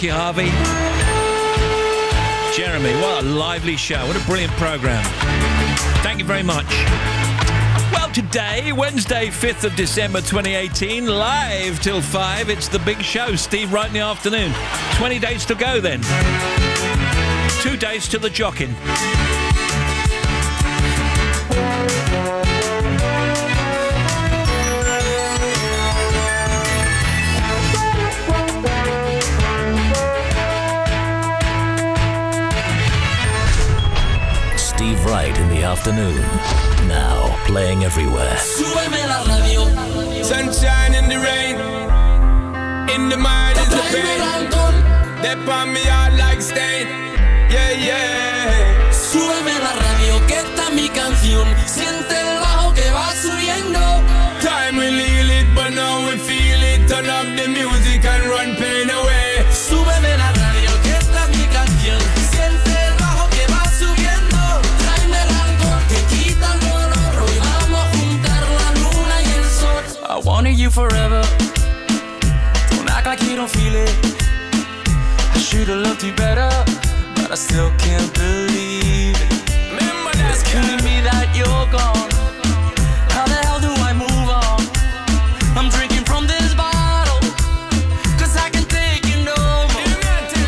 Thank you, Harvey. Jeremy, what a lively show. What a brilliant programme. Thank you very much. Well, today, Wednesday, 5th of December 2018, live till 5, it's the big show, Steve Wright in the afternoon. 20 days to go then. 2 days to the jockin'. Steve Wright in the afternoon. Now playing everywhere. Sunshine in the rain. In the mind is the pain. They on me out like stain. Yeah, yeah. Súbeme la radio, que esta es mi canción. Siente el bajo que va subiendo. Time we leave it, but now we feel it. Turn up the music and run pain away. Súbeme la radio, que esta es mi canción. Siente el bajo que va subiendo. Tráeme el alcohol que quita el dolor. Hoy vamos a juntar la luna y el sol. I wanted you forever. Don't act like you don't feel it. I should've loved you better, but I still can't believe it. Remember that it's killing me that you're gone. How the hell do I move on? I'm drinking from this bottle, cause I can take it no more.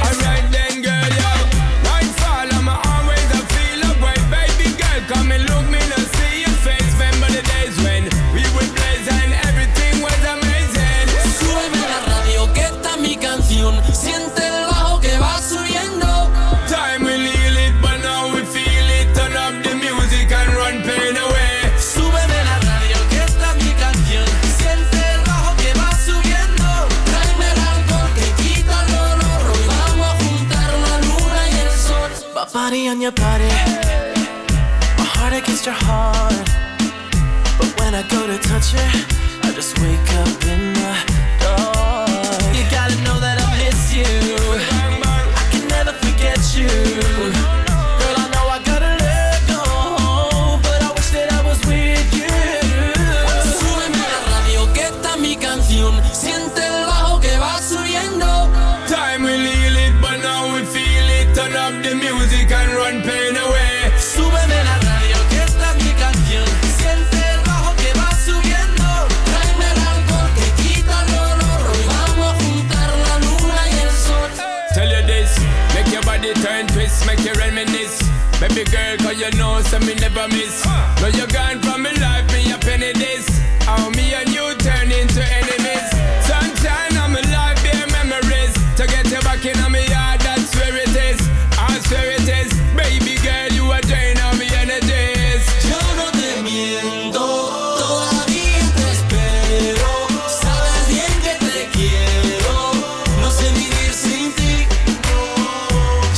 Alright then girl, yo. Nightfall, I'ma always a feel a way. Baby girl, come and look me, now see your face. Remember the days when we would blaze and everything was amazing. Súbeme la radio, que esta es mi canción. Siente el bajo que va subiendo. Time we leave it, but now we feel it. Turn up the music and run pain away. Súbeme la radio, que esta es mi canción. Siente el bajo que va subiendo. Tráeme el alcohol que quita el dolor. Hoy vamos a juntar la luna y el sol. My body on your body, my heart against your heart. But when I go to touch it, I just wake up in the dark. You gotta know that I miss you. I can never forget you. Girl, I know I gotta let go, but I wish that I was with you. Súbeme la radio, que esta es mi canción. Siente el bajo que va subiendo. Time we leave it, but now we feel it. Turn up the music and run pain away. Súbeme la radio, que esta es mi canción. Siente el bajo que va subiendo. Tráeme el alcohol que quita el dolor. Hoy vamos a juntar la luna y el sol. Tell you this, make your body turn twist, make you reminisce. Baby girl, cause you know some me never miss. Now you're gone from my life, me a penny this. How me and you turn into enemies. Sunshine on my life, bare memories. To get you back in on me yard, that's where it is. I swear it is. Baby girl, you are drain on me energies. Yo no te miento, todavía te espero. Sabes bien que te quiero, no sé vivir sin ti.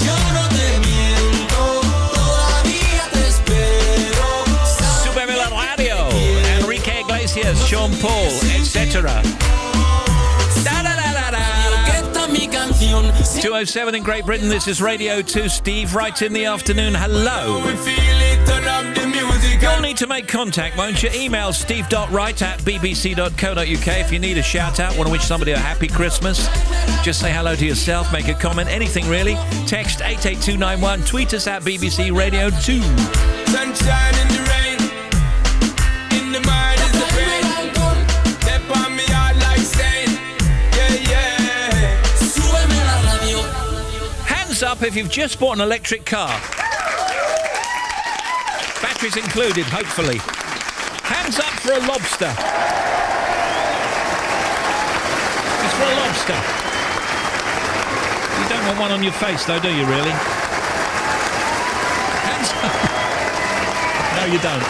Yo no te miento, todavía te espero. Súbeme la radio. Enrique Iglesias, Sean Paul, etc. 207 in Great Britain, this is Radio 2, Steve Wright in the afternoon. Hello. We feel it, turn up the music. You'll need to make contact, won't you? Email steve.wright@bbc.co.uk if you need a shout-out, want to wish somebody a happy Christmas. Just say hello to yourself, make a comment, anything really. Text 88291, tweet us at BBC Radio 2. Sunshine in the rain. In the mind is the pain. They on me out like stain. Yeah, yeah. Súbeme la radio. Hands up if you've just bought an electric car. Batteries included, hopefully. Hands up for a lobster. It's for a lobster. You don't want one on your face, though, do you, really? Hands up. No, you don't.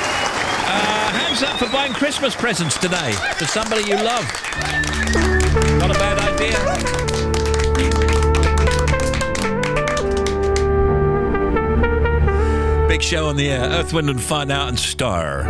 Hands up for buying Christmas presents today for somebody you love. Not a bad idea. Big show on the air. Earth, Wind and Fire now and Star.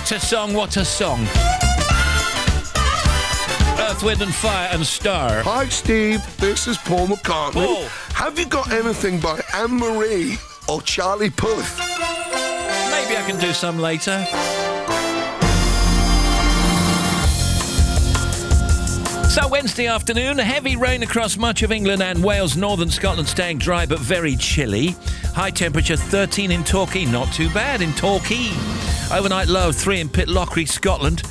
What a song, what a song. Earth, Wind and Fire and Star. Hi, Steve. This is Paul McCartney. Paul. Have you got anything by Anne-Marie or Charlie Puth? Maybe I can do some later. So Wednesday afternoon, heavy rain across much of England and Wales, northern Scotland staying dry but very chilly. High temperature 13 in Torquay, not too bad in Torquay. Overnight low 3 in Pitlochry, Scotland.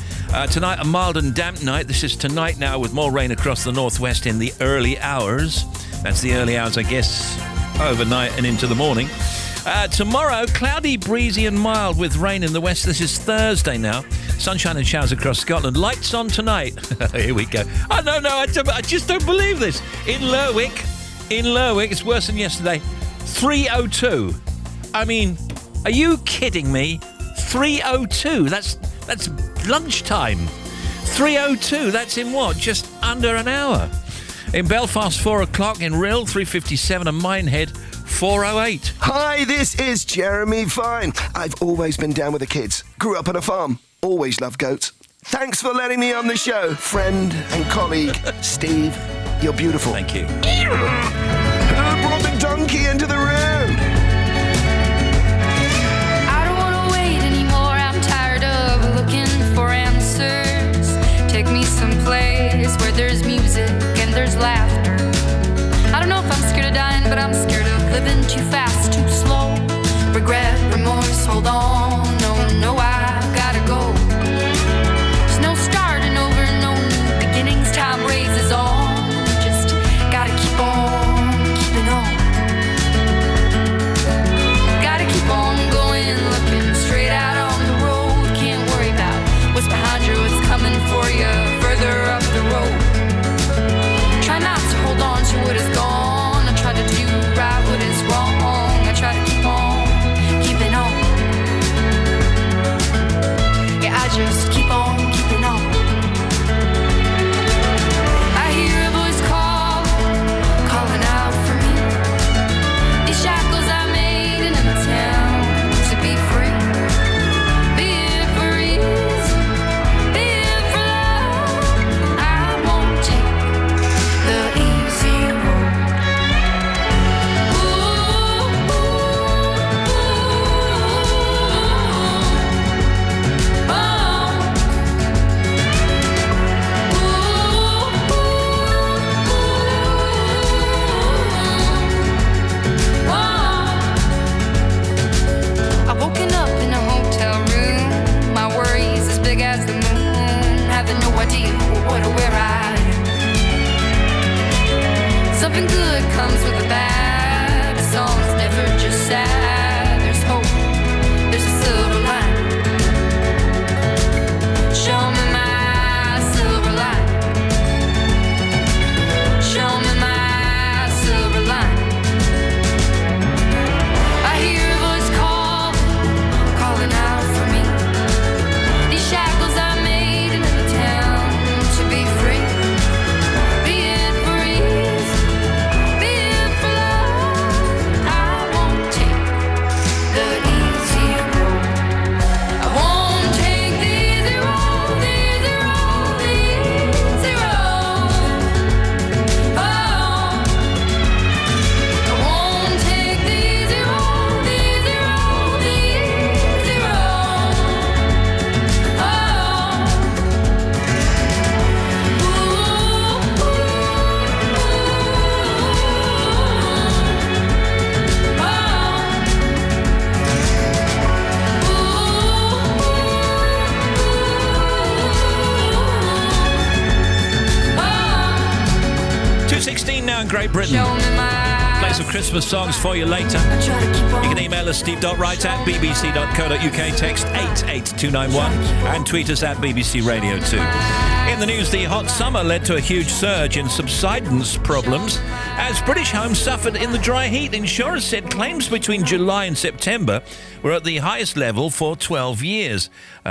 Tonight a mild and damp night. This is tonight now with more rain across the northwest in the early hours. That's the early hours, I guess, overnight and into the morning. Tomorrow, cloudy, breezy and mild with rain in the west. This is Thursday now. Sunshine and showers across Scotland. Lights on tonight. Here we go. Oh, no, I just don't believe this. In Lerwick, it's worse than yesterday. 3:02. I mean, are you kidding me? 3:02. That's lunchtime. 3:02. That's in what? Just under an hour. In Belfast, 4 o'clock. In Rhyl, 3:57. And Minehead, 4:08. Hi, this is Jeremy Vine. I've always been down with the kids. Grew up on a farm. Always loved goats. Thanks for letting me on the show, friend and colleague, Steve. You're beautiful. Thank you. Who brought the donkey into the room? I don't want to wait anymore. I'm tired of looking for answers. Take me someplace where there's music and there's laughter. I don't know if I'm scared of dying, but I'm scared of living too fast, too slow. Regret, remorse, hold on. No, I've gotta go. There's no starting over, no new beginnings. Time raises on. Just gotta keep on keeping on. Gotta keep on going, looking straight out on the road. Can't worry about what's behind you, what's coming for you further up the road. Try not to hold on to what is gone. I try to do right what is wrong. I try to keep on keeping on. Yeah, I just keep on keeping on. I hear a voice calling out for me. These shackles I made in an attempt to be free. Be it for ease, be it for love. I won't take the easy road. I've woken up in a hotel room. My worries as big as the moon. Having no idea what or where I am. Something good comes with the bad. A song's never just sad. There's hope, there's a silver line. Show me my silver line. Show me my silver line. I hear a voice calling out for me. These shackles I made in an attempt to be free. Be it for ease, be it for love. I won't take the easy road. I won't take the easy road, the easy road, the easy road. Oh, I won't take the easy road, the easy road, the easy road. Oh. 2:16 now in Great Britain. Show me my. Play some Christmas songs for you later. I try to keep on. You can email us steve.wright@bbc.co.uk, text 88291 and tweet us at BBC Radio 2. In the news, the hot summer led to a huge surge in subsidence problems as British homes suffered in the dry heat. Insurers said claims between July and September were at the highest level for 12 years,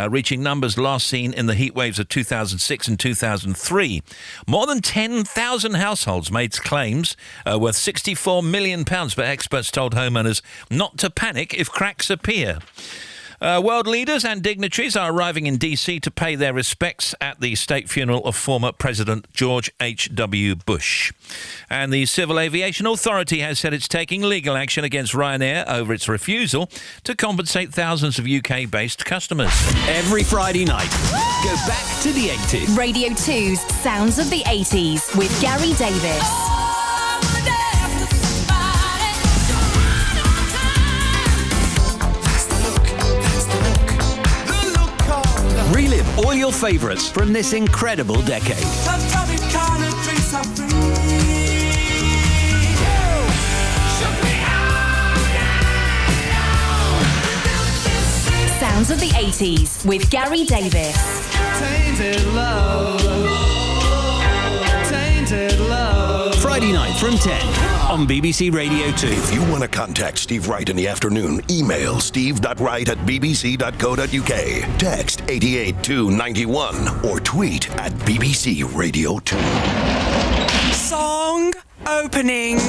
reaching numbers last seen in the heat waves of 2006 and 2003. More than 10,000 households made claims worth £64 million, but experts told homeowners not to panic if cracks appear. World leaders and dignitaries are arriving in D.C. to pay their respects at the state funeral of former President George H.W. Bush. And the Civil Aviation Authority has said it's taking legal action against Ryanair over its refusal to compensate thousands of UK-based customers. Every Friday night, go back to the 80s. Radio 2's Sounds of the 80s with Gary Davis. Relive all your favourites from this incredible decade. Sounds of the 80s with Gary Davis. Tainted love. Tainted love. Friday night from 10 on BBC Radio 2. If you want to contact Steve Wright in the afternoon, email steve.wright@bbc.co.uk. Text 88291 or tweet at BBC Radio 2. Song opening.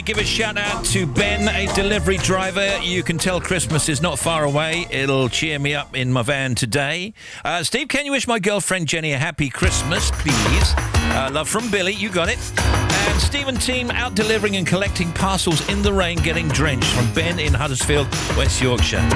Give a shout out to Ben, a delivery driver. You can tell Christmas is not far away. It'll cheer me up in my van today. Steve, can you wish my girlfriend Jenny a happy Christmas, please? Love from Billy, you got it. And Steve and team out delivering and collecting parcels in the rain, getting drenched, from Ben in Huddersfield, West Yorkshire.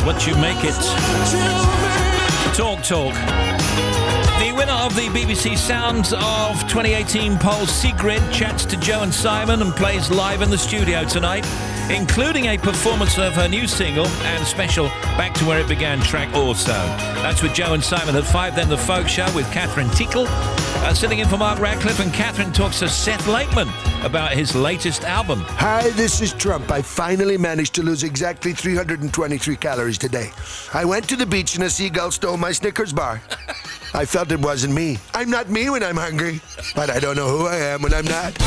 what you make it. Talk. The winner of the BBC Sounds of 2018 poll, Sigrid, chats to Joe and Simon and plays live in the studio tonight, including a performance of her new single and special Back to Where It Began track also. That's with Joe and Simon at 5. Then The Folk Show with Catherine Tickle. Sitting in for Mark Radcliffe, and Catherine talks to Seth Lakeman about his latest album. Hi, this is Trump. I finally managed to lose exactly 323 calories today. I went to the beach and a seagull stole my Snickers bar. I felt it wasn't me. I'm not me when I'm hungry, but I don't know who I am when I'm not.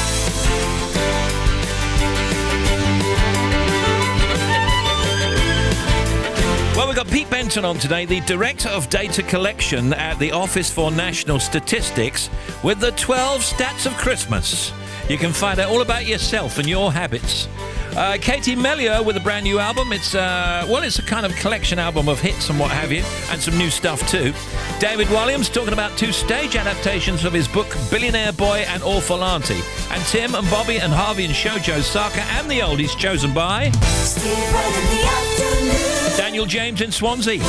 Well, we've got Pete Benton on today, the Director of Data Collection at the Office for National Statistics, with the 12 Stats of Christmas. You can find out all about yourself and your habits. Katie Mellior with a brand new album. It's a kind of collection album of hits and what have you, and some new stuff too. David Williams talking about 2 stage adaptations of his book Billionaire Boy and Awful Auntie. And Tim and Bobby and Harvey and Shoujo Saka and the oldies chosen by Daniel James in Swansea.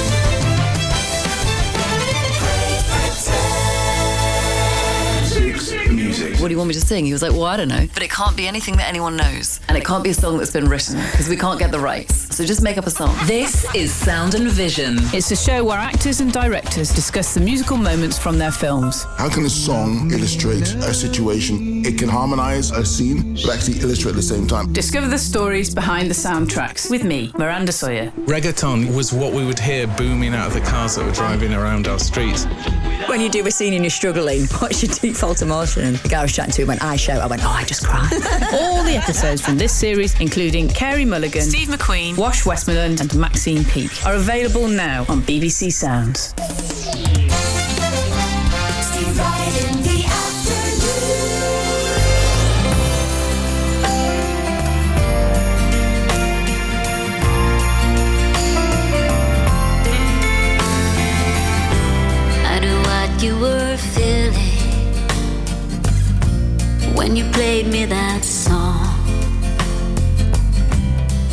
Music. What do you want me to sing? He was like, well, I don't know. But it can't be anything that anyone knows. And it can't be a song that's been written, because we can't get the rights. So just make up a song. This is Sound and Vision. It's a show where actors and directors discuss the musical moments from their films. How can a song illustrate a situation? It can harmonise a scene, but actually illustrate at the same time. Discover the stories behind the soundtracks with me, Miranda Sawyer. Reggaeton was what we would hear booming out of the cars that were driving around our streets. When you do a scene and you're struggling, what's your default emotion? The guy I was chatting to, when I shout, I went, oh, I just cry. All the episodes from this series, including Carey Mulligan, Steve McQueen, Wash Westmoreland and Maxine Peake, are available now on BBC Sounds. You were feeling when you played me that song,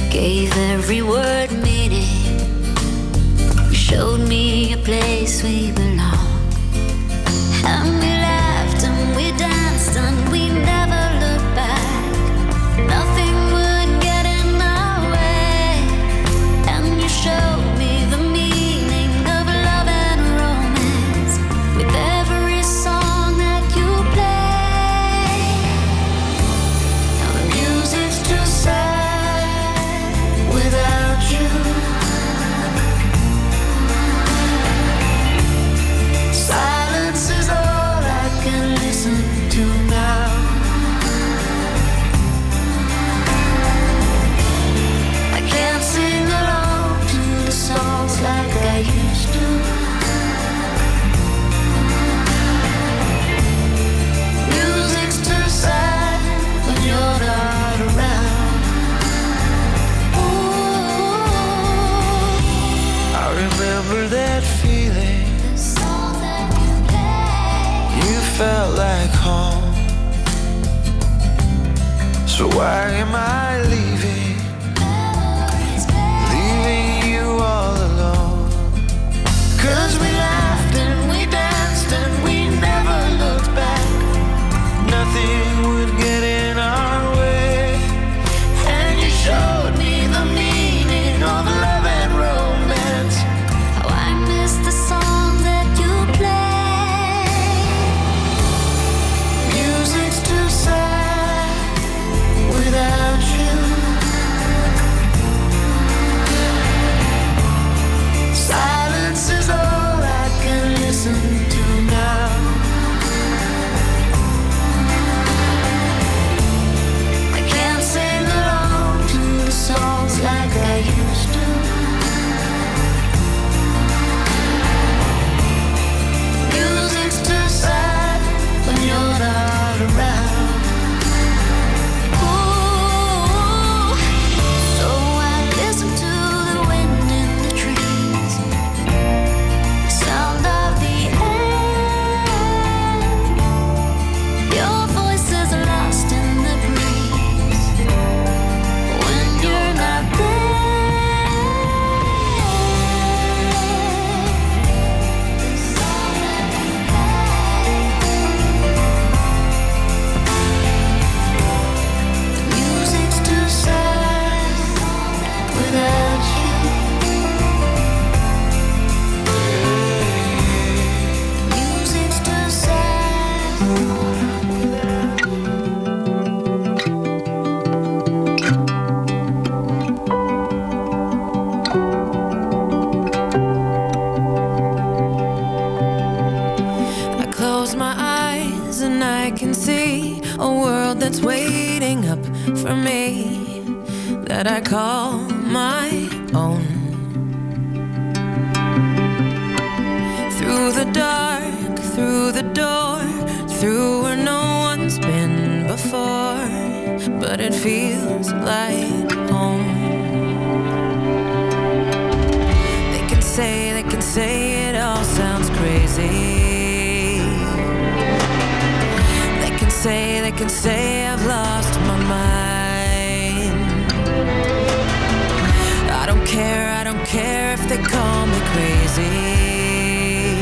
gave every word meaning, you showed me a place we belong, and we laughed and we danced and we never looked back. Nothing would get in our way, and you showed me the meaning of love and romance with every song that you play. Now the music's too sad without you. Silence is all I can listen to now. I can't sing along to the songs like I used to. Music's too sad when you're not around. Ooh, I remember that feeling. The song that you played. You felt like home. So why am I leaving? Leaving you all alone. 'Cause we laughed and we danced and we never looked back. Nothing would get in our way, and you showed me the meaning of love and romance. How I miss the song that you play. Music's too sad without you. for me that I call my own. Through the dark, through the door, through where no one's been before, but it feels like home. They can say it all sounds crazy. They can say I've lost my mind. I don't care if they call me crazy.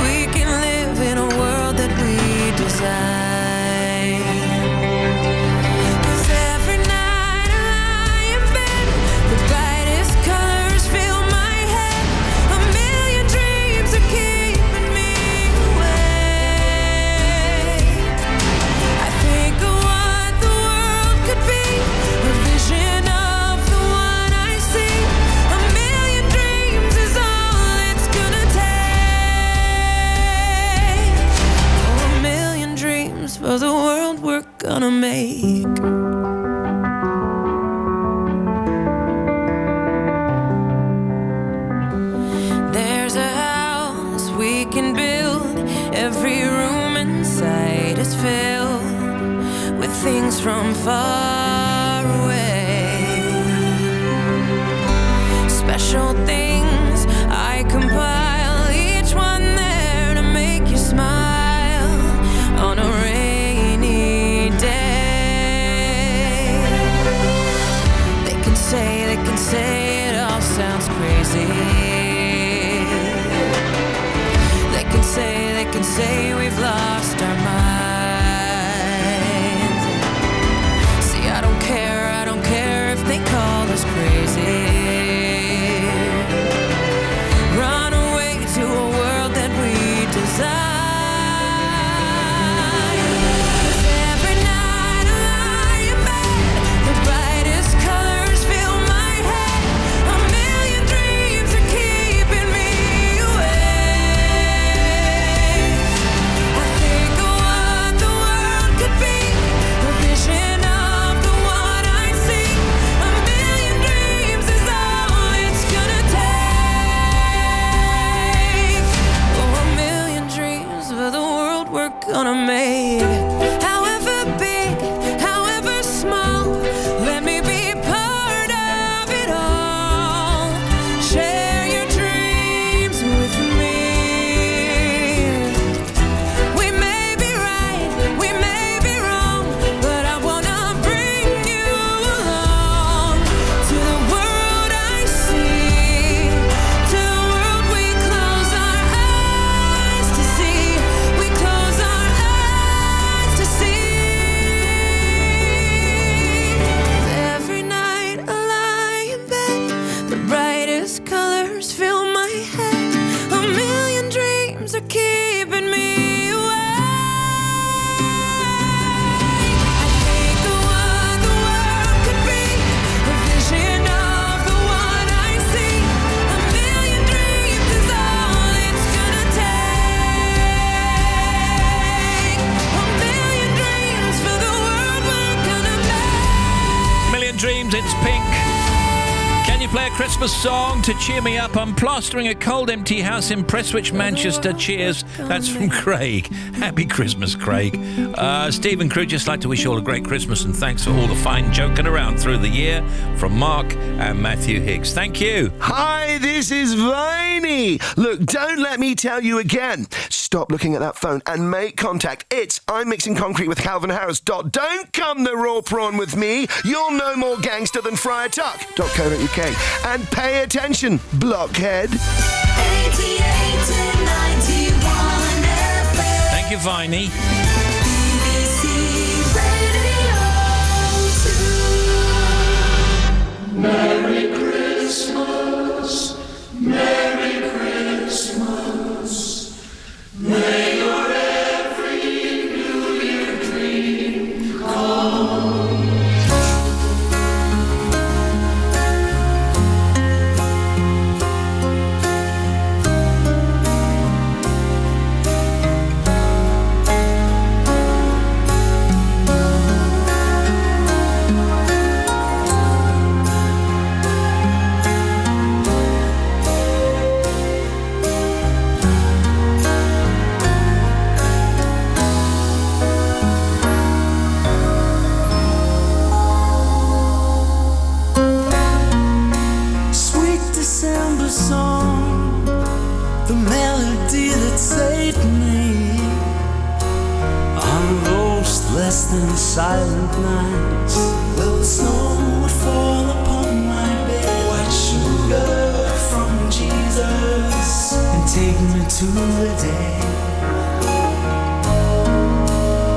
We can live in a world that we design. 'Cause every night I lie in bed, the brightest colors fill my head. A million dreams are keeping me awake. I think of what the world could be, a vision of the one I see. A million dreams is all it's gonna take. Oh, a million dreams for the world we're gonna make. There's a house we can build. Every room inside is filled with things from far away. Special things I compile, each one there to make you smile on a rainy day. They can say it all sounds crazy. They can say we've lost our minds. See, I don't care if they call us crazy. Run away to a world that we design. 'Cause every night I lie in bed, the brightest colors fill my head. A million dreams are keeping me awake. I think of what the world could be, a vision of the one I see. A million dreams is all it's gonna take. Oh, a million dreams for the world we're gonna make. However big, however small, let me be part of it all. Share your dreams with me. We may be right, we may be wrong, but I wanna bring you along to the world I see, to the world we close our eyes to see. We close our eyes to see. Every night I lie in bed, the brightest colors fill my head. A million dreams are keeping me awake. I think of what the world could be, a vision of the one I see. A million dreams is all it's gonna take. A million dreams for the world we're gonna make. Million Dreams, it's Pink. Can you play a Christmas song to cheer me up? I'm plastering a cold, empty house in Prestwich, Manchester. Cheers. That's from Craig. Happy Christmas, Craig. Steve and crew just like to wish you all a great Christmas and thanks for all the fine joking around through the year from Mark and Matthew Higgs. Thank you. Hi, this is Viney. Look, don't let me tell you again. Stop looking at that phone and make contact. It's I'm mixing concrete with Calvin Harris. Don't come the raw prawn with me. You're no more gangster than Friar Tuck.co.uk. And pay attention, blockhead. 88 to 91 FM. Thank you, Viney. BBC Radio 2. Merry Christmas, Merry Christmas. May your every New Year dream come. silent nights. Well, the snow would fall upon my bed. White sugar from Jesus, and take me to the day.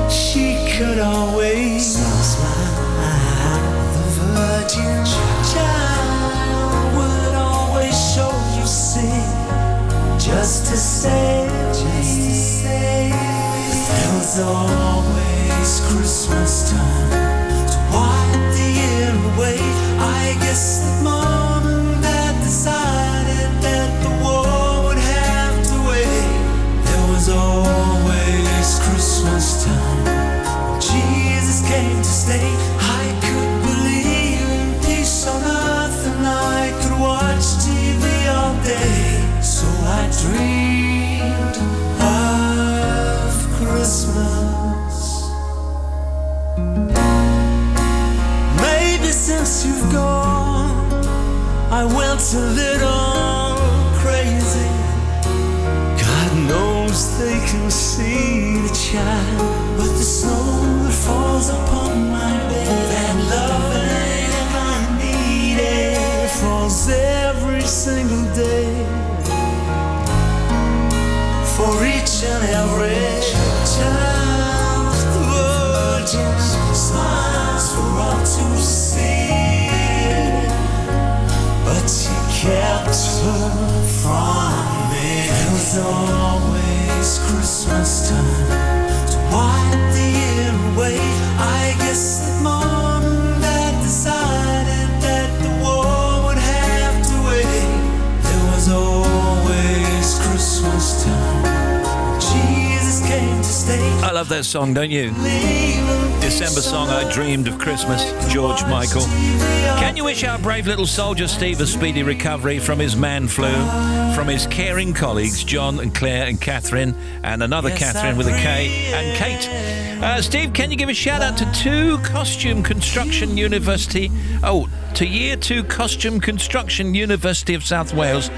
She could always smile. The virgin child would always show you sin, just to save me. There was always Christmas time to wipe the year away. I guess the mom and dad decided that the war would have to wait. There was always Christmas time. Jesus came to stay. I could believe in peace on earth, and I could watch TV all day. So I dreamed of Christmas. Maybe since you've gone, I went a little crazy. God knows they can see the child, but the snow that falls upon my bed, that loving I needed, falls every single day. For each and every child, the Virgin smiles for all to see, but she kept her from me. There was always Christmas time to wipe the year away. I guess that mom and dad decided that the war would have to wait. There was always Christmas time. Jesus came to stay. I love that song, don't you? December song, I Dreamed of Christmas, George Michael. Can you wish our brave little soldier Steve a speedy recovery from his man flu, from his caring colleagues John and Claire and Catherine, and another Catherine with a K, and Kate. Steve, can you give a shout out to Year 2 Costume Construction University of South Wales,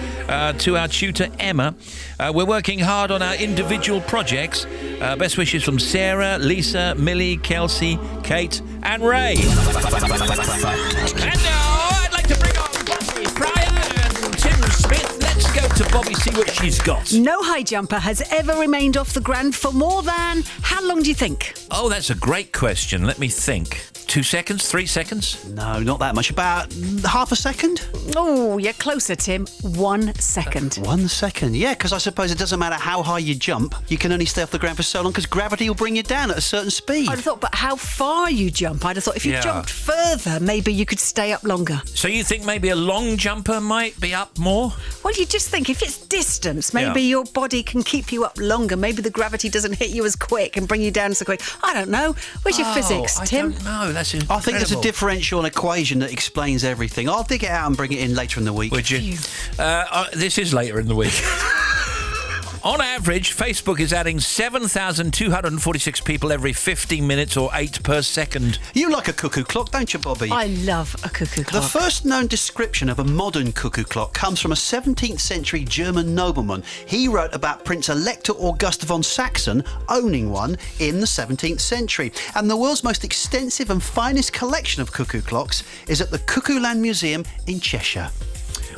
to our tutor Emma. We're working hard on our individual projects. Best wishes from Sarah, Lisa, Millie, Kelsey, Kate and Ray. And now I'd like to bring on Bobby Pryor and Tim Smith. Let's go to Bobby, see what she's got. No high jumper has ever remained off the ground for more than... How long do you think? Oh, that's a great question. Let me think. 2 seconds? 3 seconds? No, not that much. About half a second? Oh, you're closer, Tim. 1 second. 1 second, yeah, because I suppose it doesn't matter how high you jump, you can only stay off the ground for so long because gravity will bring you down at a certain speed. I'd have thought, but how far you jump? I'd have thought if you jumped further, maybe you could stay up longer. So you think maybe a long jumper might be up more? Well, you just think if it's distance, maybe your body can keep you up longer. Maybe the gravity doesn't hit you as quick and bring you down so quick. I don't know. Where's your physics, Tim? I don't know. That's incredible. I think there's a differential equation that explains everything. I'll dig it out and bring it in later in the week. Would you? This is later in the week. On average, Facebook is adding 7,246 people every 15 minutes or 8 per second. You like a cuckoo clock, don't you, Bobby? I love a cuckoo clock. The first known description of a modern cuckoo clock comes from a 17th century German nobleman. He wrote about Prince Elector August von Saxon owning one in the 17th century. And the world's most extensive and finest collection of cuckoo clocks is at the Cuckoo Land Museum in Cheshire.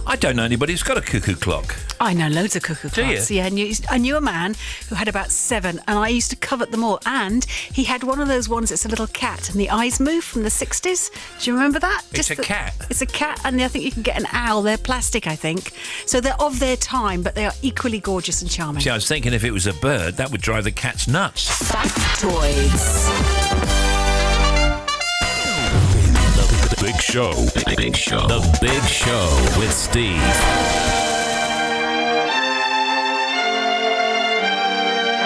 I don't know anybody who's got a cuckoo clock. I know loads of cuckoo clocks. Do you? Yeah, I knew a man who had about 7, and I used to covet them all. And he had one of those ones that's a little cat, and the eyes move from the 60s. Do you remember that? It's a cat. It's a cat, and I think you can get an owl. They're plastic, I think. So they're of their time, but they are equally gorgeous and charming. See, I was thinking if it was a bird, that would drive the cats nuts. Factoids. Big Show. Big Show. The Big Show with Steve.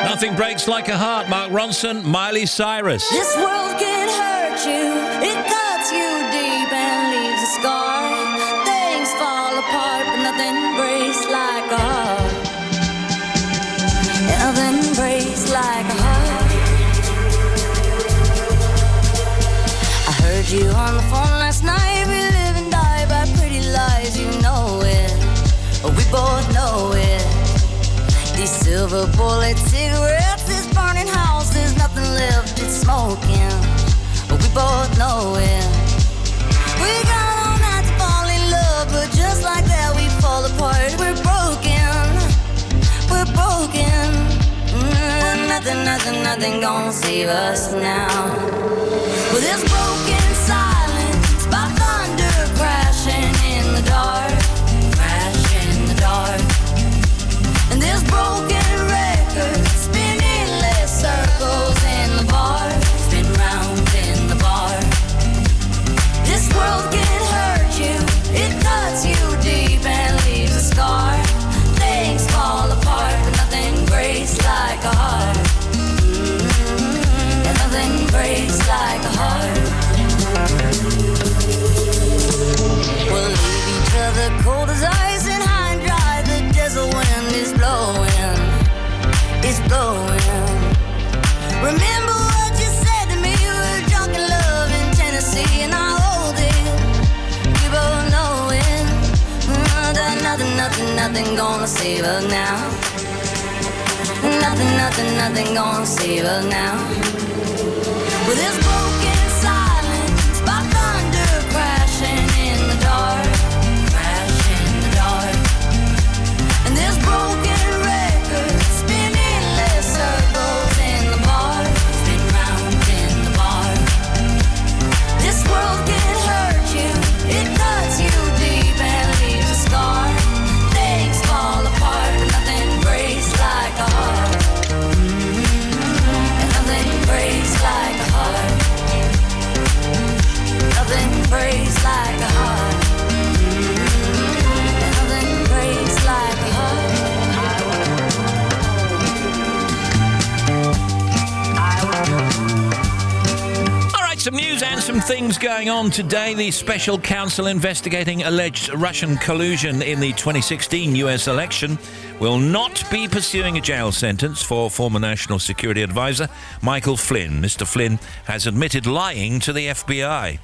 Nothing breaks like a heart. Mark Ronson, Miley Cyrus. This world can hurt you, it cuts you deep and leaves a scar. Things fall apart, but nothing breaks like a heart. Nothing breaks like a heart. I heard you on the phone last night. We live and die by pretty lies, you know it. We both know it. These silver bullet cigarettes, this burning house, there's nothing left, it's smoking. both know it. We got all night to fall in love, but just like that we fall apart. We're broken, we're broken. Nothing gonna save us now. Well, this broken silence by thunder crashing in the dark, crashing in the dark. And this broken record spinning endless circles in the bar, spin round in the bar. This world can hurt you, it cuts you deep and leaves a scar. Things fall apart, but nothing breaks like a heart. And nothing breaks like a heart. We'll leave each other cold as ice and high and dry. The desert wind is blowing, it's blowing. Remember what you said to me? We were drunk in love in Tennessee, and I hold it. We both know it. Nothing gonna save us now. Nothing gonna save us now. With this broken silence by thunder crashing in the dark, crashing in the dark. And this broken record spinning endless circles in the bar, spin round in the bar. This world can hurt you, it cuts you deep and leaves a scar. Things fall apart, but nothing breaks like a heart. And nothing breaks like a heart. Nothing breaks like a heart. And nothing breaks like a heart. All right, some news and some things going on today. The special counsel investigating alleged Russian collusion in the 2016 US election will not be pursuing a jail sentence for former National Security Advisor Michael Flynn. Mr. Flynn has admitted lying to the FBI.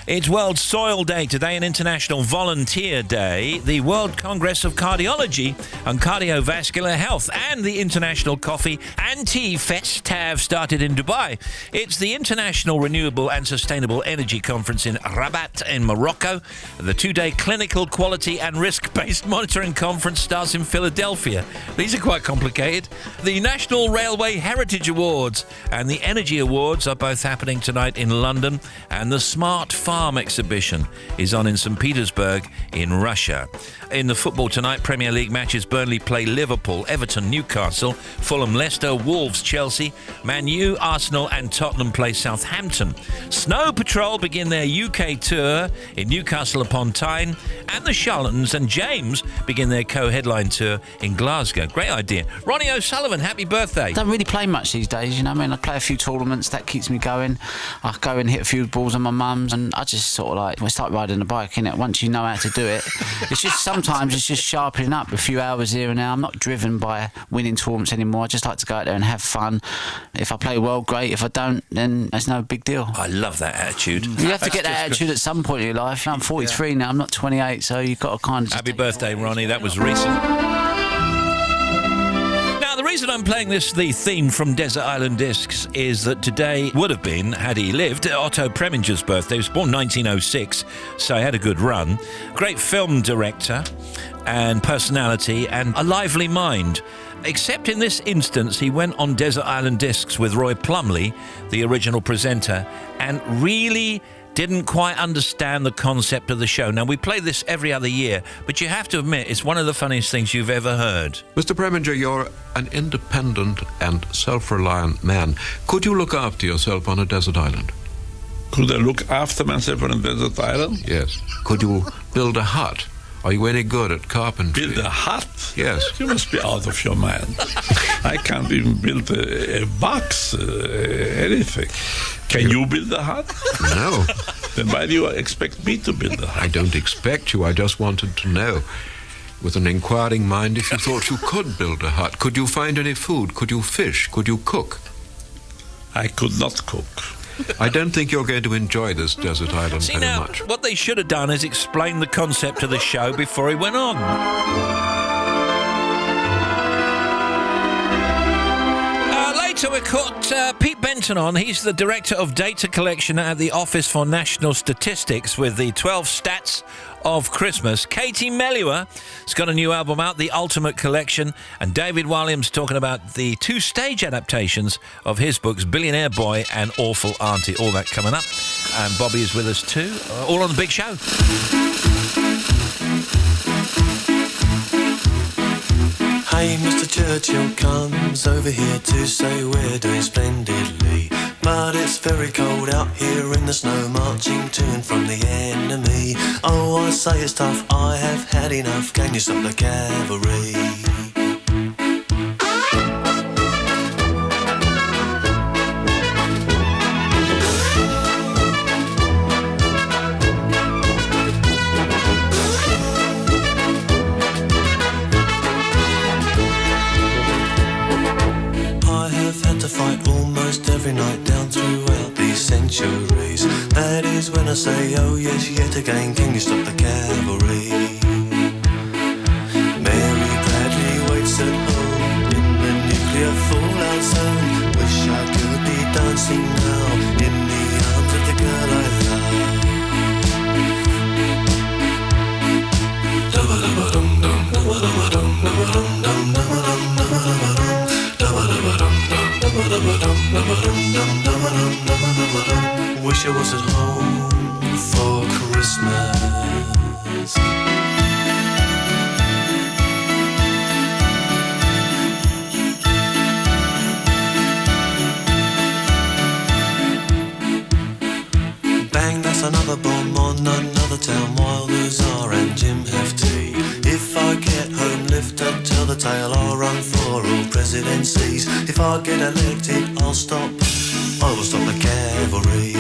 It's World Soil Day today and International Volunteer Day, the World Congress of Cardiology and Cardiovascular Health, and the International Coffee and Tea Fest have started in Dubai. It's the International Renewable and Sustainable Energy Conference in Rabat in Morocco. The two-day Clinical Quality and Risk-Based Monitoring Conference starts in Philadelphia. These are quite complicated. The National Railway Heritage Awards and the Energy Awards are both happening tonight in London, and the Smart Farm exhibition is on in St. Petersburg in Russia. In the football tonight, Premier League matches: Burnley play Liverpool, Everton, Newcastle, Fulham, Leicester, Wolves, Chelsea, Man U, Arsenal and Tottenham play Southampton. Snow Patrol begin their UK tour in Newcastle upon Tyne, and the Charlatans and James begin their co-headline tour in Glasgow. Great idea. Ronnie O'Sullivan, happy birthday. Don't really play much these days, you know. I mean, I play a few tournaments, that keeps me going. I go and hit a few balls on my mum's, and I just sort of like, I start riding a bike, innit? Once you know how to do it, it's just sometimes it's just sharpening up a few hours here and there. I'm not driven by winning tournaments anymore. I just like to go out there and have fun. If I play well, great. If I don't, then it's no big deal. I love that attitude. You have to get that attitude at some point in your life. I'm 43 now, I'm not 28, so you've got to kind of... Happy birthday, Ronnie. That was recent. The reason I'm playing the theme from Desert Island Discs is that today would have been, had he lived, Otto Preminger's birthday. He was born 1906, so he had a good run. Great film director and personality and a lively mind. Except in this instance, he went on Desert Island Discs with Roy Plumley, the original presenter, and really didn't quite understand the concept of the show. Now, we play this every other year, but you have to admit it's one of the funniest things you've ever heard. Mr. Preminger, you're an independent and self-reliant man. Could you look after yourself on a desert island? Could I look after myself on a desert island? Yes. Could you build a hut? Are you any good at carpentry? Build a hut? Yes. You must be out of your mind. I can't even build a box, anything. Can you build a hut? No. Then why do you expect me to build a hut? I don't expect you. I just wanted to know, with an inquiring mind, if you thought you could build a hut. Could you find any food? Could you fish? Could you cook? I could not cook. I don't think you're going to enjoy this desert island See, very now, much. what they should have done is explain the concept of the show before he went on. Later, we're caught Pete Benton on. He's the Director of Data Collection at the Office for National Statistics with the 12 Stats of Christmas. Katie Melua has got a new album out, The Ultimate Collection, and David Williams talking about the 2 stage adaptations of his books, Billionaire Boy and Awful Auntie. All that coming up. And Bobby is with us too. All on the big show. Hey, Mr. Churchill comes over here to say we're doing splendidly. But it's very cold out here in the snow, marching to and from the enemy. Oh, I say it's tough, I have had enough. Can you stop the cavalry? Fight almost every night down throughout these centuries. That is when I say, oh yes, yet again, can you stop the cavalry? Mary Bradley waits at home in the nuclear fallout zone. Wish I could be dancing now in the arms of the girl I love. Wish I was at home for Christmas. Bang, that's another bomb on another town while the Tsar and Jim have tea. If I get home, lift up, tell the tale, I'll run for all presidencies. If I get elected, I'll stop. I will stop the cavalry.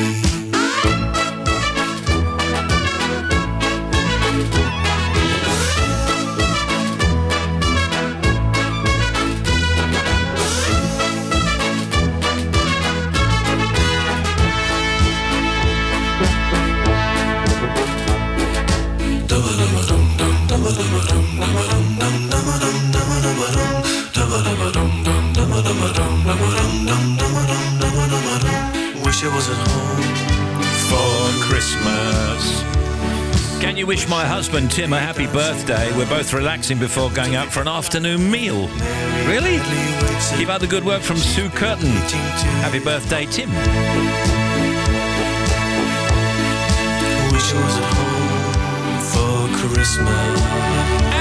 Wish I was at home for Christmas. Can you wish my husband Tim a happy birthday? We're both relaxing before going out for an afternoon meal. Really? Keep up the good work from Sue Curtin. Happy birthday, Tim. Wish I was at home for Christmas.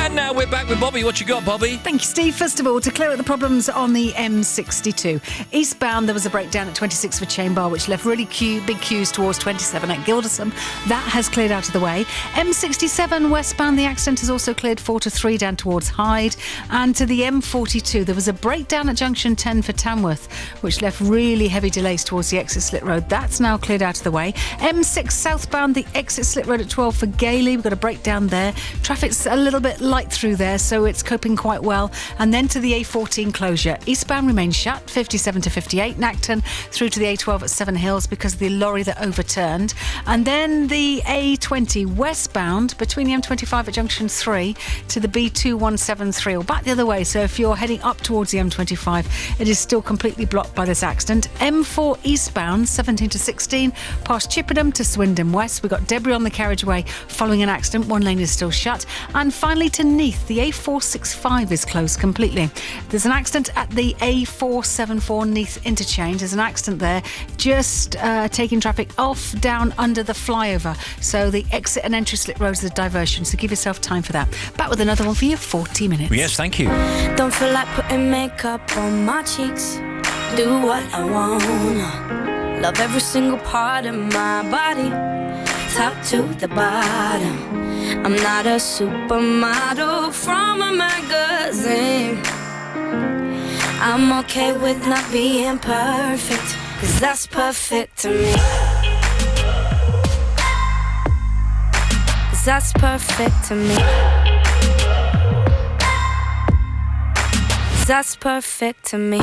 And now we're back with Bobby. What you got, Bobby? Thank you, Steve. First of all, to clear up the problems on the M62. Eastbound, there was a breakdown at 26 for Chainbar, which left really big queues towards 27 at Gilderson. That has cleared out of the way. M67 westbound, the accident has also cleared 4 to 3 down towards Hyde. And to the M42, there was a breakdown at junction 10 for Tamworth, which left really heavy delays towards the exit Slit Road. That's now cleared out of the way. M6 southbound, the exit Slit Road at 12 for Gailey. We've got a breakdown there. Traffic's a little bit light through there, so it's coping quite well. And then to the A14 closure. Eastbound remains shut, 57 to 58 Nacton, through to the A12 at Seven Hills because of the lorry that overturned. And then the A20 westbound between the M25 at junction 3 to the B2173, or back the other way. So if you're heading up towards the M25, it is still completely blocked by this accident. M4 eastbound, 17 to 16, past Chippenham to Swindon West. We've got debris on the carriageway following an accident. One lane is still shut. And finally to Neath, the A465 is closed completely. There's an accident at the A474 Neath interchange. There's an accident there, just taking traffic off down under the flyover. So the exit and entry Slit Roads is a diversion, so give yourself time for that. Back with another one for you, 40 minutes. Yes, thank you. Don't feel like putting makeup on my cheeks. Do what I wanna. Love every single part of my body, top to the bottom. I'm not a supermodel from a magazine. I'm okay with not being perfect, 'cause that's perfect to me. 'Cause that's perfect to me. 'Cause that's perfect to me.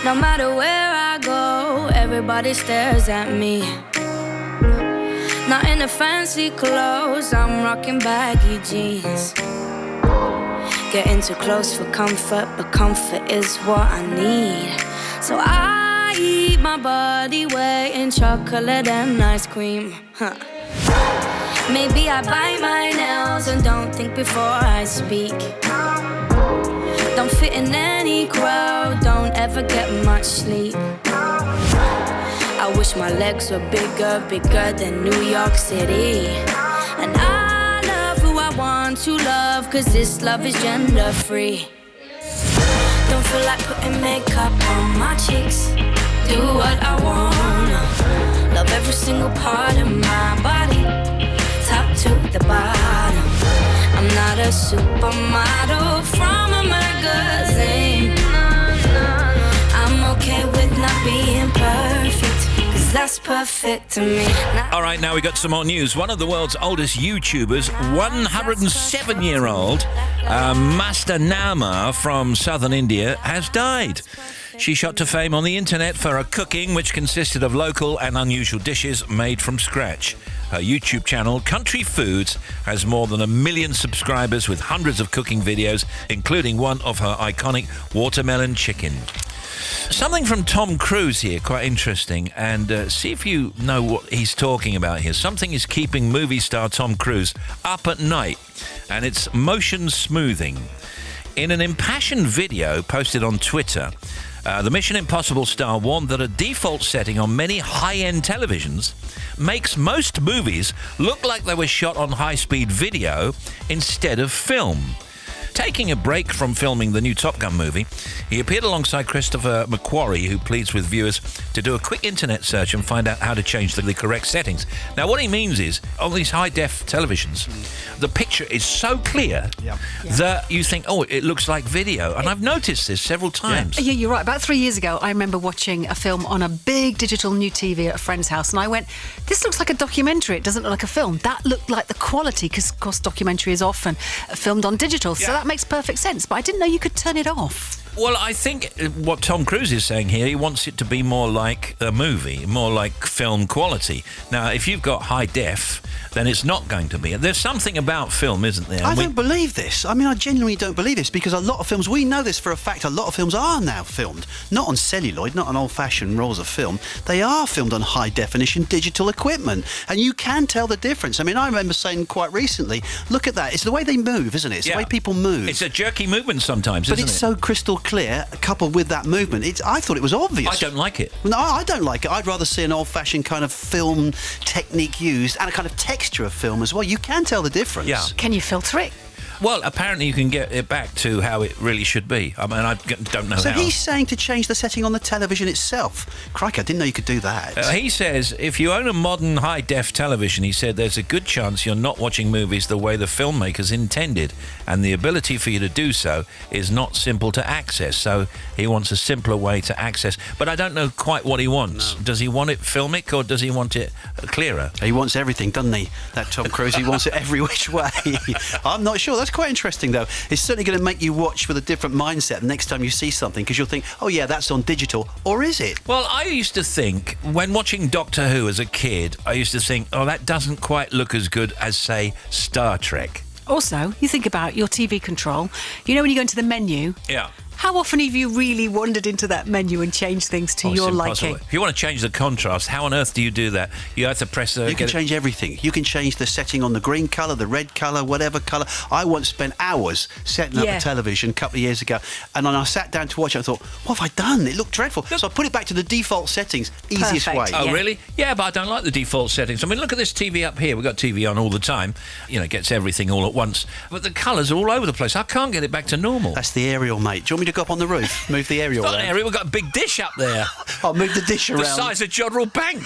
No matter where I go, everybody stares at me. Not in the fancy clothes, I'm rocking baggy jeans. Getting too close for comfort, but comfort is what I need. So I eat my body weight in chocolate and ice cream. Huh. Maybe I bite my nails and don't think before I speak. Don't fit in any crowd, don't ever get much sleep. I wish my legs were bigger, bigger than New York City. And I love who I want to love, cause this love is gender free. Don't feel like putting makeup on my cheeks. Do what I want. Love every single part of my body, top to the bottom. I'm not a supermodel from a magazine. I'm okay with not being perfect, cause that's perfect to me. All right, now we got some more news. One of the world's oldest YouTubers, 107-year-old Master Nama from southern India, has died. She shot to fame on the internet for her cooking, which consisted of local and unusual dishes made from scratch. Her YouTube channel, Country Foods, has more than 1 million subscribers with hundreds of cooking videos, including one of her iconic watermelon chicken. Something from Tom Cruise here, quite interesting, and see if you know what he's talking about here. Something is keeping movie star Tom Cruise up at night, and it's motion smoothing. In an impassioned video posted on Twitter, the Mission Impossible star warned that a default setting on many high-end televisions makes most movies look like they were shot on high-speed video instead of film. Taking a break from filming the new Top Gun movie, he appeared alongside Christopher McQuarrie, who pleads with viewers to do a quick internet search and find out how to change the correct settings. Now, what he means is, on these high-def televisions, the picture is so clear that you think, oh, it looks like video. And I've noticed this several times. Yeah, you're right. About 3 years ago, I remember watching a film on a big digital new TV at a friend's house, and I went, this looks like a documentary. It doesn't look like a film. That looked like the quality, because, of course, documentary is often filmed on digital, so that makes perfect sense. But I didn't know you could turn it off. Well, I think what Tom Cruise is saying here, he wants it to be more like a movie, more like film quality. Now, if you've got high def, then it's not going to be. There's something about film, isn't there? I don't believe this. I mean, I genuinely don't believe this, because a lot of films, we know this for a fact, a lot of films are now filmed. Not on celluloid, not on old-fashioned rolls of film. They are filmed on high-definition digital equipment, and you can tell the difference. I mean, I remember saying quite recently, look at that. It's the way they move, isn't it? It's the way people move. It's a jerky movement sometimes, but isn't it? But it's so crystal clear, coupled with that movement. I thought it was obvious. I don't like it. No, I don't like it. I'd rather see an old-fashioned kind of film technique used, and a kind of texture of film as well. You can tell the difference. Yeah. Can you filter it? Well, apparently you can get it back to how it really should be. I mean, I don't know so how. He's saying to change the setting on the television itself. Crikey, I didn't know you could do that. He says if you own a modern high-def television, he said, there's a good chance you're not watching movies the way the filmmakers intended, and the ability for you to do so is not simple to access. So he wants a simpler way to access. But I don't know quite what he wants. No. Does he want it filmic, or does he want it clearer? He wants everything, doesn't he? That Tom Cruise, he wants it every which way. I'm not sure. That's quite interesting, though. It's certainly going to make you watch with a different mindset the next time you see something, because you'll think, oh yeah, that's on digital, or is it? Well, I used to think, when watching Doctor Who as a kid, I used to think, oh, that doesn't quite look as good as, say, Star Trek. Also, you think about your TV control. You know when you go into the menu? Yeah. How often have you really wandered into that menu and changed things to your liking? If you want to change the contrast, how on earth do you do that? You have to press... you can change everything. You can change the setting on the green colour, the red colour, whatever colour. I once spent hours setting up a television a couple of years ago, and then I sat down to watch it and I thought, what have I done? It looked dreadful. So I put it back to the default settings. Easiest way. Oh, really? Yeah, but I don't like the default settings. I mean, look at this TV up here. We've got TV on all the time. You know, it gets everything all at once. But the colours are all over the place. I can't get it back to normal. That's the aerial, mate. Do you want me to go up on the roof? Move the aerial around. We've got a big dish up there. I'll move the dish around. The size of Jodrell Bank.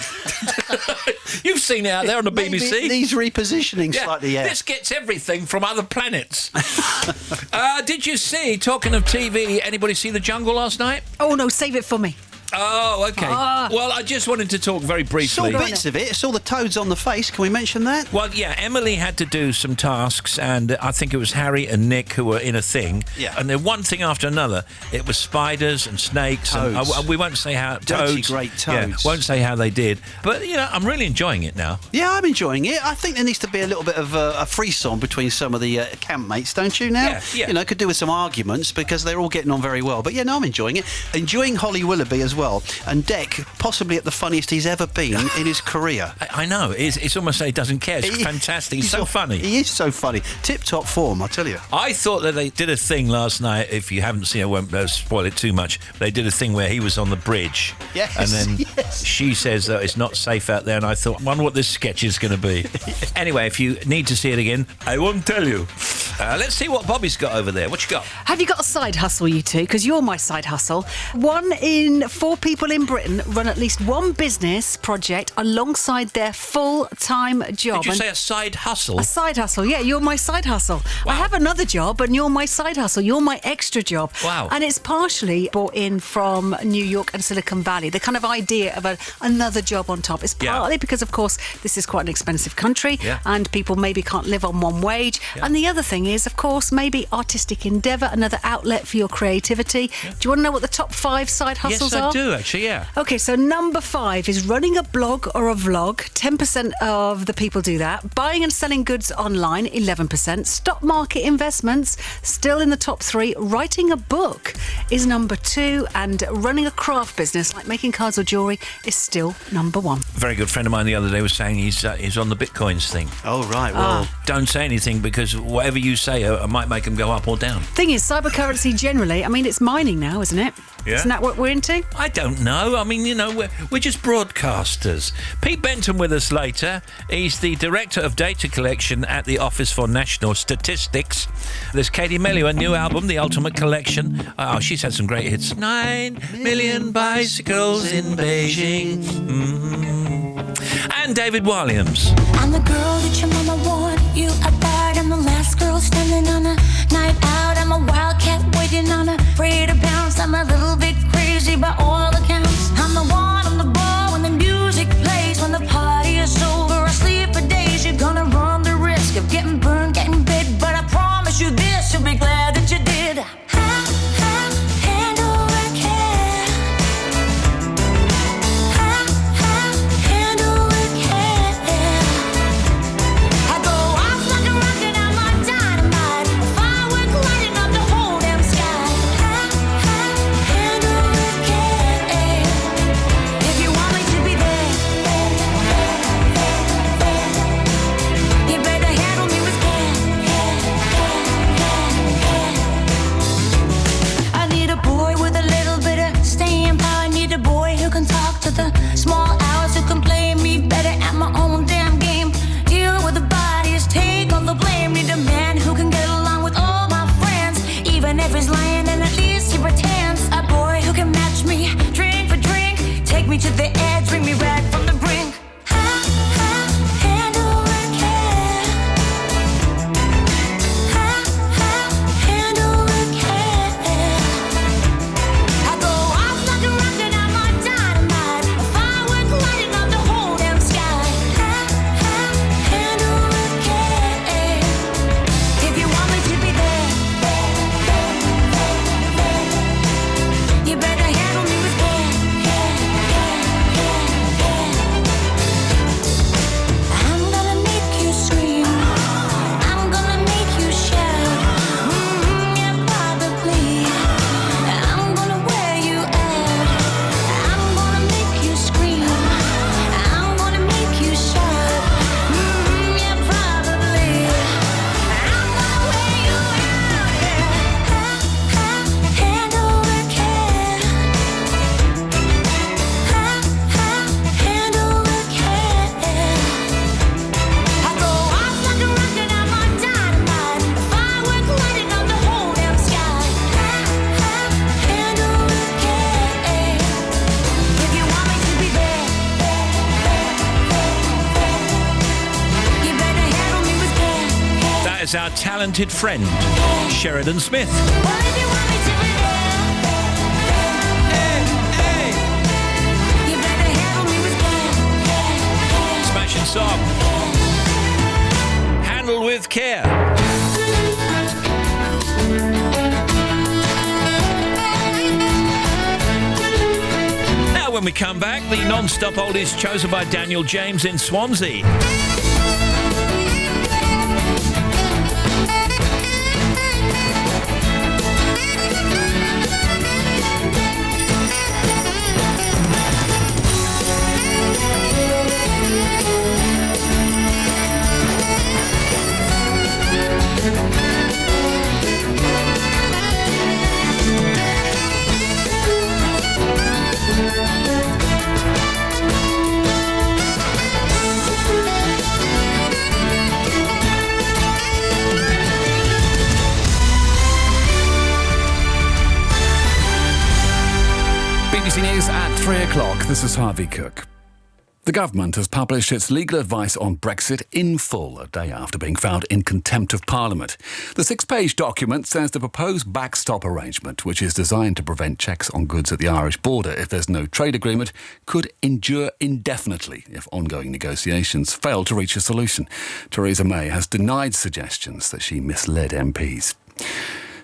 You've seen it out there on the BBC. Maybe needs repositioning slightly, yeah. This gets everything from other planets. Did you see, talking of TV, anybody see The Jungle last night? Oh, no, save it for me. Oh, okay. Well, I just wanted to talk very briefly. Saw bits of it. Saw the toads on the face. Can we mention that? Well, yeah, Emily had to do some tasks, and I think it was Harry and Nick who were in a thing. Yeah. And then one thing after another. It was spiders and snakes. Toads. And we won't say how... Dirty toads. great toads. Yeah, won't say how they did. But, I'm really enjoying it now. Yeah, I'm enjoying it. I think there needs to be a little bit of a frisson between some of the campmates, don't you, now? Yeah. Could do with some arguments because they're all getting on very well. But, I'm enjoying it. Enjoying Holly Willoughby as well. And Deck, possibly at the funniest he's ever been in his career. I know. It's almost like he doesn't care. It's fantastic. He's so funny. He is so funny. Tip-top form, I tell you. I thought that they did a thing last night. If you haven't seen it, I won't spoil it too much. They did a thing where he was on the bridge. Yes, and then yes. she says that it's not safe out there. And I thought, wonder what this sketch is going to be. Anyway, if you need to see it again, I won't tell you. Let's see what Bobby's got over there. What you got? Have you got a side hustle, you two? Because you're my side hustle. 1 in 4 people in Britain run at least one business project alongside their full-time job. Did you say a side hustle? A side hustle, yeah. You're my side hustle. Wow. I have another job, and you're my side hustle. You're my extra job. Wow. And it's partially brought in from New York and Silicon Valley. The kind of idea of another job on top. It's partly because, of course, this is quite an expensive country, and people maybe can't live on one wage. Yeah. And the other thing is, of course, maybe artistic endeavour, another outlet for your creativity. Yeah. Do you want to know what the top 5 side hustles are? Yes, I do, actually, yeah. Okay, so number 5 is running a blog or a vlog. 10% of the people do that. Buying and selling goods online, 11%. Stock market investments, still in the top 3. Writing a book is number 2. And running a craft business, like making cards or jewellery, is still number 1. A very good friend of mine the other day was saying he's on the Bitcoins thing. Oh, right. Well, don't say anything, because whatever you say, I might make them go up or down. Thing is, cybercurrency generally, it's mining now, isn't it? Yeah. Isn't that what we're into? I don't know. We're just broadcasters. Pete Benton with us later. He's the Director of Data Collection at the Office for National Statistics. There's Katie Melua, a new album, The Ultimate Collection. Oh, she's had some great hits. 9 million bicycles in Beijing. And David Williams. I'm the girl that your mama warned you about. I'm the last girl standing on a night out. I'm a wildcat waiting on a prey to bounce. I'm a little bit crazy by all accounts. I'm the one on the ball when the music plays. When the party is over, I sleep for days. You're gonna run the risk of getting burned, getting bit. But I promise you this, you'll be glad that you did. Small hours who can play me better at my own damn game. Deal with the bodies, take all the blame. Need a man who can get along with all my friends. Even if he's lying, and at least he pretends. A boy who can match me, drink for drink. Take me to the edge, bring me back from the brink. Our talented friend, Sheridan Smith. song. Handled with care. Now, when we come back, the non-stop oldies chosen by Daniel James in Swansea. BBC News at 3 o'clock. This is Harvey Cook. The government has published its legal advice on Brexit in full, a day after being found in contempt of Parliament. The 6-page document says the proposed backstop arrangement, which is designed to prevent checks on goods at the Irish border if there's no trade agreement, could endure indefinitely if ongoing negotiations fail to reach a solution. Theresa May has denied suggestions that she misled MPs.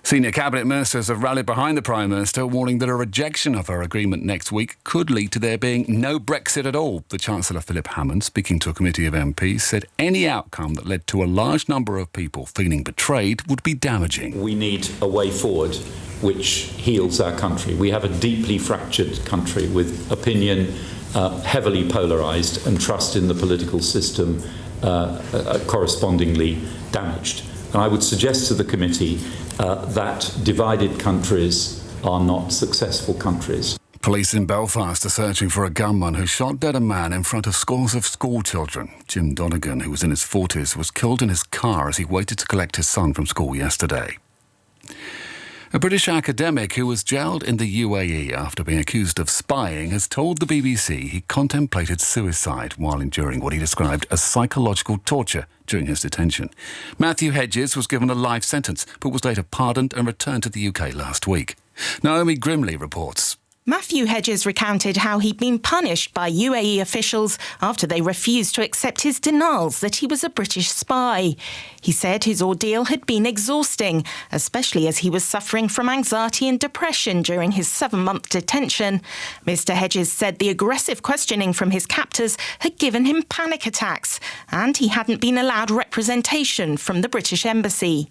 Senior cabinet ministers have rallied behind the Prime Minister, warning that a rejection of her agreement next week could lead to there being no Brexit at all. The Chancellor, Philip Hammond, speaking to a committee of MPs, said any outcome that led to a large number of people feeling betrayed would be damaging. We need a way forward which heals our country. We have a deeply fractured country with opinion heavily polarised and trust in the political system correspondingly damaged. And I would suggest to the committee that divided countries are not successful countries. Police in Belfast are searching for a gunman who shot dead a man in front of scores of school children. Jim Donegan, who was in his 40s, was killed in his car as he waited to collect his son from school yesterday. A British academic who was jailed in the UAE after being accused of spying has told the BBC he contemplated suicide while enduring what he described as psychological torture during his detention. Matthew Hedges was given a life sentence but was later pardoned and returned to the UK last week. Naomi Grimley reports. Matthew Hedges recounted how he'd been punished by UAE officials after they refused to accept his denials that he was a British spy. He said his ordeal had been exhausting, especially as he was suffering from anxiety and depression during his 7-month detention. Mr. Hedges said the aggressive questioning from his captors had given him panic attacks, and he hadn't been allowed representation from the British Embassy.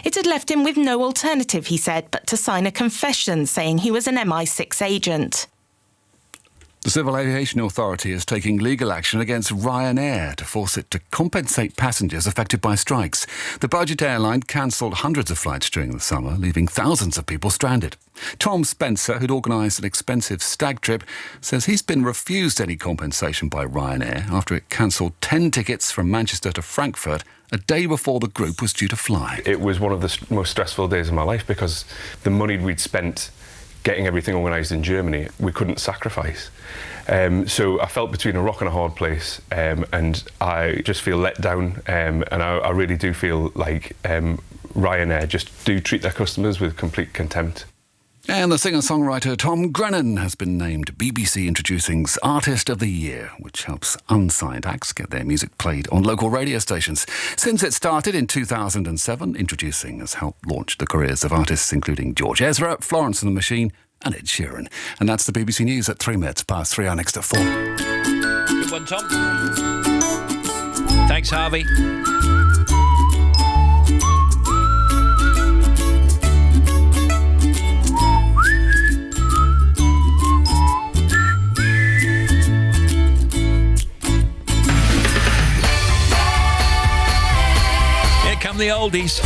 It had left him with no alternative, he said, but to sign a confession saying he was an MI6 agent. The Civil Aviation Authority is taking legal action against Ryanair to force it to compensate passengers affected by strikes. The budget airline cancelled hundreds of flights during the summer, leaving thousands of people stranded. Tom Spencer, who'd organised an expensive stag trip, says he's been refused any compensation by Ryanair after it cancelled 10 tickets from Manchester to Frankfurt a day before the group was due to fly. It was one of the most stressful days of my life because the money we'd spent getting everything organised in Germany, we couldn't sacrifice. So I felt between a rock and a hard place, and I just feel let down, and I really do feel like Ryanair just do treat their customers with complete contempt. And the singer-songwriter Tom Grennan has been named BBC Introducing's Artist of the Year, which helps unsigned acts get their music played on local radio stations. Since it started in 2007, Introducing has helped launch the careers of artists including George Ezra, Florence and the Machine and Ed Sheeran. And that's the BBC News at 3 minutes past 3, our next at 4. Good one, Tom. Thanks, Harvey. Come the oldies.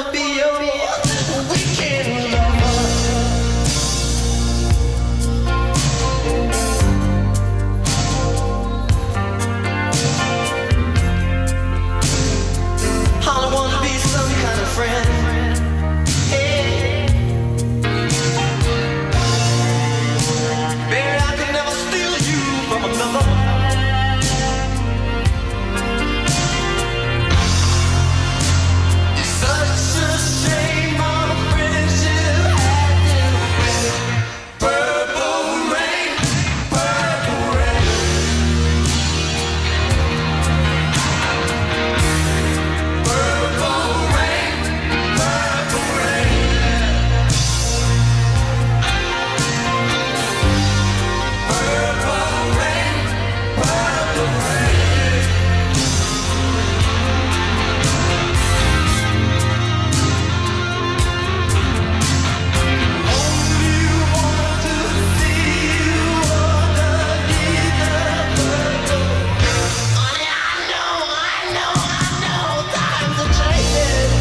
wanna be your weekend lover. I wanna be some kind of friend. Hey. Baby, I could never steal you from another. It's such a shame our friendship had with purple rain, purple rain. Purple rain, purple rain. Purple rain, purple rain. Only want to see you underneath the purple. Honey, I know, times are changing.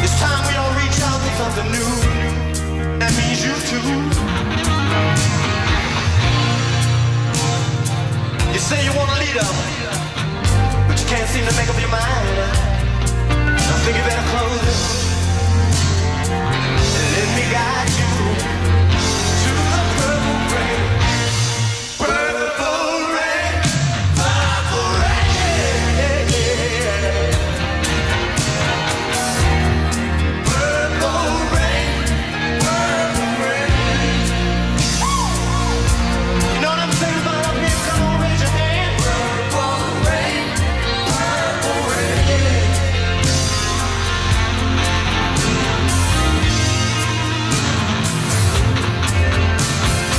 It's time we all reach out for something new. That means you too. You say you want a leader, but you can't seem to make up your mind. I think you better close it and let me guide you to the purple rain. Purple rain, purple rain. Purple rain, purple rain. You know what I'm saying about up here? Come on, raise your hand. Purple rain, purple rain.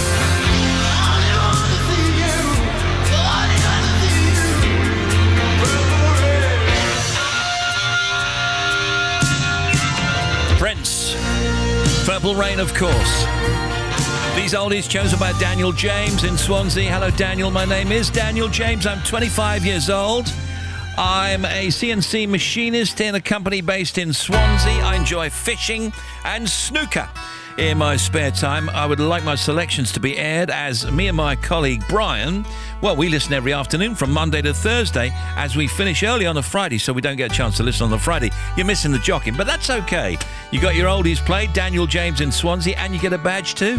I want to see you. I want to see you. Purple rain. Prince. Purple Rain, of course. These oldies chosen by Daniel James in Swansea. Hello, Daniel. My name is Daniel James. I'm 25 years old. I'm a CNC machinist in a company based in Swansea. I enjoy fishing and snooker. In my spare time, I would like my selections to be aired as me and my colleague Brian, well, we listen every afternoon from Monday to Thursday as we finish early on a Friday, so we don't get a chance to listen on the Friday. You're missing the jocking, but that's okay. You got your oldies played, Daniel James in Swansea, and you get a badge too.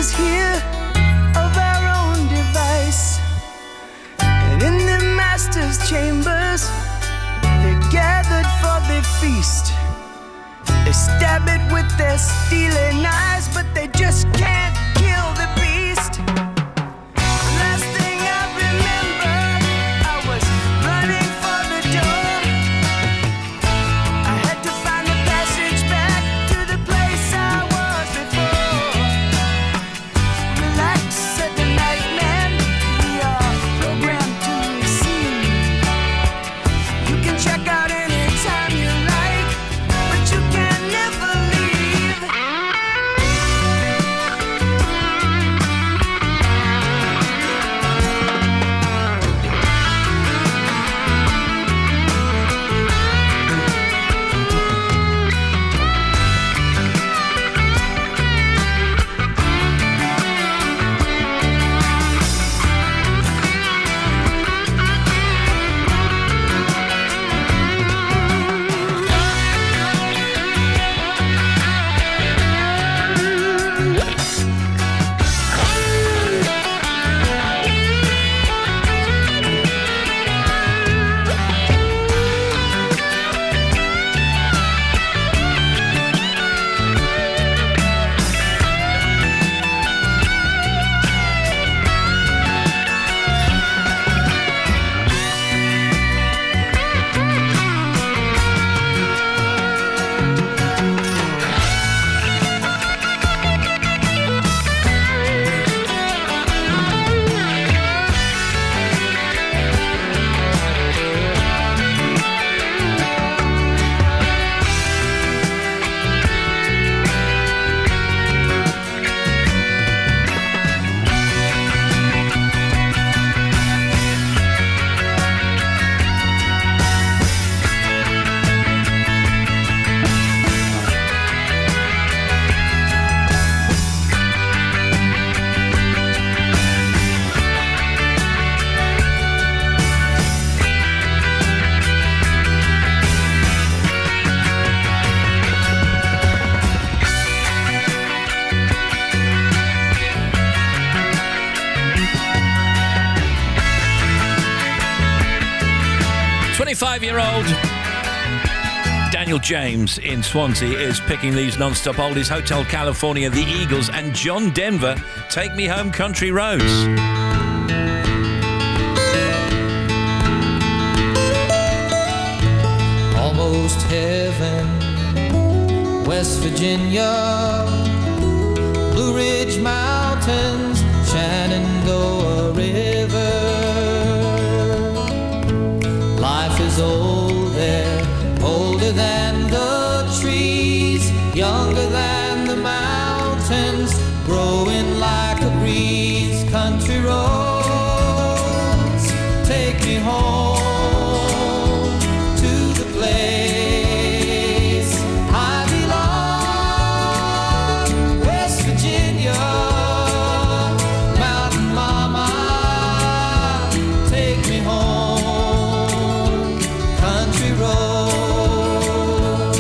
us here of our own device. And in the master's chambers, they're gathered for the feast. They stab it with their steely knives, but they just can't kill the beast. Last thing I remember, I was running for the door. I had to find the passage back to the place I was before. Relax, said the night man, we are programmed to receive. You can check out anytime you like, but you can never leave. Five-year-old Daniel James in Swansea is picking these non-stop oldies. Hotel California, The Eagles, and John Denver, Take Me Home Country Roads. Almost heaven, West Virginia, Blue Ridge Mountains, Shenandoah River. Life is old there, older than the trees, younger than the mountains, growing like a breeze. Country roads, take me home to the place I belong. West Virginia, Mountain Mama, take me home. Country roads,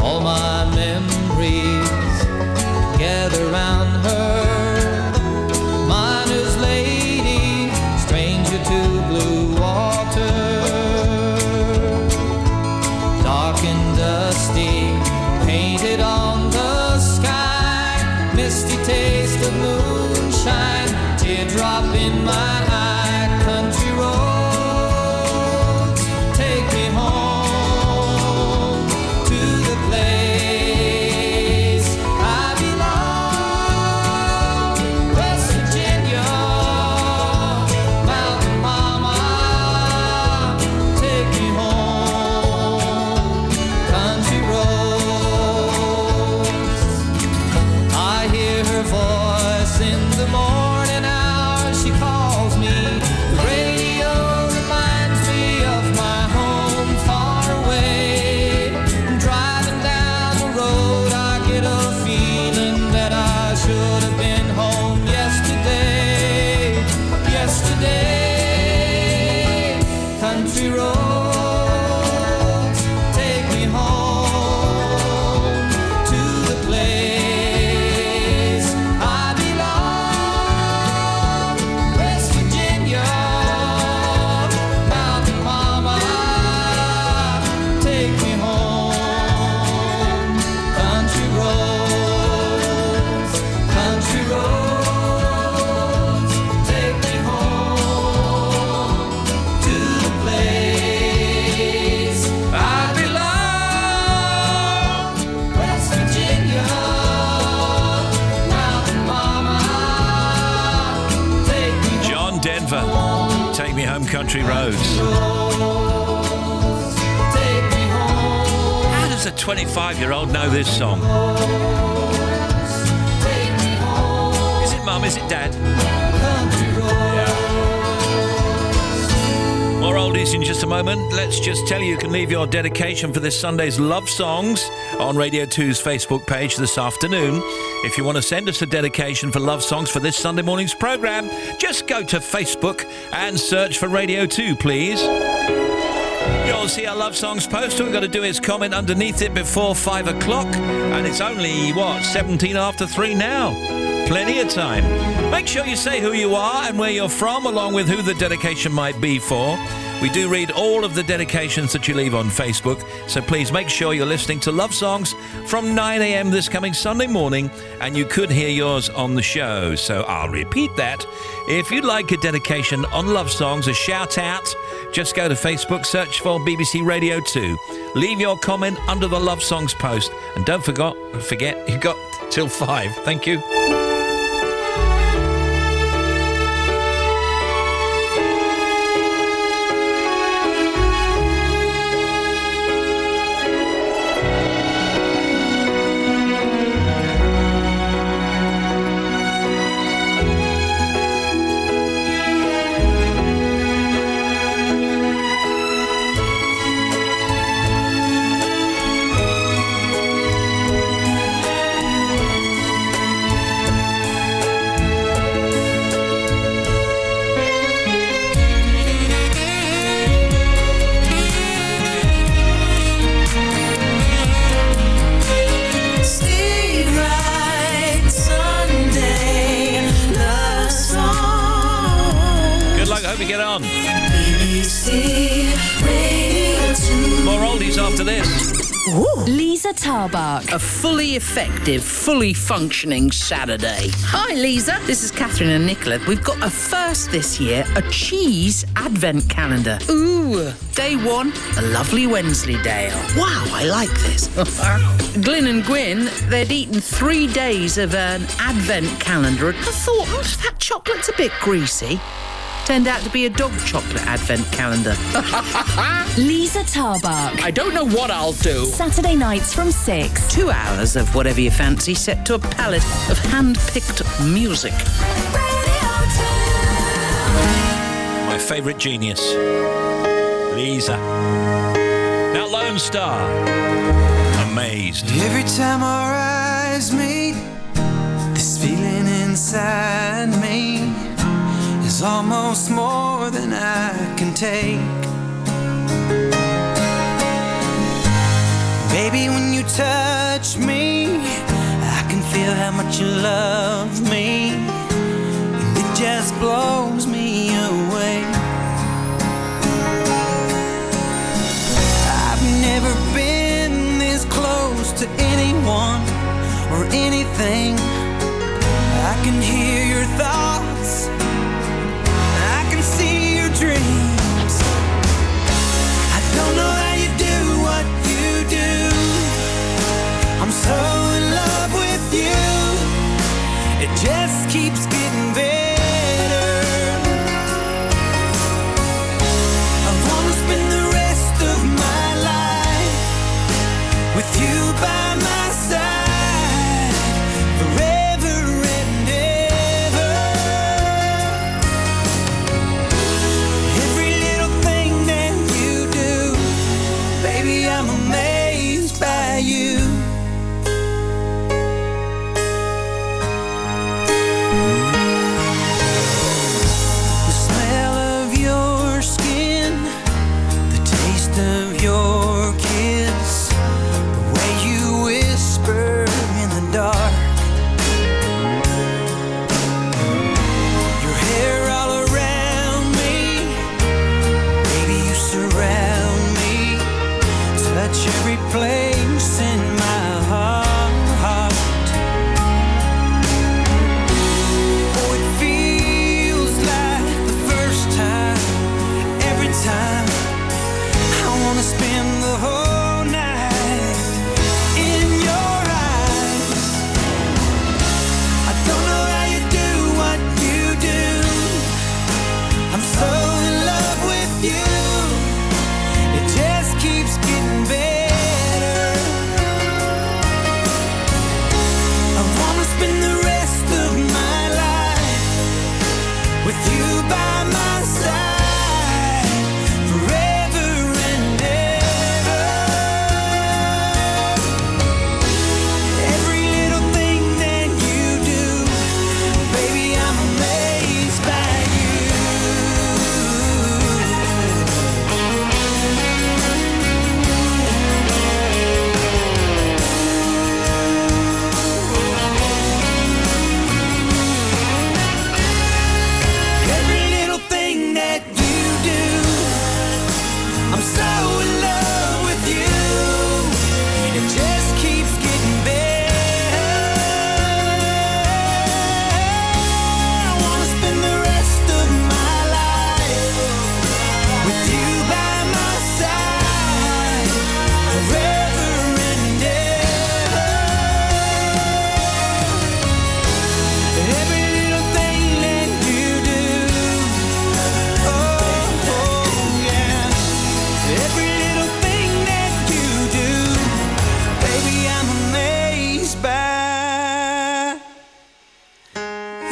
all my memories gather round her. Miner's lady, stranger to blue water, dark and dusty, painted on the sky, misty taste of moonshine, teardrop in my eye. Country roads, take me home to the place I belong. West Virginia, Mountain Mama, take me home. Country roads, I hear her voice in the morning hour. She calls me. The radio reminds me of my home far away. Driving down the road, I get a feeling that I should have been home yesterday. Yesterday, country roads, take me home to the place your home country roads. How does a 25-year-old know this song? Is it Mum? Is it Dad? More oldies in just a moment. Let's just tell you can leave your dedication for this Sunday's Love Songs on Radio 2's Facebook page this afternoon. If you want to send us a dedication for love songs for this Sunday morning's programme, just go to Facebook and search for Radio 2, please. You'll see our Love Songs post. All we've got to do is comment underneath it before 5 o'clock. And it's only, 17 after 3 now. Plenty of time. Make sure you say who you are and where you're from, along with who the dedication might be for. We do read all of the dedications that you leave on Facebook, so please make sure you're listening to Love Songs from 9 a.m. this coming Sunday morning, and you could hear yours on the show. So I'll repeat that. If you'd like a dedication on Love Songs, a shout out, just go to Facebook, search for BBC Radio 2. Leave your comment under the Love Songs post, and don't forget you've got till 5. Thank you. Steve Wright, Sunday love song. Good luck. Hope you get on. BBC Radio 2. More oldies after this. Lisa Tarbuck. A fully effective, fully functioning Saturday. Hi, Lisa. This is Catherine and Nicola. We've got a first this year, a cheese advent calendar. Ooh. Day 1, a lovely Wensleydale. Wow, I like this. Glyn and Gwyn, they'd eaten 3 days of an advent calendar. I thought, that chocolate's a bit greasy. Turned out to be a dog chocolate advent calendar. Lisa Tarbuck. I don't know what I'll do. Saturday nights from 6. 2 hours of whatever you fancy, set to a palette of hand-picked music. My favourite genius, Lisa. Now Lone Star. Amazed. Every time our eyes meet, this feeling inside me is almost more than I can take. Baby, when you touch me, I can feel how much you love me, and it just blows me away. I've never been this close to anyone or anything. I can hear your thoughts, I can see your dreams. I don't know how you do what you do. I'm so in love with you. It just keeps getting better. I wanna spend the rest of my life with you by my side, forever and ever. Every little thing that you do, baby, I'm amazed by you.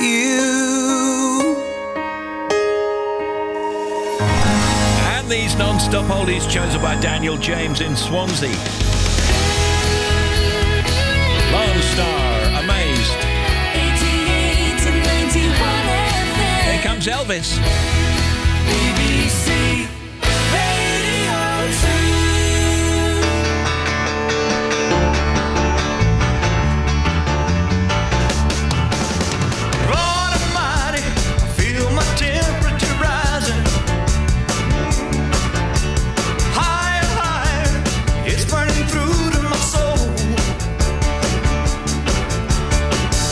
you. And these non-stop oldies chosen by Daniel James in Swansea. Lone Star, Amazed. 88 to 91 FM. Here comes Elvis. BBC Radio 2. Lord Almighty, I feel my temperature rising. Higher, higher, it's burning through to my soul.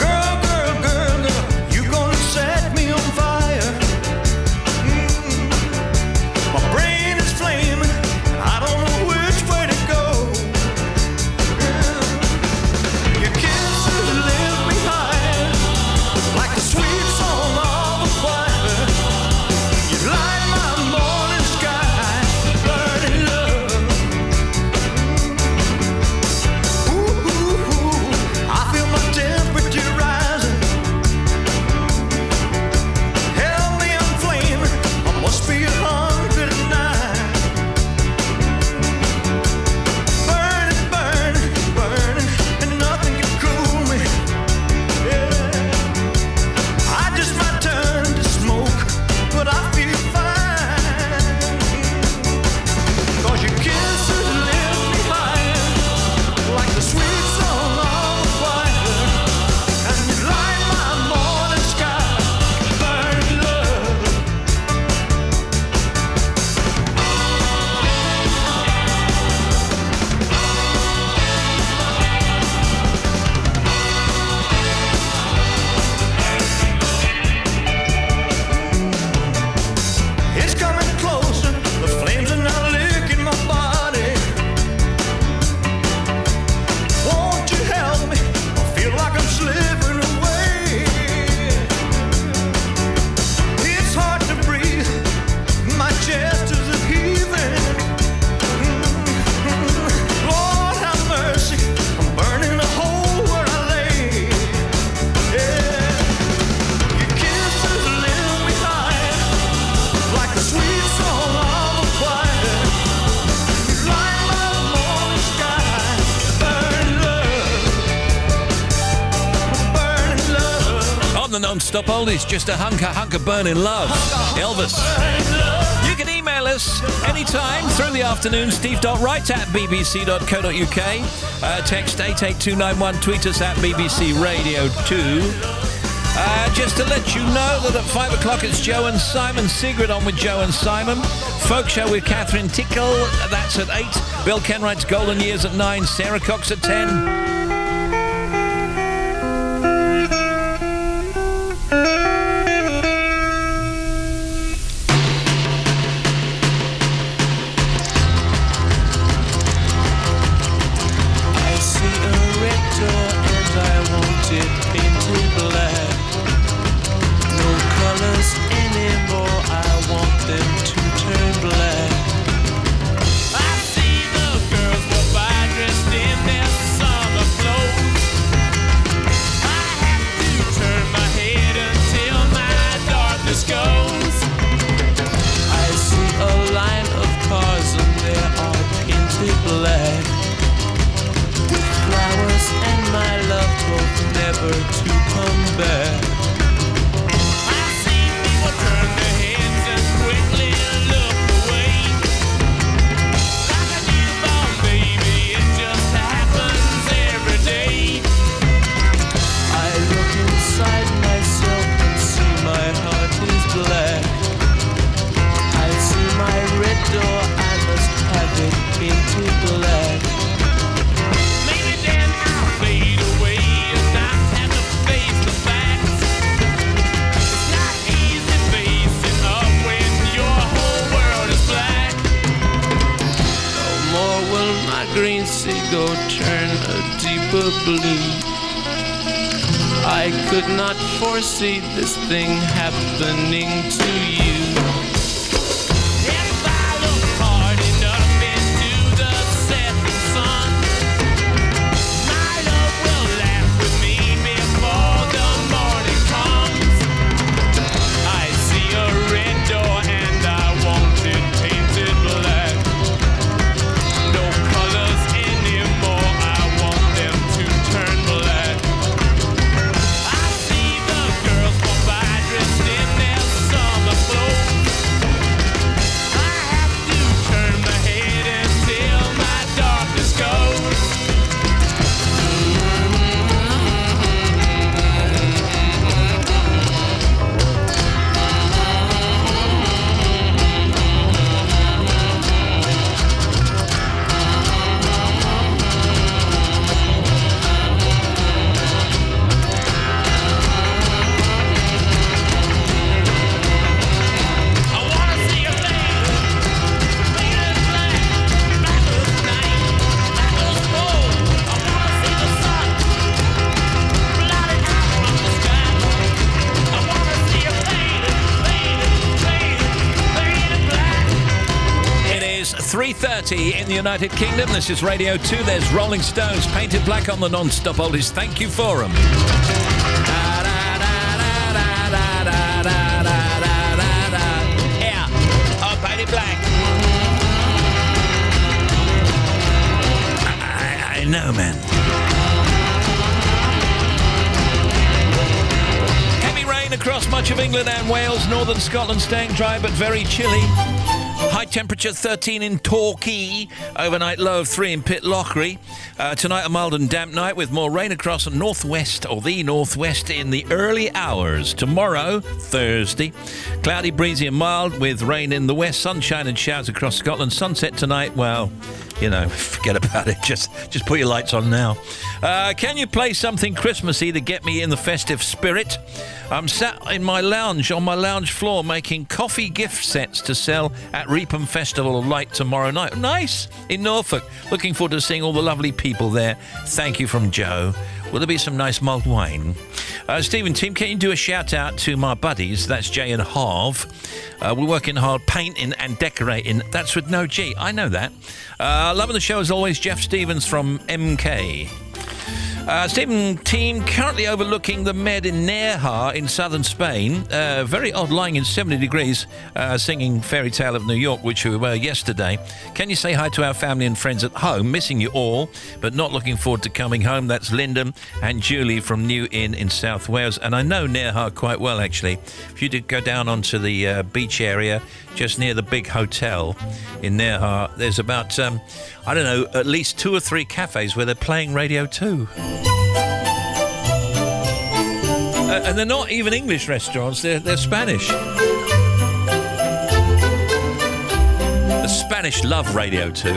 Girl, girl, girl, girl, you gonna set me on fire. My brain is flaming, I don't know which way to go. Your kisses lift me higher, like a sweet song of a choir. You light my morning sky, burning love. Ooh, ooh, ooh, I feel my temperature rising. Help me, I'm flaming, I must be 109. Burning, burning, burning, and nothing can cool me. Yeah. I just might turn to smoke, but I feel fine. 'Cause your kisses lift me higher, like the sweet song of a choir. And you light my morning sky, burning love. It's coming closer, the flames are now licking my body. Won't you help me? I feel like I'm slipping away. It's hard to breathe, my chest is heaving. Lord have mercy, I'm burning a hole where I lay. Yeah. Your kisses lift me higher, like a sweet song of a choir. You light my morning sky, burning love, burning love. On the non-stop oldies, just a hunk of burning love. Elvis. You can email us anytime through the afternoon, steve.wright@bbc.co.uk. Text 88291, tweet us at BBC Radio 2. Just to let you know that at 5 o'clock it's Joe and Simon. Sigrid on with Joe and Simon. Folk Show with Catherine Tickle, that's at 8. Bill Kenwright's Golden Years at 9. Sarah Cox at 10. I see a red door and I want it painted black. No colors anymore, I want them to turn black. I see the girls go by dressed in their summer clothes. I have to turn my head until my darkness goes. I see a line of cars and they are painted black. With flowers and my love hope never to come back. I see people turn their heads and quickly look away. Like a newborn baby, it just happens every day. I look inside myself and see my heart is black. I see my red door, I must have it painted black. Maybe then I'll fade away and not have to face the facts. It's not easy facing up when your whole world is black. No more will my green seagull turn a deeper blue. I could not foresee this thing happening to you. If I look hard enough into the setting sun, my love will laugh with me before the morning comes. 3:30 in the United Kingdom. This is Radio 2. There's Rolling Stones, Painted Black on the non-stop oldies. Thank you for them. Yeah, oh, Painted Black. I know, man. Heavy rain across much of England and Wales. Northern Scotland staying dry but very chilly. High temperature 13 in Torquay. Overnight low of 3 in Pitlochry. Tonight a mild and damp night with more rain across the northwest in the early hours. Tomorrow, Thursday, cloudy, breezy and mild with rain in the west. Sunshine and showers across Scotland. Sunset tonight, well, you know, forget about it. Just put your lights on now. Can you play something Christmassy to get me in the festive spirit? I'm sat in my lounge, on my lounge floor, making coffee gift sets to sell at Reepham Festival of Light tomorrow night. Nice! In Norfolk. Looking forward to seeing all the lovely people there. Thank you from Joe. Will there be some nice mulled wine? Stephen, team, can you do a shout out to my buddies? That's Jay and Harv. We're working hard painting and decorating. That's with no G. I know that. Loving the show as always. Jeff Stevens from MK. Stephen, team, currently overlooking the Med in Nerja in southern Spain. Very odd, lying in 70 degrees, singing Fairy Tale of New York, which we were yesterday. Can you say hi to our family and friends at home? Missing you all, but not looking forward to coming home. That's Lyndon and Julie from New Inn in South Wales. And I know Nerja quite well, actually. If you did go down onto the beach area, just near the big hotel in Nerja, there's about, I don't know, at least 2 or 3 cafes where they're playing Radio 2. And they're not even English restaurants, they're Spanish. The Spanish love Radio 2.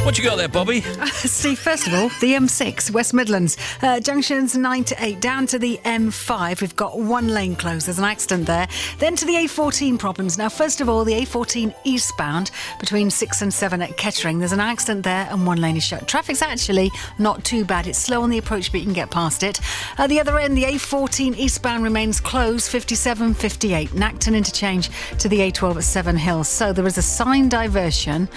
What you got there, Bobby? Steve, first of all, the M6, West Midlands. Junctions 9 to 8, down to the M5. We've got 1 lane closed. There's an accident there. Then to the A14 problems. Now, first of all, the A14 eastbound between 6 and 7 at Kettering. There's an accident there and 1 lane is shut. Traffic's actually not too bad. It's slow on the approach, but you can get past it. At the other end, the A14 eastbound remains closed, 57, 58. Nacton interchange to the A12 at Seven Hills. So there is a sign diversion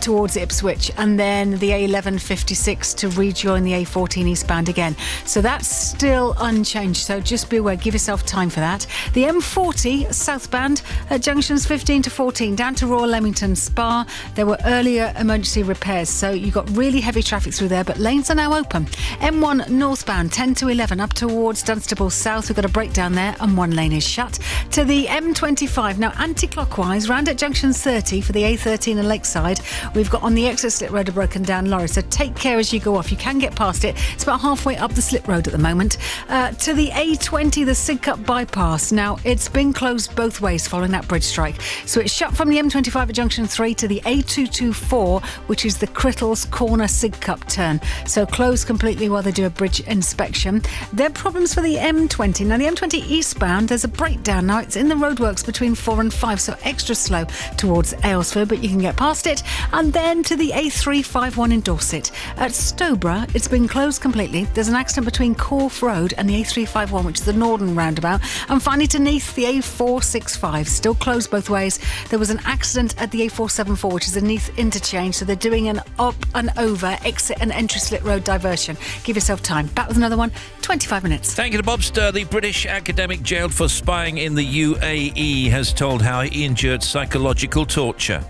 towards Ipswich, and then the A1156 to rejoin the A14 eastbound again. So that's still unchanged, so just be aware, give yourself time for that. The M40 southbound at junctions 15 to 14 down to Royal Leamington Spa. There were earlier emergency repairs, so you got really heavy traffic through there, but lanes are now open. M1 northbound 10 to 11 up towards Dunstable South. We've got a breakdown there and 1 lane is shut. To the M25 now anti-clockwise round at junctions 30 for the A13 and Lakeside. We've got on the exit slip road a broken down lorry, so take care as you go off. You can get past it. It's about halfway up the slip road at the moment. To the A20, the Sidcup bypass. Now, it's been closed both ways following that bridge strike. So it's shut from the M25 at junction 3 to the A224, which is the Crittles Corner Sidcup turn. So closed completely while they do a bridge inspection. There are problems for the M20. Now, the M20 eastbound, there's a breakdown. Now, it's in the roadworks between 4 and 5, so extra slow towards Aylesford, but you can get past it. And then to the A351 in Dorset. At Stowborough, it's been closed completely. There's an accident between Corfe Road and the A351, which is the northern roundabout. And finally to Neath, the A465, still closed both ways. There was an accident at the A474, which is the Neath interchange, so they're doing an up and over exit and entry slip road diversion. Give yourself time. Back with another one, 25 minutes. Thank you to Bob Sturr. The British academic jailed for spying in the UAE has told how he endured psychological torture.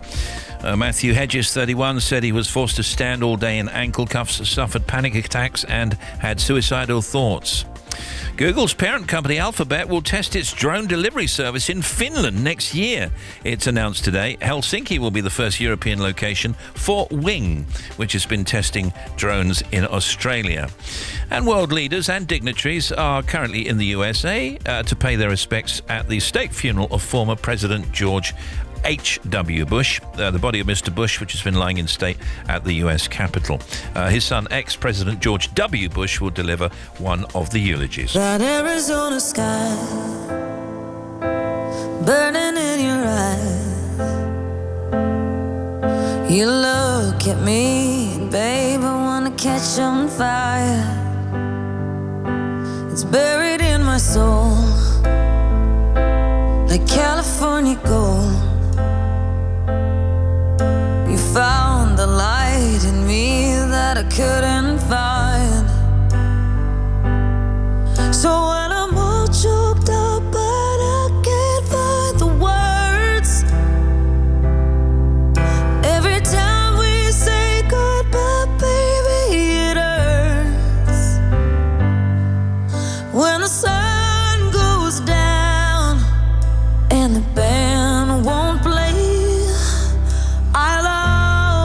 Matthew Hedges, 31, said he was forced to stand all day in ankle cuffs, suffered panic attacks and had suicidal thoughts. Google's parent company Alphabet will test its drone delivery service in Finland next year. It's announced today. Helsinki will be the first European location for Wing, which has been testing drones in Australia. And world leaders and dignitaries are currently in the USA to pay their respects at the state funeral of former President George H.W. Bush, the body of Mr. Bush, which has been lying in state at the U.S. Capitol. His son, ex-President George W. Bush, will deliver one of the eulogies. That Arizona sky burning in your eyes. You look at me, babe, I wanna catch on fire. It's buried in my soul like California gold. I couldn't find. So when I'm all choked up, but I can't find the words. Every time we say goodbye, baby, it hurts. When the sun goes down and the band won't play, I'll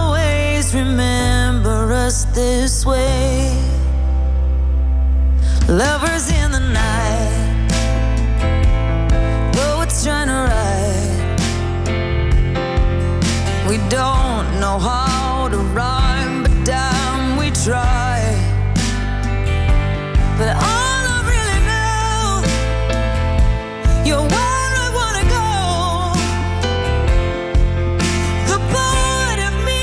always remember us this way. Lovers in the night, poets trying to write. We don't know how to rhyme, but damn, we try. But all I really know, you're where I wanna go. The part of me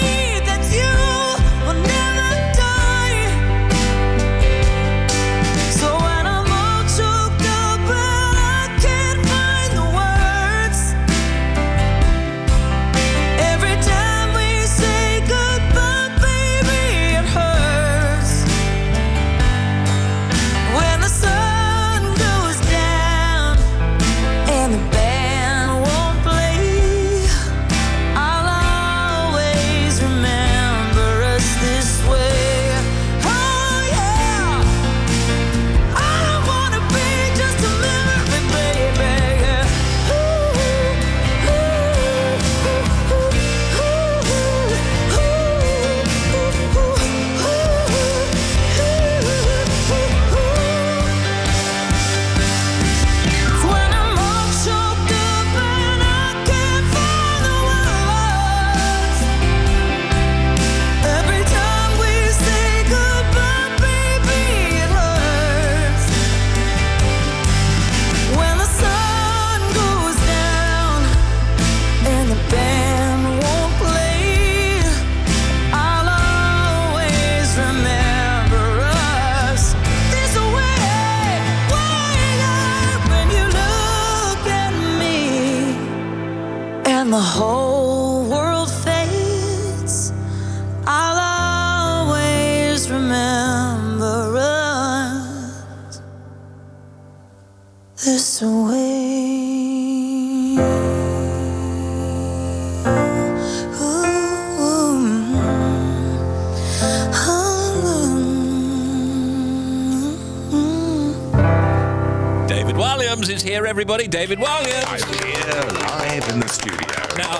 that you will never die. So when I'm all choked up and I can't find the words, every time we say goodbye, baby, it hurts. When the sun goes down and the band won't play, I'll always remember us this way. Oh yeah, I don't wanna be just a memory, baby. When I'm all choked up and I can't find the words, every time we say goodbye, baby, it hurts. When the sun goes down and the band won't play, I'll always remember us this way. When you look at me and the whole world fades, I'll always remember us this way. David Williams is here, everybody. David Williams. I'm here live in the studio. Now,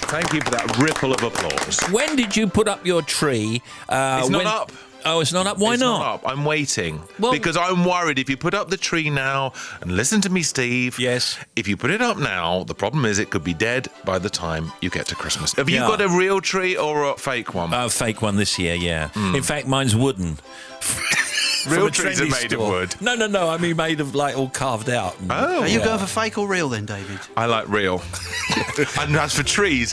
thank you for that ripple of applause. when did you put up your tree? It's not up. Oh, it's not up? Why It's not? up. I'm waiting. Well- because I'm worried if you put up the tree now, and listen to me, Steve. Yes. If you put it up now, the problem is it could be dead by the time you get to Christmas. Have you Yeah. got a real tree or a fake one? A fake one this year, yeah. In fact, mine's wooden. Real From a trees are trendy made of store. wood. No. I mean, made of like all carved out. Oh. Are you going for fake or real then, David? I like real. And as for trees,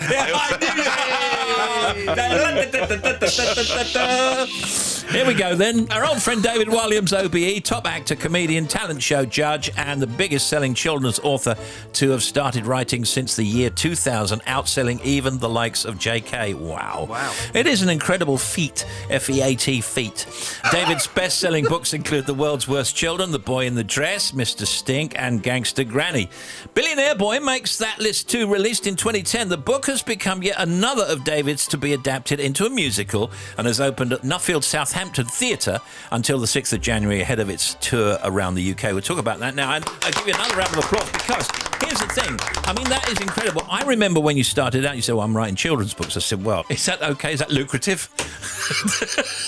Here we go then. Our old friend David Williams, OBE, top actor, comedian, talent show judge, and the biggest selling children's author to have started writing since the year 2000, outselling even the likes of JK. Wow. It is an incredible feat, F-E-A-T, feat. David's best-selling books include The World's Worst Children, The Boy in the Dress, Mr. Stink, and Gangster Granny. Billionaire Boy makes that list too. Released in 2010, the book has become yet another of David's to be adapted into a musical and has opened at Nuffield Southampton Theatre until the 6th of January ahead of its tour around the UK. We'll talk about that now, and I'll give you another round of applause because here's the thing. I mean, that is incredible. I remember when you started out, you said, well, I'm writing children's books. I said, well, is that okay? Is that lucrative?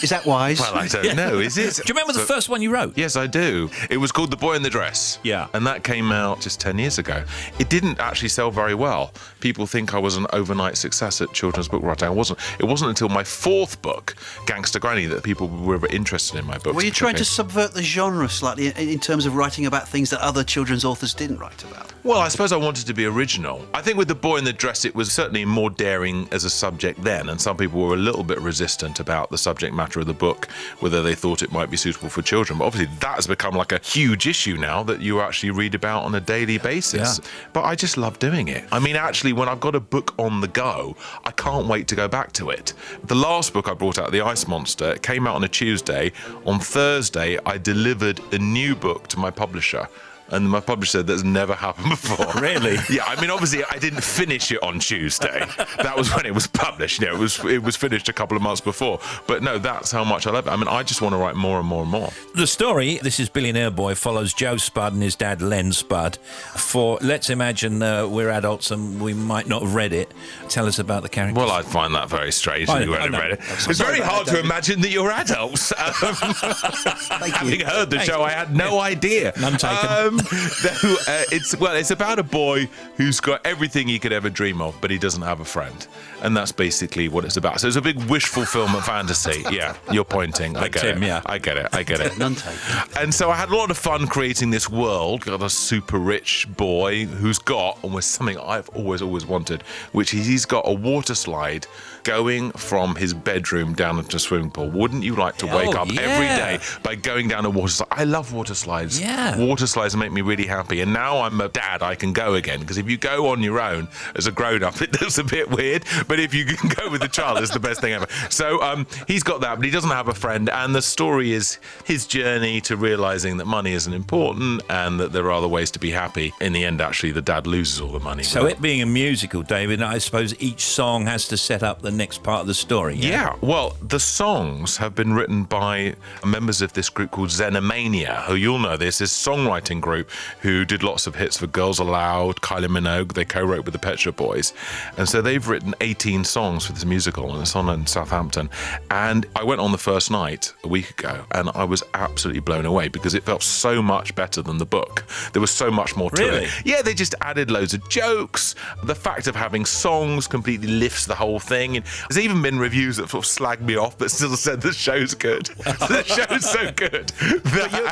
Is that wise? Well, I don't know. Is it? Do you remember the first one you wrote? Yes, I do. It was called The Boy in the Dress. Yeah. And that came out just 10 years ago. It didn't actually sell very well. People think I was an overnight success at children's book writing. I wasn't. It wasn't until my fourth book, Gangster Granny, that people were interested in my books. Were you trying to subvert the genre slightly in terms of writing about things that other children's authors didn't write about? Well, suppose I wanted to be original. I think with The Boy in the Dress, it was certainly more daring as a subject then, and some people were a little bit resistant about the subject matter of the book, whether they thought it might be suitable for children. But obviously that has become like a huge issue now that you actually read about on a daily basis. Yeah. But I just love doing it. I mean, actually, when I've got a book on the go, I can't wait to go back to it. The last book I brought out, The Ice Monster, it came out on a Tuesday. On Thursday, I delivered a new book to my publisher. And my publisher said that's never happened before. Really? Yeah, I mean, obviously, I didn't finish it on Tuesday. That was when it was published. You know, it was finished a couple of months before. But no, that's how much I love it. I mean, I just want to write more and more and more. The story, this is Billionaire Boy, follows Joe Spud and his dad Len Spud. For, let's imagine we're adults and we might not have read it. Tell us about the characters. Well, I'd find that very strange if you hadn't read it. It's very hard to imagine that you're adults. Having heard the show, I had no idea. None taken. It's about a boy who's got everything he could ever dream of, but he doesn't have a friend, and that's basically what it's about. So it's a big wish fulfillment fantasy. Yeah, you're pointing. I get it. Yeah. I get it. None taken. And so I had a lot of fun creating this world. Got a super rich boy who's got almost something I've always wanted, which is he's got a water slide going from his bedroom down into a swimming pool. Wouldn't you like to wake up every day by going down a water slide? I love water slides. Yeah. Water slides make me really happy. And now I'm a dad, I can go again. Because if you go on your own as a grown-up, it looks a bit weird. But if you can go with a child, it's the best thing ever. So he's got that, but he doesn't have a friend. And the story is his journey to realising that money isn't important and that there are other ways to be happy. In the end, actually, the dad loses all the money. So it being a musical, David, I suppose each song has to set up the next part of the story. Yeah, well, the songs have been written by members of this group called Xenomania, who you'll know this songwriting group who did lots of hits for Girls Aloud, Kylie Minogue. They co-wrote with the Pet Shop Boys. And so they've written 18 songs for this musical, and it's on in Southampton. And I went on the first night a week ago, and I was absolutely blown away because it felt so much better than the book. There was so much more to Really? it. Yeah, they just added loads of jokes. The fact of having songs completely lifts the whole thing. And there's even been reviews that sort of slagged me off but still said the show's good. The show's so good.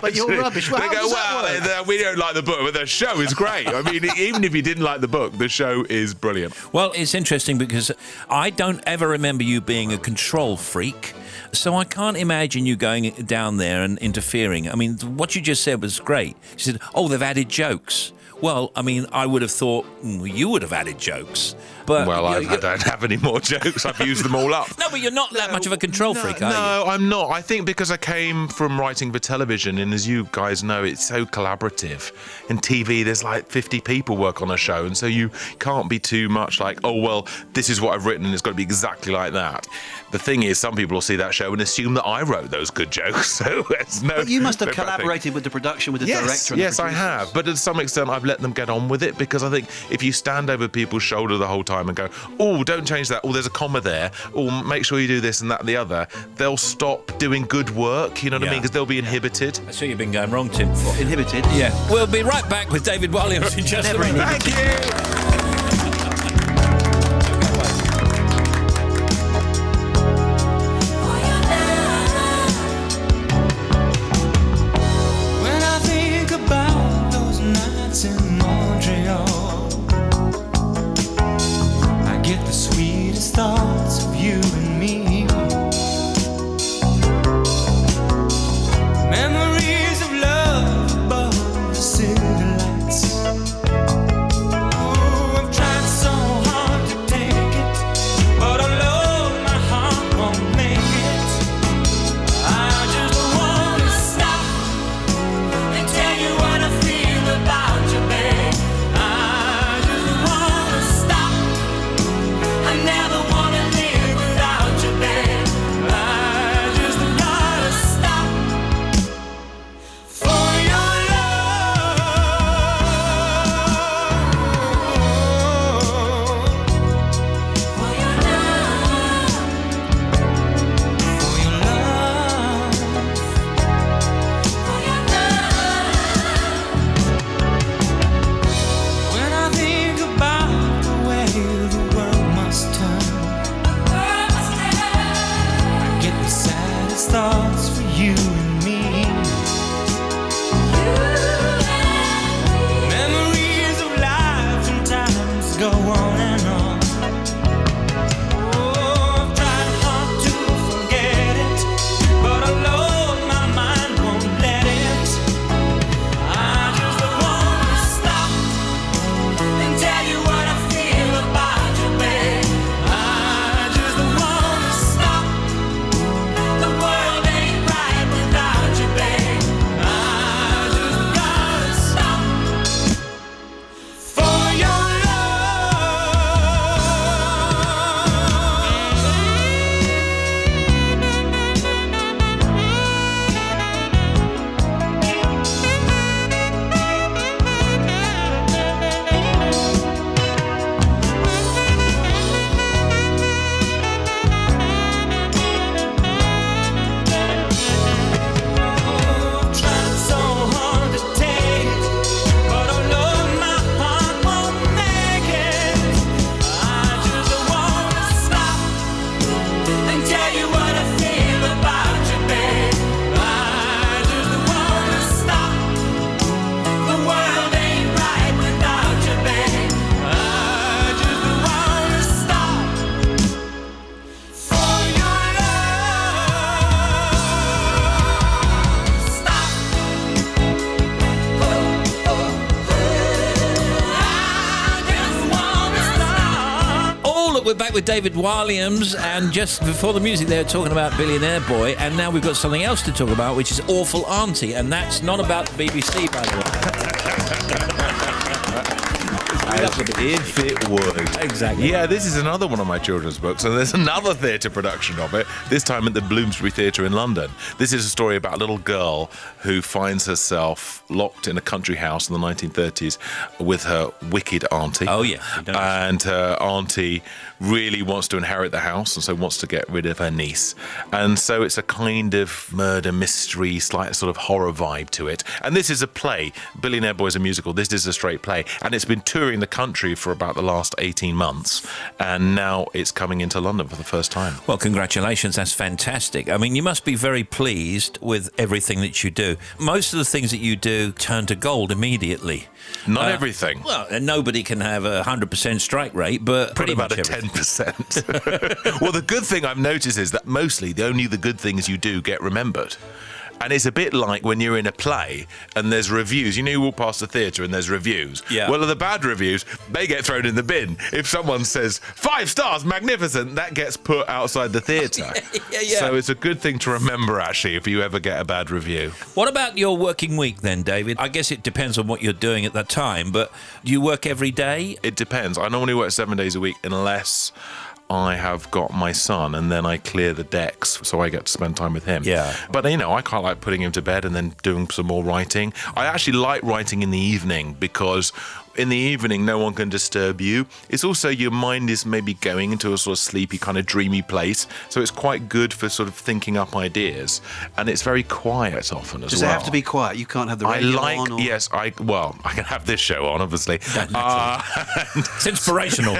But you're rubbish. Well, They how go, does that work? we don't like the book, but the show is great. I mean, even if you didn't like the book, the show is brilliant. Well, it's interesting because I don't ever remember you being a control freak. So I can't imagine you going down there and interfering. I mean, what you just said was great. You said, oh, they've added jokes. Well, I mean, I would have thought you would have added jokes. But well, I don't have any more jokes. I've used them all up. No, but you're not that much of a control freak, are you? No, I'm not. I think because I came from writing for television, and as you guys know, it's so collaborative. In TV, there's like 50 people work on a show, and so you can't be too much like, oh, well, this is what I've written, and it's got to be exactly like that. The thing is, some people will see that show and assume that I wrote those good jokes. So it's no. But you must have no bad thing. collaborated with the production, with the director. And Yes, the I have. But to some extent, I've let them get on with it because I think if you stand over people's shoulder the whole time and go, oh, don't change that. Oh, there's a comma there. Oh, make sure you do this and that and the other. They'll stop doing good work. You know what I mean? Because they'll be inhibited. I see you've been going wrong, Tim. What, inhibited? Yeah. We'll be right back with David Williams in just a minute. Thank you. When I think about those nights in Montreal, I get the sweetest thoughts of you and me. Memories of love above the city lights. Ooh, we're back with David Williams, and just before the music they were talking about Billionaire Boy, and now we've got something else to talk about, which is Awful Auntie, and that's not about the BBC, by the way. If it would. Exactly. Yeah, this is another one of my children's books, and there's another theatre production of it, this time at the Bloomsbury Theatre in London. This is a story about a little girl who finds herself locked in a country house in the 1930s with her wicked auntie. Oh, yeah. And her auntie really wants to inherit the house and so wants to get rid of her niece. And so it's a kind of murder mystery, slight sort of horror vibe to it. And this is a play. Billionaire Boy is a musical. This is a straight play. And it's been touring the country for about the last 18 months. And now it's coming into London for the first time. Well, congratulations. That's fantastic. I mean, you must be very pleased with everything that you do. Most of the things that you do turn to gold immediately. Not everything. Well, and nobody can have a 100% strike rate, but pretty about much a everything. 10%. Well, the good thing I've noticed is that mostly only the good things you do get remembered. And it's a bit like when you're in a play and there's reviews. You know, you walk past the theatre and there's reviews. Yeah. Well, the bad reviews, they get thrown in the bin. If someone says 5 stars, magnificent, that gets put outside the theatre. Yeah. So it's a good thing to remember, actually, if you ever get a bad review. What about your working week then, David? I guess it depends on what you're doing at that time, but do you work every day? It depends. I normally work 7 days a week unless I have got my son, and then I clear the decks, so I get to spend time with him. Yeah. But, you know, I quite like putting him to bed and then doing some more writing. I actually like writing in the evening because in the evening, no one can disturb you. It's also your mind is maybe going into a sort of sleepy, kind of dreamy place. So it's quite good for sort of thinking up ideas. And it's very quiet often as well. Does it have to be quiet? You can't have the radio on? Or... Yes, I can have this show on, obviously. It's inspirational.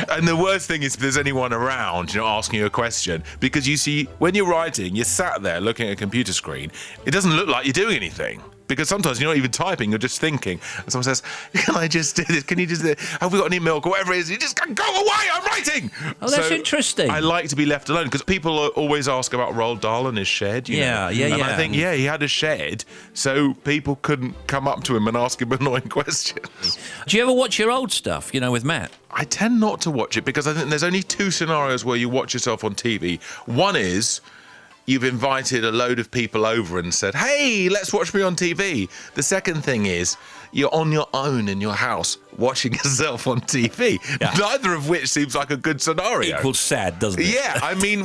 And the worst thing is if there's anyone around, you know, asking you a question. Because you see, when you're writing, you're sat there looking at a computer screen. It doesn't look like you're doing anything. Because sometimes you're not even typing, you're just thinking. And someone says, can I just do this? Can you just do it? Have we got any milk or whatever it is? You just go away, I'm writing! Oh, that's interesting. I like to be left alone because people always ask about Roald Dahl and his shed. You know? And I think, he had a shed, so people couldn't come up to him and ask him annoying questions. Do you ever watch your old stuff, you know, with Matt? I tend not to watch it because I think there's only 2 scenarios where you watch yourself on TV. One is you've invited a load of people over and said, hey, let's watch me on TV. The second thing is you're on your own in your house watching yourself on TV. Yeah. Neither of which seems like a good scenario. Equals sad, doesn't it? Yeah, I mean,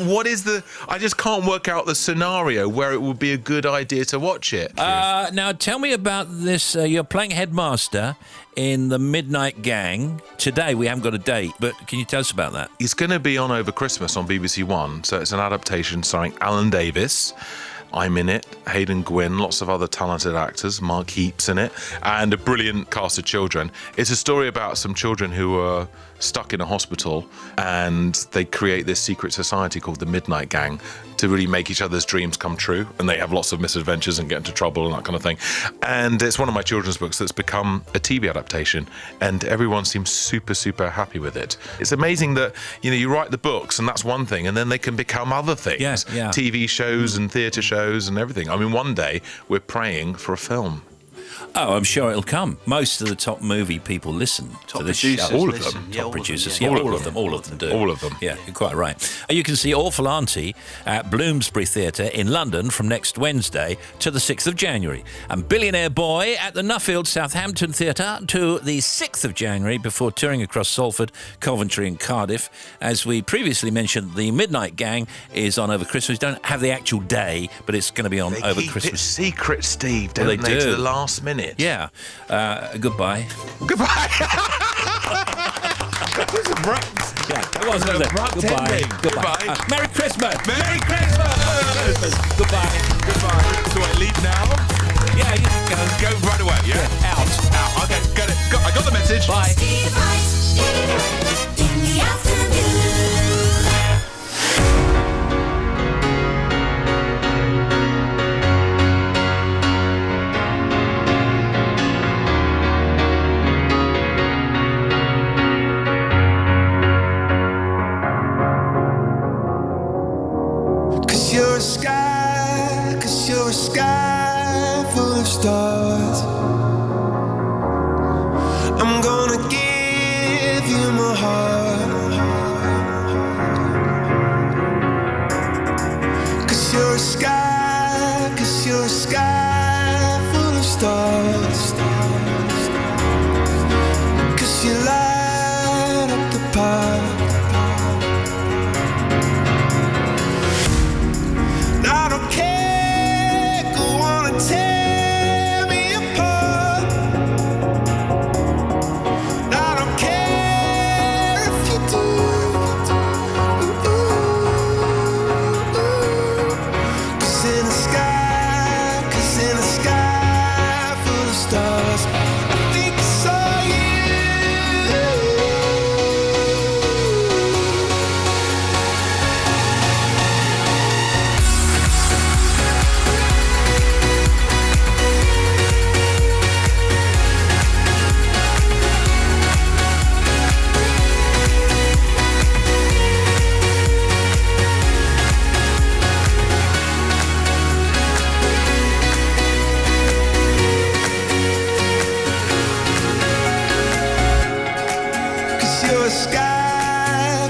I just can't work out the scenario where it would be a good idea to watch it. Now, tell me about this. You're playing Headmaster in The Midnight Gang. Today, we haven't got a date, but can you tell us about that? It's going to be on over Christmas on BBC One, so it's an adaptation starring Alan Davis. I'm in it, Hayden Gwynn, lots of other talented actors, Mark Heap's in it, and a brilliant cast of children. It's a story about some children who are stuck in a hospital and they create this secret society called the Midnight Gang to really make each other's dreams come true, and they have lots of misadventures and get into trouble and that kind of thing. And it's one of my children's books that's become a TV adaptation, and everyone seems super, super happy with it. It's amazing that, you know, you write the books and that's one thing, and then they can become other things. Yeah. TV shows and theatre shows and everything. I mean, one day we're praying for a film. Oh, I'm sure it'll come. Most of the top movie people listen to this producers show. All of listen. them. Yeah, Top producers. yeah. Yeah, all of them. All of them do. All of them. Yeah, you're quite right. You can see Awful Auntie at Bloomsbury Theatre in London from next Wednesday to the 6th of January. And Billionaire Boy at the Nuffield Southampton Theatre to the 6th of January before touring across Salford, Coventry and Cardiff. As we previously mentioned, the Midnight Gang is on over Christmas. Don't have the actual day, but it's going to be on over Christmas. It's secret, Steve, don't Well, they? do. To the last minute. Yeah. Goodbye. Goodbye. That was abrupt. Yeah, that was it? Abrupt Goodbye. ending. Goodbye. Merry Christmas. Merry Christmas. Goodbye. Goodbye. Do I leave now? Yeah, you can go. Go right away, yeah? Out. Okay, got it. I got the message. Bye. Steve Wright in the afternoon. You're a sky full of stars. I'm gonna give you my heart. stars. 'Cause you light up the path. I don't care, go on and tear me apart. I don't care if you do. 'Cause in the sky full of stars, I think I saw you.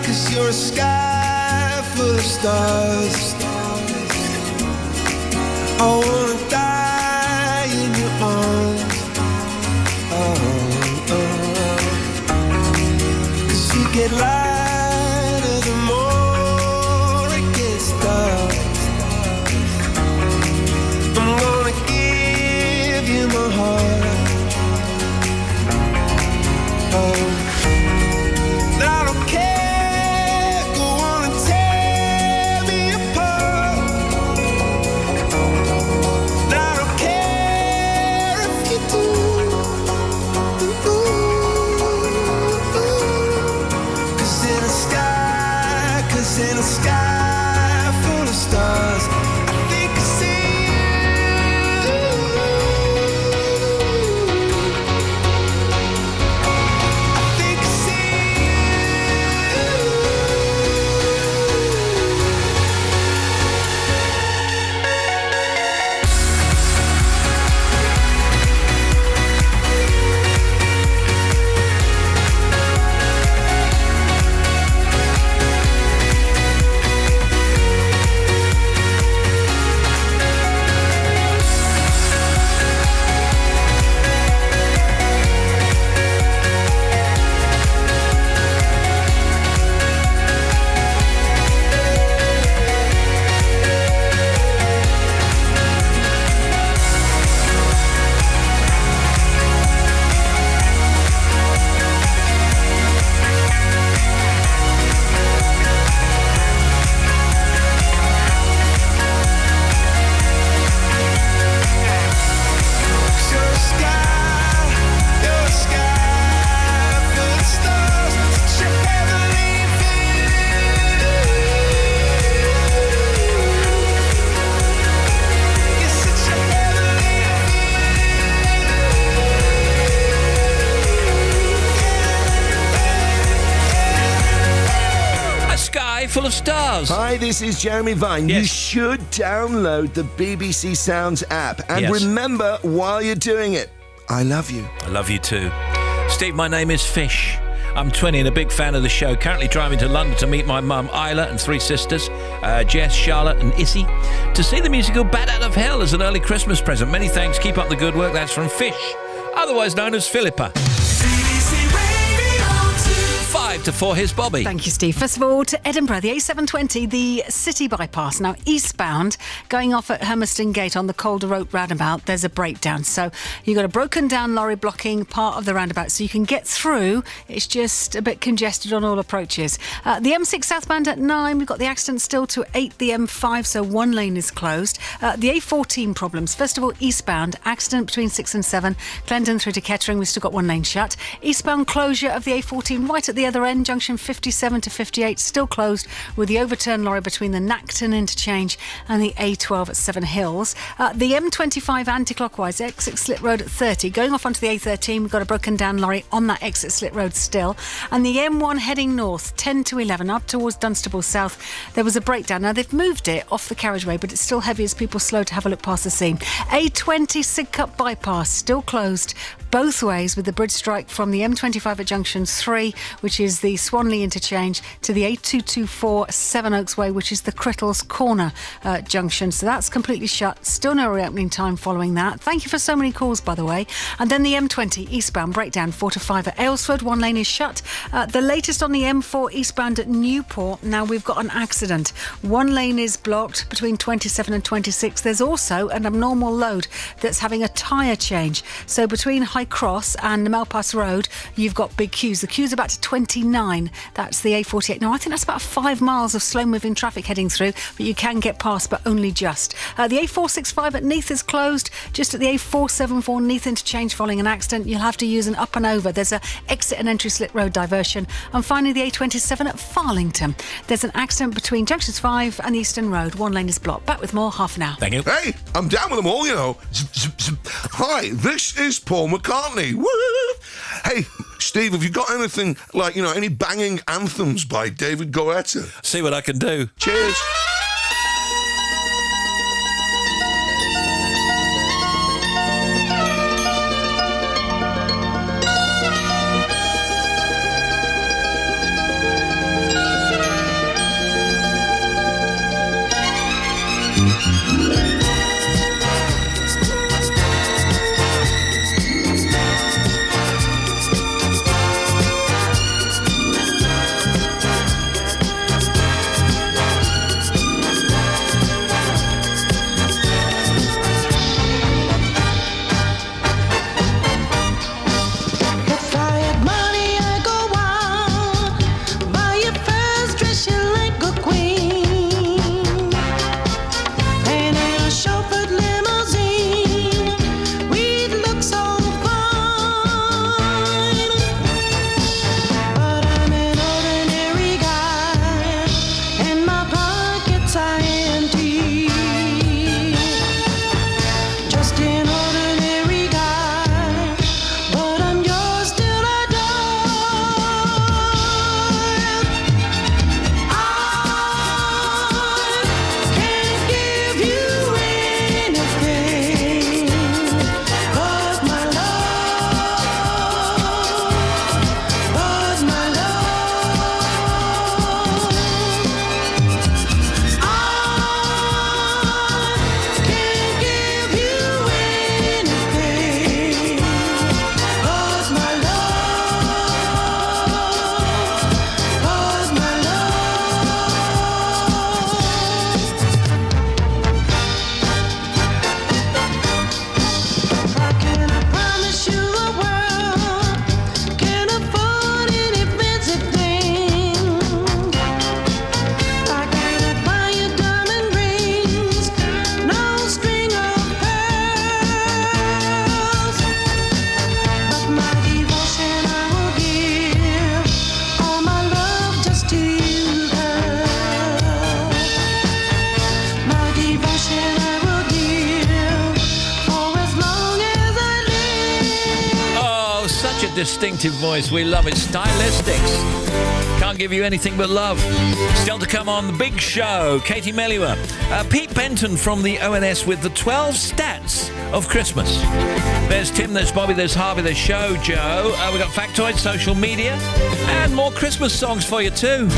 Cause you're a sky full of stars. I wanna die in your arms. Cause you get lighter the more it gets dark. I'm gonna give you my heart. I don't care, go on and tear me apart. I don't care if you do. 'Cause in the sky full of stars, I think I see you. I think I see Full of stars. Hi, this is Jeremy Vine. Yes. You should download the BBC Sounds app. And Yes. remember, while you're doing it, I love you. I love you too. Steve, my name is Fish. I'm 20 and a big fan of the show. Currently driving to London to meet my mum, Isla, and three sisters, Jess, Charlotte, and Issy, to see the musical Bat Out of Hell as an early Christmas present. Many thanks. Keep up the good work. That's from Fish, otherwise known as Philippa. 5 to 4, here's Bobby. Thank you, Steve. First of all, to Edinburgh, the A720, the city bypass, now eastbound, going off at Hermiston Gate on the Calder Road roundabout, there's a breakdown. So you've got a broken down lorry blocking part of the roundabout, so you can get through. It's just a bit congested on all approaches. The M6 southbound at 9, we've got the accident still to 8 the M5, so one lane is closed. The A14 problems. First of all, eastbound, accident between 6 and 7, Clendon through to Kettering, we've still got one lane shut. Eastbound closure of the A14 right at the other end, junction 57 to 58, still closed with the overturned lorry between the Nacton interchange and the A12 at Seven Hills. The M25 anti-clockwise, exit Slit Road at 30, going off onto the A13, we've got a broken down lorry on that exit Slit Road still. And the M1 heading north, 10 to 11, up towards Dunstable South, there was a breakdown. Now they've moved it off the carriageway, but it's still heavy as people slow to have a look past the scene. A20 Sidcup bypass, still closed. both ways with the bridge strike from the M25 at junction 3, which is the Swanley interchange, to the A224 Sevenoaks Way, which is the Crittles Corner junction. So that's completely shut. Still no reopening time following that. Thank you for so many calls, by the way. And then the M20 eastbound breakdown 4 to 5 at Aylesford. One lane is shut. The latest on the M4 eastbound at Newport. Now we've got an accident. One lane is blocked between 27 and 26. There's also an abnormal load that's having a tyre change. So between High Cross and Malpass Road, you've got big queues. The queue's about to 29. That's the A48. Now, I think that's about 5 miles of slow-moving traffic heading through, but you can get past, but only just. The A465 at Neath is closed. Just at the A474 Neath interchange following an accident, you'll have to use an up and over. There's a exit and entry slit road diversion. And finally, the A27 at Farlington. There's an accident between Junctions 5 and Eastern Road. One lane is blocked. Back with more, half an hour. Thank you. Hey, I'm down with them all, you know. Hi, this is Paul McCartney. Woo! Hey, Steve, have you got anything like, any banging anthems by David Guetta? See what I can do. Cheers. Distinctive voice, we love it. Stylistics, can't give you anything but love. Still to come on the big show, Katie Melua, Pete Benton from the ONS with the 12 stats of Christmas. There's Tim, there's Bobby, there's Harvey, there's Show Joe. We've got factoids, social media, and more Christmas songs for you too.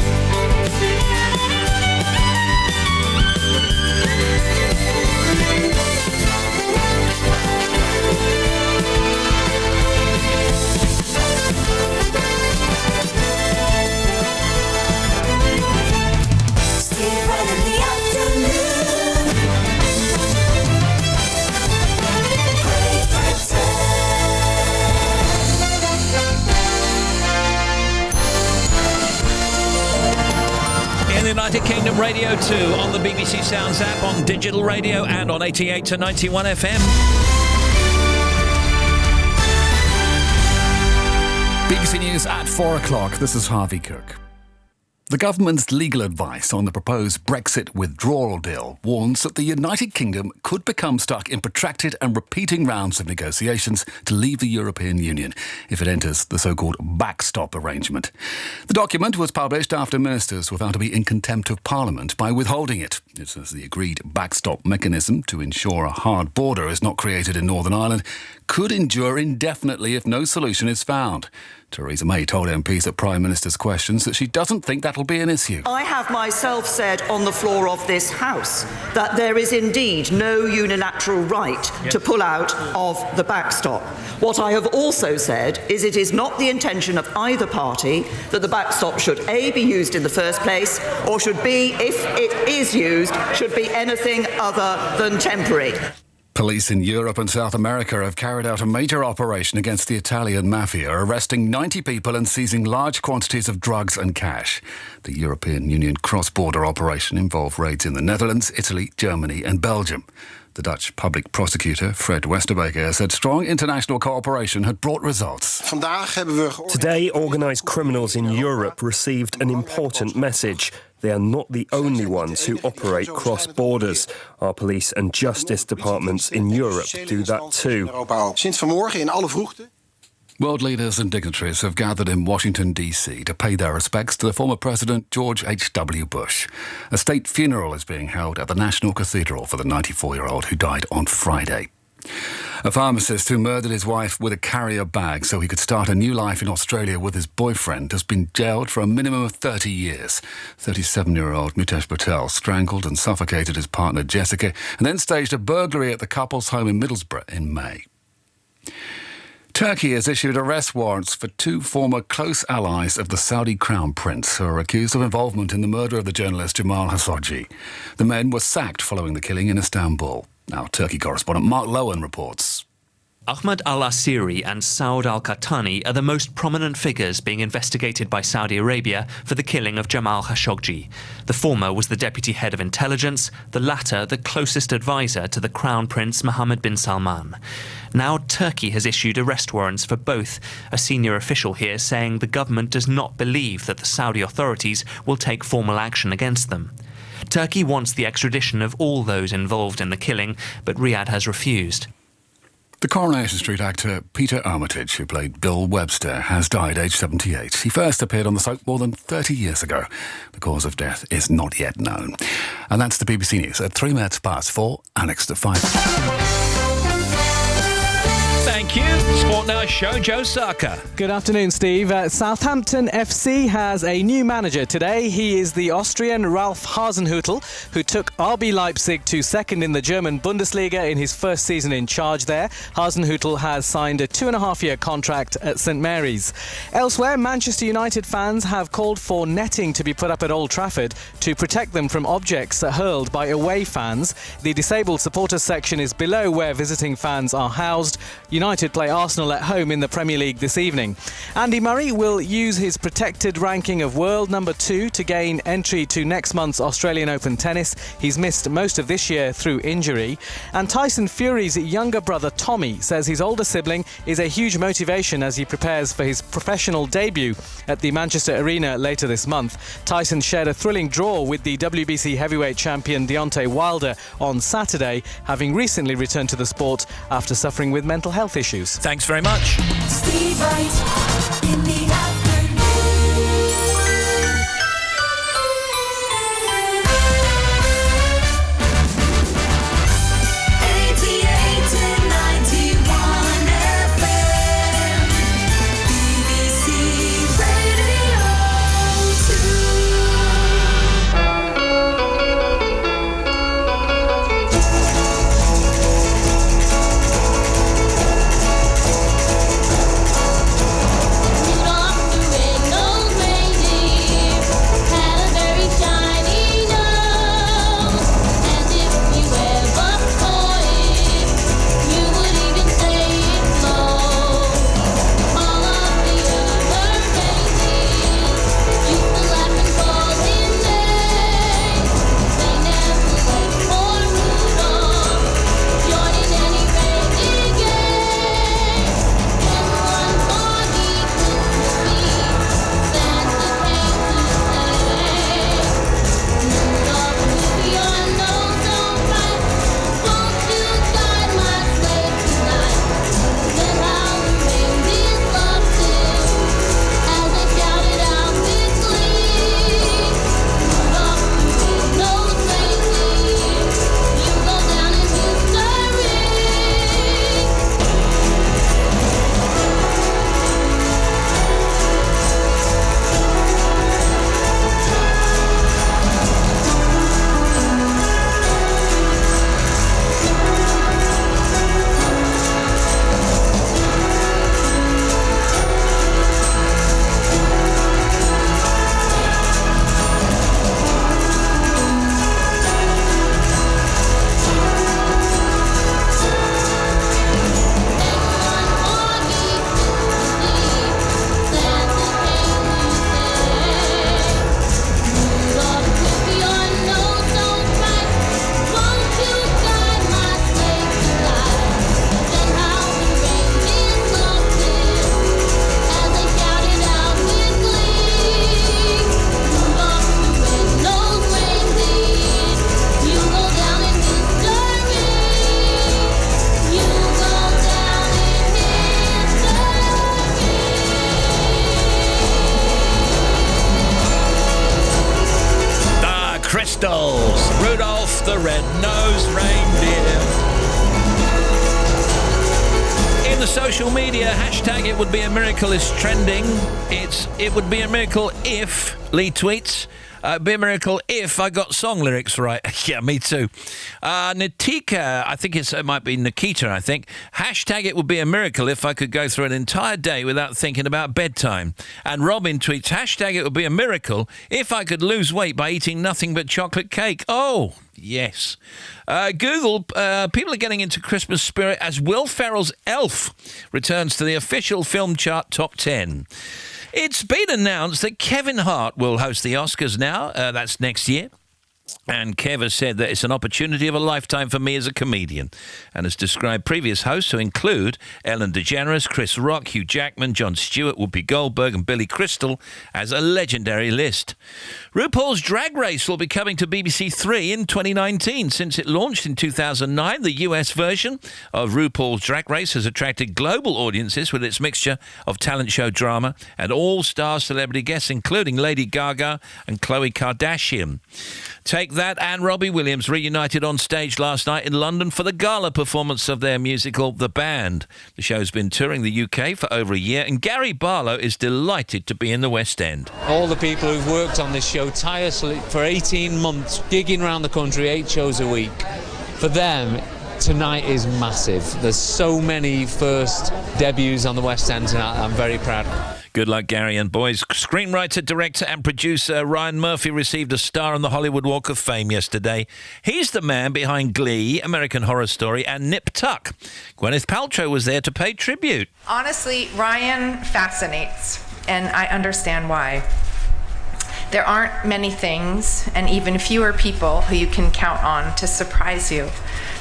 United Kingdom Radio 2 on the BBC Sounds app, on digital radio, and on 88 to 91 FM. BBC News at 4 o'clock. This is Harvey Cook. The government's legal advice on the proposed Brexit withdrawal deal warns that the United Kingdom could become stuck in protracted and repeating rounds of negotiations to leave the European Union if it enters the so-called backstop arrangement. The document was published after ministers were found to be in contempt of Parliament by withholding it. It says the agreed backstop mechanism to ensure a hard border is not created in Northern Ireland could endure indefinitely if no solution is found. Theresa May told MPs at Prime Minister's questions that she doesn't think that'll be an issue. I have myself said on the floor of this House that there is indeed no unilateral right to pull out of the backstop. What I have also said is it is not the intention of either party that the backstop should A, be used in the first place, or should B, if it is used, should be anything other than temporary. Police in Europe and South America have carried out a major operation against the Italian mafia, arresting 90 people and seizing large quantities of drugs and cash. The European Union cross-border operation involved raids in the Netherlands, Italy, Germany and Belgium. The Dutch public prosecutor, Fred Westerbeker, said strong international cooperation had brought results. Today, organised criminals in Europe received an important message. They are not the only ones who operate cross borders. Our police and justice departments in Europe do that too. World leaders and dignitaries have gathered in Washington, D.C. to pay their respects to the former President George H.W. Bush. A state funeral is being held at the National Cathedral for the 94-year-old who died on Friday. A pharmacist who murdered his wife with a carrier bag so he could start a new life in Australia with his boyfriend has been jailed for a minimum of 30 years. 37-year-old Mutesh Patel strangled and suffocated his partner Jessica and then staged a burglary at the couple's home in Middlesbrough in May. Turkey has issued arrest warrants for two former close allies of the Saudi Crown Prince who are accused of involvement in the murder of the journalist Jamal Khashoggi. The men were sacked following the killing in Istanbul. Now, Turkey correspondent Mark Lowen reports. Ahmed al-Asiri and Saud al-Qahtani are the most prominent figures being investigated by Saudi Arabia for the killing of Jamal Khashoggi. The former was the deputy head of intelligence, the latter the closest advisor to the Crown Prince Mohammed bin Salman. Now Turkey has issued arrest warrants for both, a senior official here saying the government does not believe that the Saudi authorities will take formal action against them. Turkey wants the extradition of all those involved in the killing, but Riyadh has refused. The Coronation Street actor Peter Armitage, who played Bill Webster, has died aged 78. He first appeared on the soap more than 30 years ago. The cause of death is not yet known. And that's the BBC News at 3 minutes past 4 and next to 5. Thank you. Sport Now show, Joe Sarker. Good afternoon, Steve. Southampton FC has a new manager today. He is the Austrian Ralf Hasenhüttl, who took RB Leipzig to second in the German Bundesliga in his first season in charge there. Hasenhüttl has signed a 2.5-year contract at St Mary's. Elsewhere, Manchester United fans have called for netting to be put up at Old Trafford to protect them from objects hurled by away fans. The disabled supporters section is below where visiting fans are housed. United play Arsenal at home in the Premier League this evening. Andy Murray will use his protected ranking of world number 2 to gain entry to next month's Australian Open tennis. He's missed most of this year through injury. And Tyson Fury's younger brother Tommy says his older sibling is a huge motivation as he prepares for his professional debut at the Manchester Arena later this month. Tyson shared a thrilling draw with the WBC heavyweight champion Deontay Wilder on Saturday, having recently returned to the sport after suffering with mental health issues. Thanks very much. Steve Wright in the afternoon. the red-nosed reindeer. In the social media, hashtag it would be a miracle is trending. It would be a miracle if, Lee tweets, it'd be a miracle if I got song lyrics right. Yeah, me too. Nitika, I think it might be Nikita, I think. Hashtag it would be a miracle if I could go through an entire day without thinking about bedtime. And Robin tweets, hashtag it would be a miracle if I could lose weight by eating nothing but chocolate cake. Oh, yes. Google, people are getting into Christmas spirit as Will Ferrell's Elf returns to the official film chart top 10. It's been announced that Kevin Hart will host the Oscars now. That's next year. And Kev has said that it's an opportunity of a lifetime for me as a comedian, and has described previous hosts who include Ellen DeGeneres, Chris Rock, Hugh Jackman, Jon Stewart, Whoopi Goldberg and Billy Crystal as a legendary list. RuPaul's Drag Race will be coming to BBC Three in 2019. Since it launched in 2009, the US version of RuPaul's Drag Race has attracted global audiences with its mixture of talent show drama and all-star celebrity guests, including Lady Gaga and Khloe Kardashian. Take that, and Robbie Williams reunited on stage last night in London for the gala performance of their musical The Band. The show's been touring the UK for over a year, and Gary Barlow is delighted to be in the West End. All the people who've worked on this show tirelessly for 18 months, gigging around the country, 8 shows a week, for them, tonight is massive. There's so many first debuts on the West End tonight. I'm very proud. Good luck, Gary and boys. Screenwriter, director and producer Ryan Murphy received a star on the Hollywood Walk of Fame yesterday. He's the man behind Glee, American Horror Story and Nip Tuck. Gwyneth Paltrow was there to pay tribute. Honestly, Ryan fascinates, and I understand why. There aren't many things, and even fewer people who you can count on to surprise you,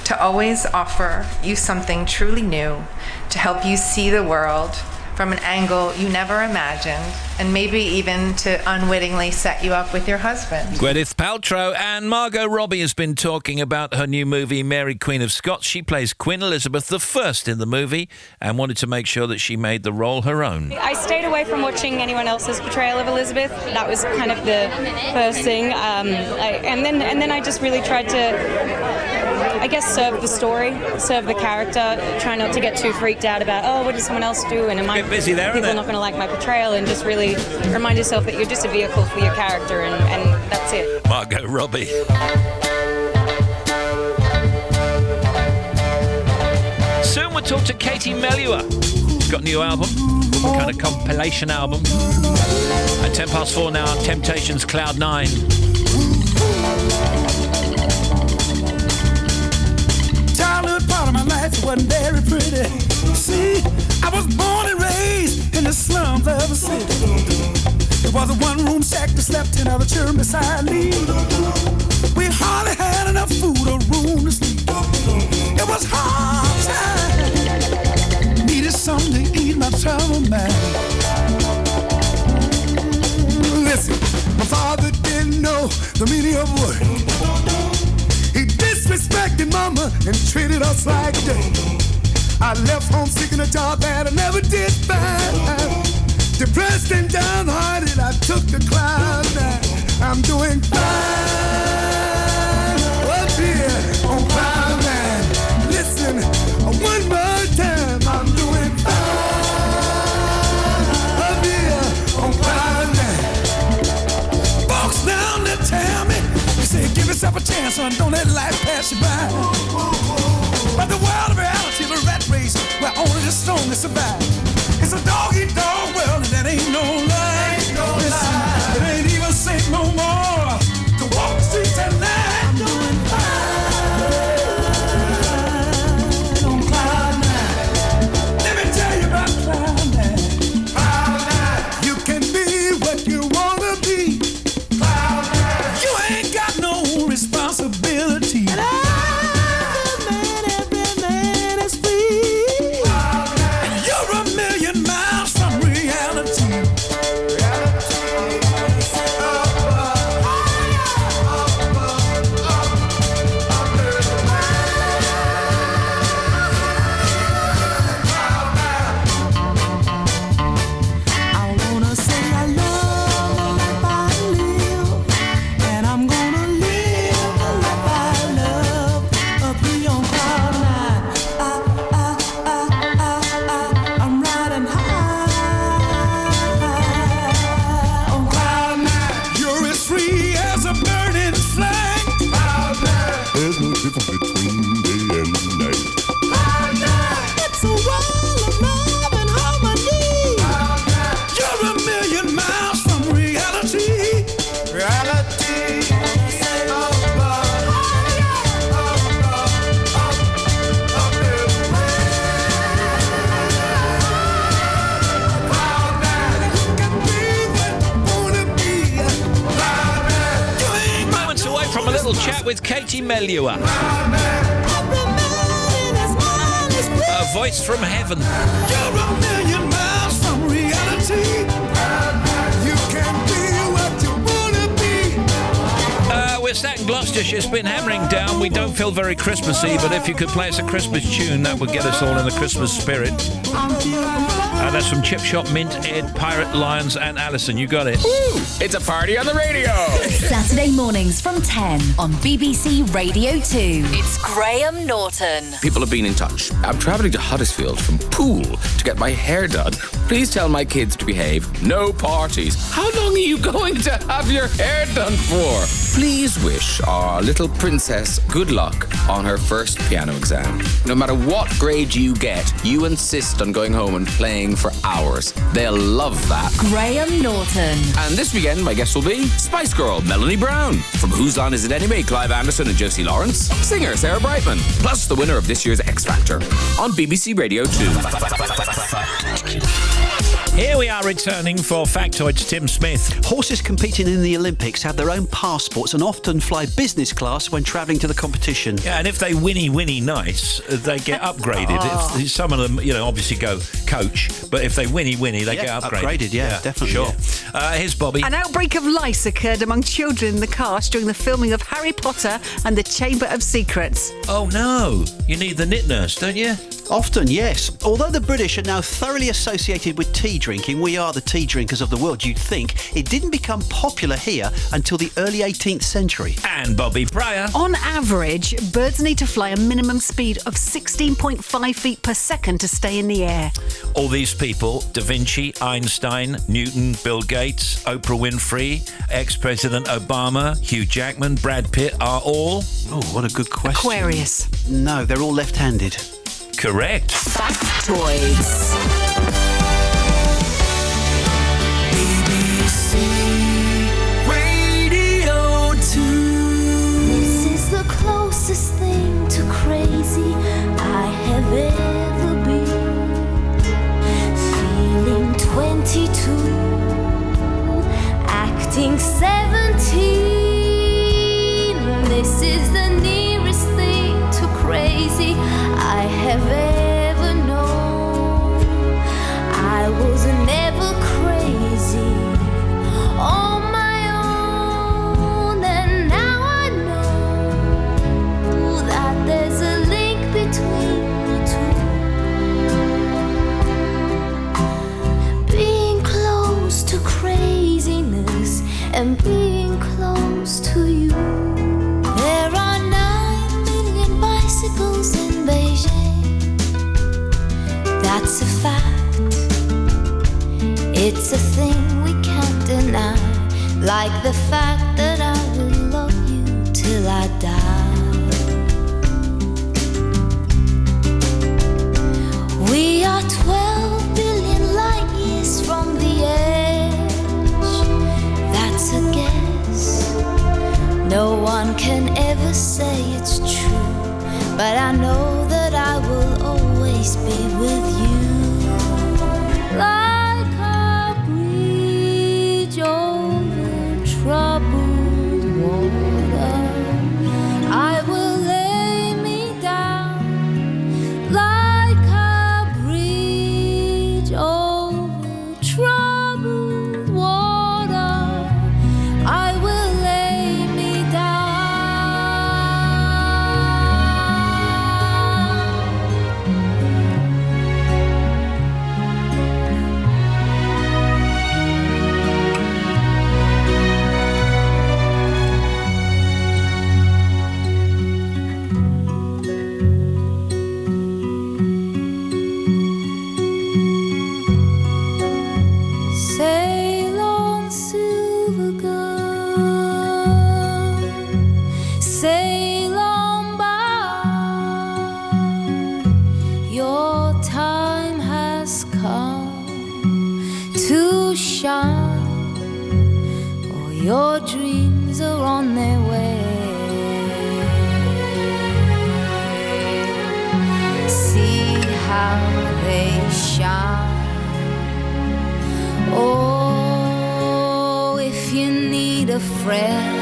to always offer you something truly new, to help you see the world from an angle you never imagined, and maybe even to unwittingly set you up with your husband. Gwyneth Paltrow and Margot Robbie has been talking about her new movie, Mary, Queen of Scots. She plays Queen Elizabeth I in the movie and wanted to make sure that she made the role her own. I stayed away from watching anyone else's portrayal of Elizabeth. That was kind of the first thing. And then I just really tried to, I guess, serve the story, serve the character, try not to get too freaked out about, oh, what does someone else do? And am I busy there, people not going to like my portrayal? And just really remind yourself that you're just a vehicle for your character, and that's it. Margot Robbie. Soon we'll talk to Katie Melua. She's got a new album, a kind of compilation album. At 4:10 now, Temptations Cloud 9. Childhood part of my life wasn't very pretty. See, I was born and raised in the slums of a city. There was a one-room shack that slept in other children beside me. We hardly had enough food or room to sleep. It was hard time. Needed something to eat my trouble man. Listen, my father didn't know the meaning of work. He disrespected mama and treated us like dirt. I left home seeking a job that I never did find. Depressed and downhearted, I took the cloud nine. I'm doing fine up here on cloud nine. Listen, one more time, I'm doing fine up here on cloud nine. Folks down there tell me, they say give yourself a chance, son, don't let life pass you by. But the world of reality is a rat race where only the strongest survive. It's a dog-eat-dog world and that ain't no lie. Listen, it ain't even safe no more to walk the streets at night. I'm doing fine on cloud nine. Let me tell you about cloud nine. Cloud nine. You can be what you wanna be. Cloud nine. You ain't got no responsibility. with Katie Melua. A voice from heaven. You're a million miles from reality. You can be what you wanna be. We're sat in Gloucestershire. It's been hammering down. We don't feel very Christmassy, but if you could play us a Christmas tune, that would get us all in the Christmas spirit. That's from Chip Shop, Mint, Ed, Pirate, Lions, and Alison. You got it. Woo! It's a party on the radio. Saturday mornings from 10 on BBC Radio 2. It's Graham Norton. People have been in touch. I'm travelling to Huddersfield from Poole to get my hair done. Please tell my kids to behave. No parties. How long are you going to have your hair done for? Please wish our little princess good luck on her first piano exam. No matter what grade you get, you insist on going home and playing for hours. They'll love that. Graham Norton. And this weekend, my guest will be Spice Girl Melanie Brown. From Whose Line Is It Anyway, Clive Anderson and Josie Lawrence. Singer Sarah Brightman. Plus the winner of this year's X Factor on BBC Radio 2. Here we are returning for Factoids, Tim Smith. Horses competing in the Olympics have their own passports and often fly business class when travelling to the competition. Yeah, and if they winny nice, they get upgraded. If some of them, obviously go coach, but if they winny, they get upgraded. Yeah, definitely. Sure. Yeah. Here's Bobby. An outbreak of lice occurred among children in the cast during the filming of Harry Potter and the Chamber of Secrets. Oh no, you need the nit nurse, don't you? Often, yes. Although the British are now thoroughly associated with tea drinking, we are the tea drinkers of the world, you'd think, it didn't become popular here until the early 18th century. And Bobby Pryor. On average, birds need to fly a minimum speed of 16.5 feet per second to stay in the air. All these people, Da Vinci, Einstein, Newton, Bill Gates, Oprah Winfrey, ex-President Obama, Hugh Jackman, Brad Pitt, are all... Oh, what a good question. Aquarius. No, they're all left-handed. Correct. Factoids. BBC Radio 2. This is the closest thing to crazy I have ever been. Feeling 22, acting 17. This is the nearest thing to crazy I have ever known. I was never crazy on my own, and now I know that there's a link between the two. Being close to craziness and being close to you. There are 9 million bicycles in Beijing. That's a fact. It's a thing we can't deny. Like the fact that I will love you till I die. We are 12 billion light years from the edge. That's a guess. No one can ever say it's true, but I know that I will always be with you. Like a bridge over troubled water, I will lay me down. Like a bridge over troubled water, I will lay me down. Sail on, silver gun, sail on by. Your time has come to shine, or your dreams are on their way. See how they shine. Oh, if you need a friend,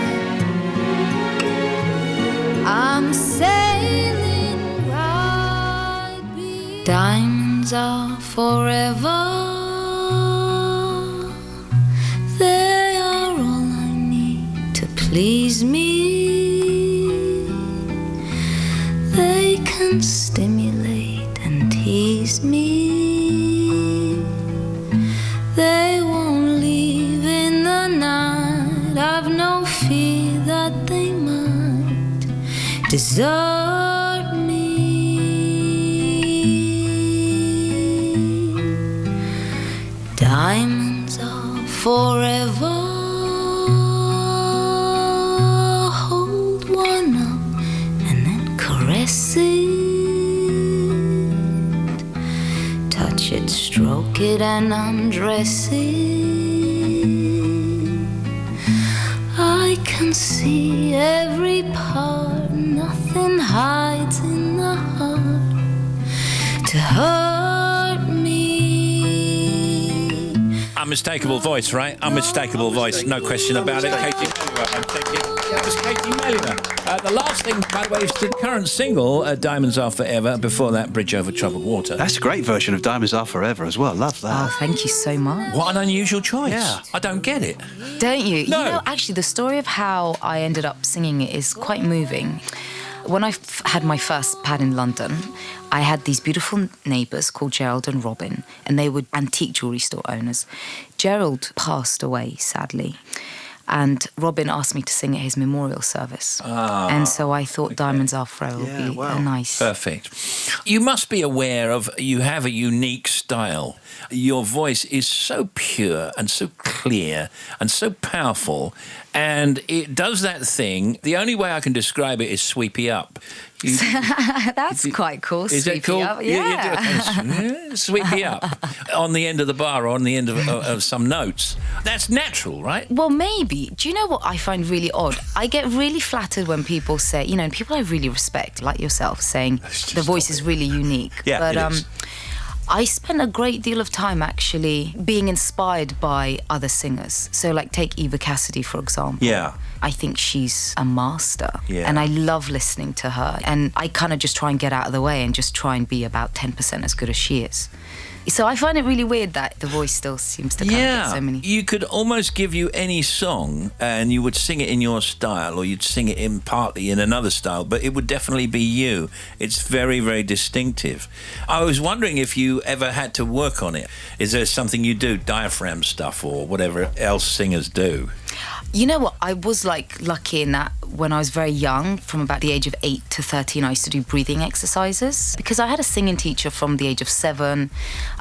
Diamonds are forever. They are all I need to please me. They can stimulate and tease me. They won't leave in the night. I've no fear that they might desert me. Diamonds are forever. Hold one up and then caress it. Touch it, stroke it and undress it. I can see every part. Nothing hides in the heart to hurt me. Unmistakable voice, right? Unmistakable voice, no question about it. Katie Melua, I'm thinking. That was Katie Melua. The last thing, by the way, is the current single, Diamonds Are Forever. Before that, Bridge Over Troubled Water. That's a great version of Diamonds Are Forever as well. Love that. Oh, thank you so much. What an unusual choice. Yeah. I don't get it. Don't you? No. You know, actually, the story of how I ended up singing it is quite moving. When I had my first pad in London, I had these beautiful neighbours called Gerald and Robin, and they were antique jewellery store owners. Gerald passed away, sadly, and Robin asked me to sing at his memorial service. And so I thought Diamonds Are Forever would be a nice... Perfect. You must be aware of, you have a unique style. Your voice is so pure and so clear and so powerful, and it does that thing. The only way I can describe it is sweepy up. That's quite cool. Is it sweepy cool? Up. Yeah. Sweepy up on the end of the bar or on the end of some notes. That's natural, right? Well, maybe. Do you know what I find really odd? I get really flattered when people say, you know, people I really respect, like yourself, saying the voice is really unique. Yeah, but it is. I spent a great deal of time actually being inspired by other singers. So, like, take Eva Cassidy, for example. Yeah. I think she's a master. Yeah. And I love listening to her. And I kind of just try and get out of the way and just try and be about 10% as good as she is. So I find it really weird that the voice still seems to kind of get so many... You could almost give you any song and you would sing it in your style, or you'd sing it in partly in another style, but it would definitely be you. It's very, very distinctive. I was wondering if you ever had to work on it. Is there something you do, diaphragm stuff or whatever else singers do? You know what? I was like lucky in that when I was very young, from about the age of 8 to 13, I used to do breathing exercises because I had a singing teacher from the age of 7,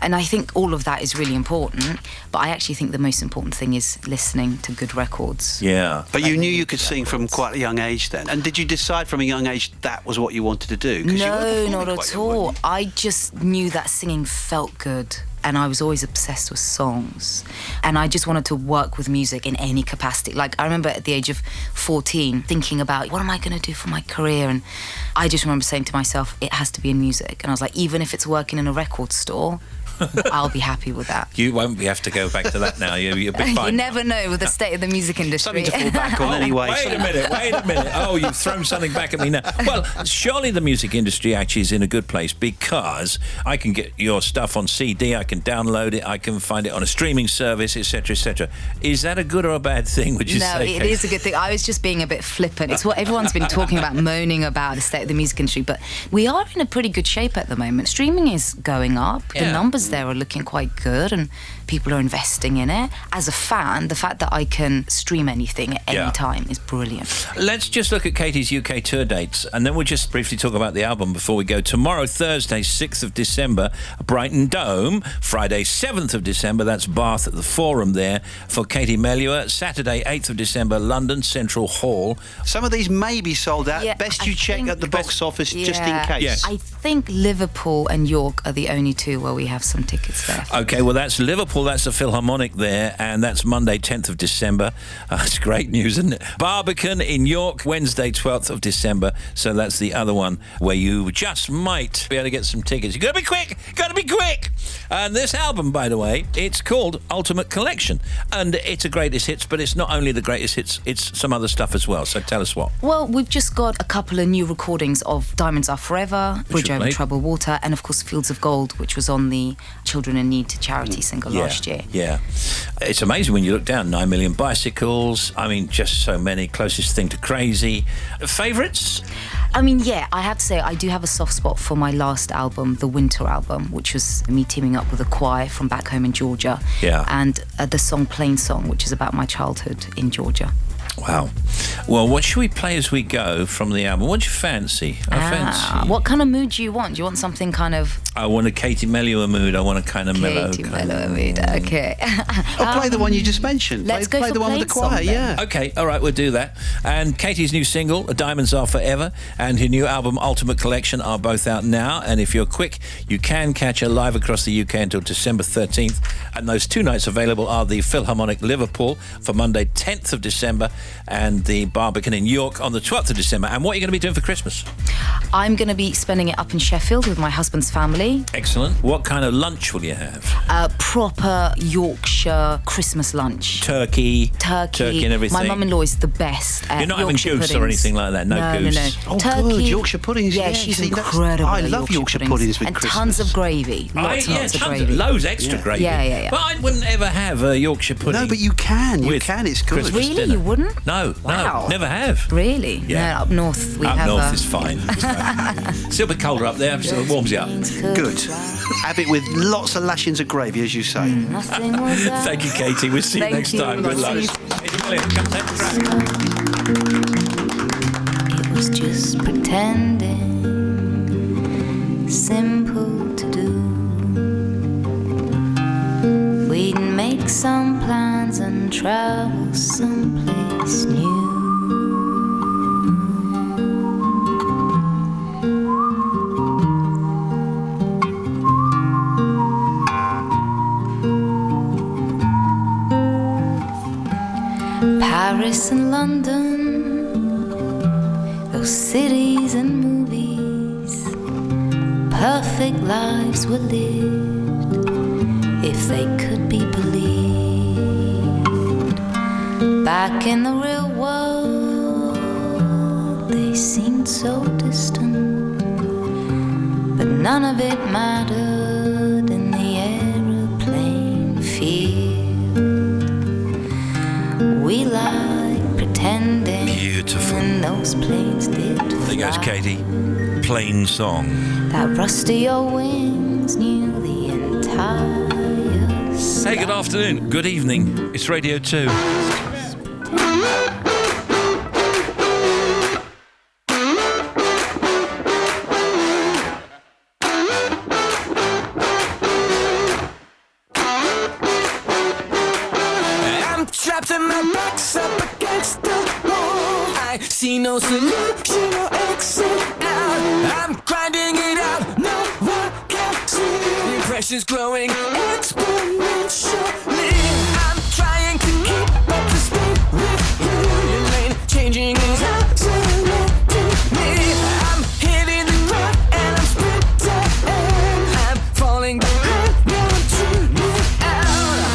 and I think all of that is really important. But I actually think the most important thing is listening to good records. Yeah. But you knew you could sing from quite a young age then? And did you decide from a young age that was what you wanted to do? 'Cause you were No, performing not quite at young, weren't all. I just knew that singing felt good. And I was always obsessed with songs. And I just wanted to work with music in any capacity. Like, I remember at the age of 14 thinking about, what am I going to do for my career? And I just remember saying to myself, it has to be in music. And I was like, even if it's working in a record store, I'll be happy with that. You won't have to go back to that now. You'll be fine. You never know with the state of the music industry. Something to fall back on anyway. Wait a minute. Oh, you've thrown something back at me now. Well, surely the music industry actually is in a good place because I can get your stuff on CD, I can download it, I can find it on a streaming service, etc., etc. Is that a good or a bad thing, would you No, say? it is a good thing. I was just being a bit flippant. It's what everyone's been talking about, moaning about the state of the music industry, but we are in a pretty good shape at the moment. Streaming is going up. The numbers there are looking quite good and people are investing in it. As a fan, the fact that I can stream anything at any time is brilliant. Let's just look at Katie's UK tour dates and then we'll just briefly talk about the album before we go. Tomorrow, Thursday, 6th of December, Brighton Dome. Friday, 7th of December, that's Bath at the Forum there for Katie Melua. Saturday, 8th of December, London Central Hall. Some of these may be sold out. Yeah, Best you check at the box office just in case. Yes. I think Liverpool and York are the only two where we have some tickets there. Okay, well, that's Liverpool. That's the Philharmonic there, and that's Monday, 10th of December. That's great news, isn't it? Barbican in York, Wednesday, 12th of December. So that's the other one where you just might be able to get some tickets. You got to be quick. Got to be quick. And this album, by the way, it's called Ultimate Collection, and it's a greatest hits, but it's not only the greatest hits, it's some other stuff as well. So tell us what. Well, we've just got a couple of new recordings of Diamonds Are Forever, Bridge Over Troubled Water, and of course Fields of Gold, which was on the Children in Need to Charity single last year. Yeah. It's amazing when you look down, 9 million bicycles. I mean, just so many. Closest thing to crazy. Favourites? I mean, yeah, I have to say I do have a soft spot for my last album, the Winter album, which was me teaming up with a choir from back home in Georgia. Yeah. And the song Plain Song, which is about my childhood in Georgia. Wow. Well, what should we play as we go from the album? What do you fancy? What kind of mood do you want? Do you want something kind of... I want a Katie Melua mood. I want a kind of mellow. Katie Melua mood, okay. I'll play the one you just mentioned. Let's go play for the one with the Plain choir, Song, then. yeah. Okay, all right, we'll do that. And Katie's new single, Diamonds Are Forever, and her new album, Ultimate Collection, are both out now. And if you're quick, you can catch her live across the UK until December 13th. And those two nights available are the Philharmonic Liverpool for Monday, 10th of December, and the Barbican in York on the 12th of December. And what are you going to be doing for Christmas? I'm going to be spending it up in Sheffield with my husband's family. Excellent. What kind of lunch will you have? A proper Yorkshire Christmas lunch. Turkey and everything. My mum-in-law is the best at You're not Yorkshire having goose puddings. or anything like that? No goose? No. Oh, Turkey. good. Yorkshire puddings. Yeah, Yeah, she's see, that's- incredible. I at love Yorkshire puddings with and Christmas. tons of gravy. Lots tons of gravy. Loads extra gravy. Yeah. But I wouldn't ever have a Yorkshire pudding. No, but you can. You with can. It's good. Christmas Really? dinner. You wouldn't? No, Wow. never have. Really? Yeah. No, up north we Up have north is fine. Still a bit colder up there, so it warms you up. Good. Have it with lots of lashings of gravy, as you say. Thank you, Katie. We'll see you Thank next you. time. Good luck. See you. Come take the track. It was just pretending, simple to do. We'd make some plans and travel someplace new. Paris and London, those cities and movies, perfect lives were lived if they could be believed. Back in the real world, they seemed so distant, but none of it mattered in the aeroplane field. We like pretending. Beautiful. When those planes did There goes fly. Katie. Plain song. That rusty old wings knew the entire Hey, good afternoon. Good evening. It's Radio 2. I'm trapped and my back's up against the wall. I see no solution or exit out. I'm grinding it out, no one can see. The pressure's growing exponentially. I'm trying to keep up to speed with you. Your lane changing is accelerating me. I'm hitting the ground and I'm sprinting. I'm falling behind, now I'm tuning out.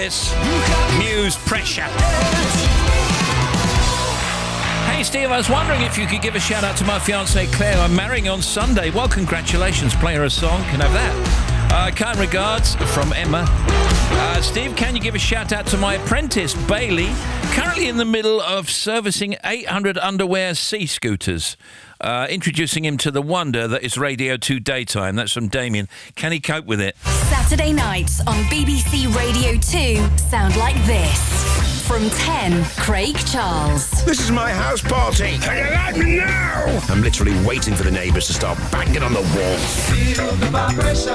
this. Muse Pressure. Hey Steve, I was wondering if you could give a shout out to my fiancée Claire. I'm marrying on Sunday. Well, congratulations. Play her a song. Can have that. Kind regards from Emma. Steve, can you give a shout out to my apprentice Bailey, currently in the middle of servicing 800 underwear sea scooters? Introducing him to the wonder that is Radio 2 daytime. That's from Damien. Can he cope with it? Saturday nights on BBC Radio 2 sound like this. From 10, Craig Charles. This is my house party. How you like me now? I'm literally waiting for the neighbours to start banging on the wall. Feel the vibrations,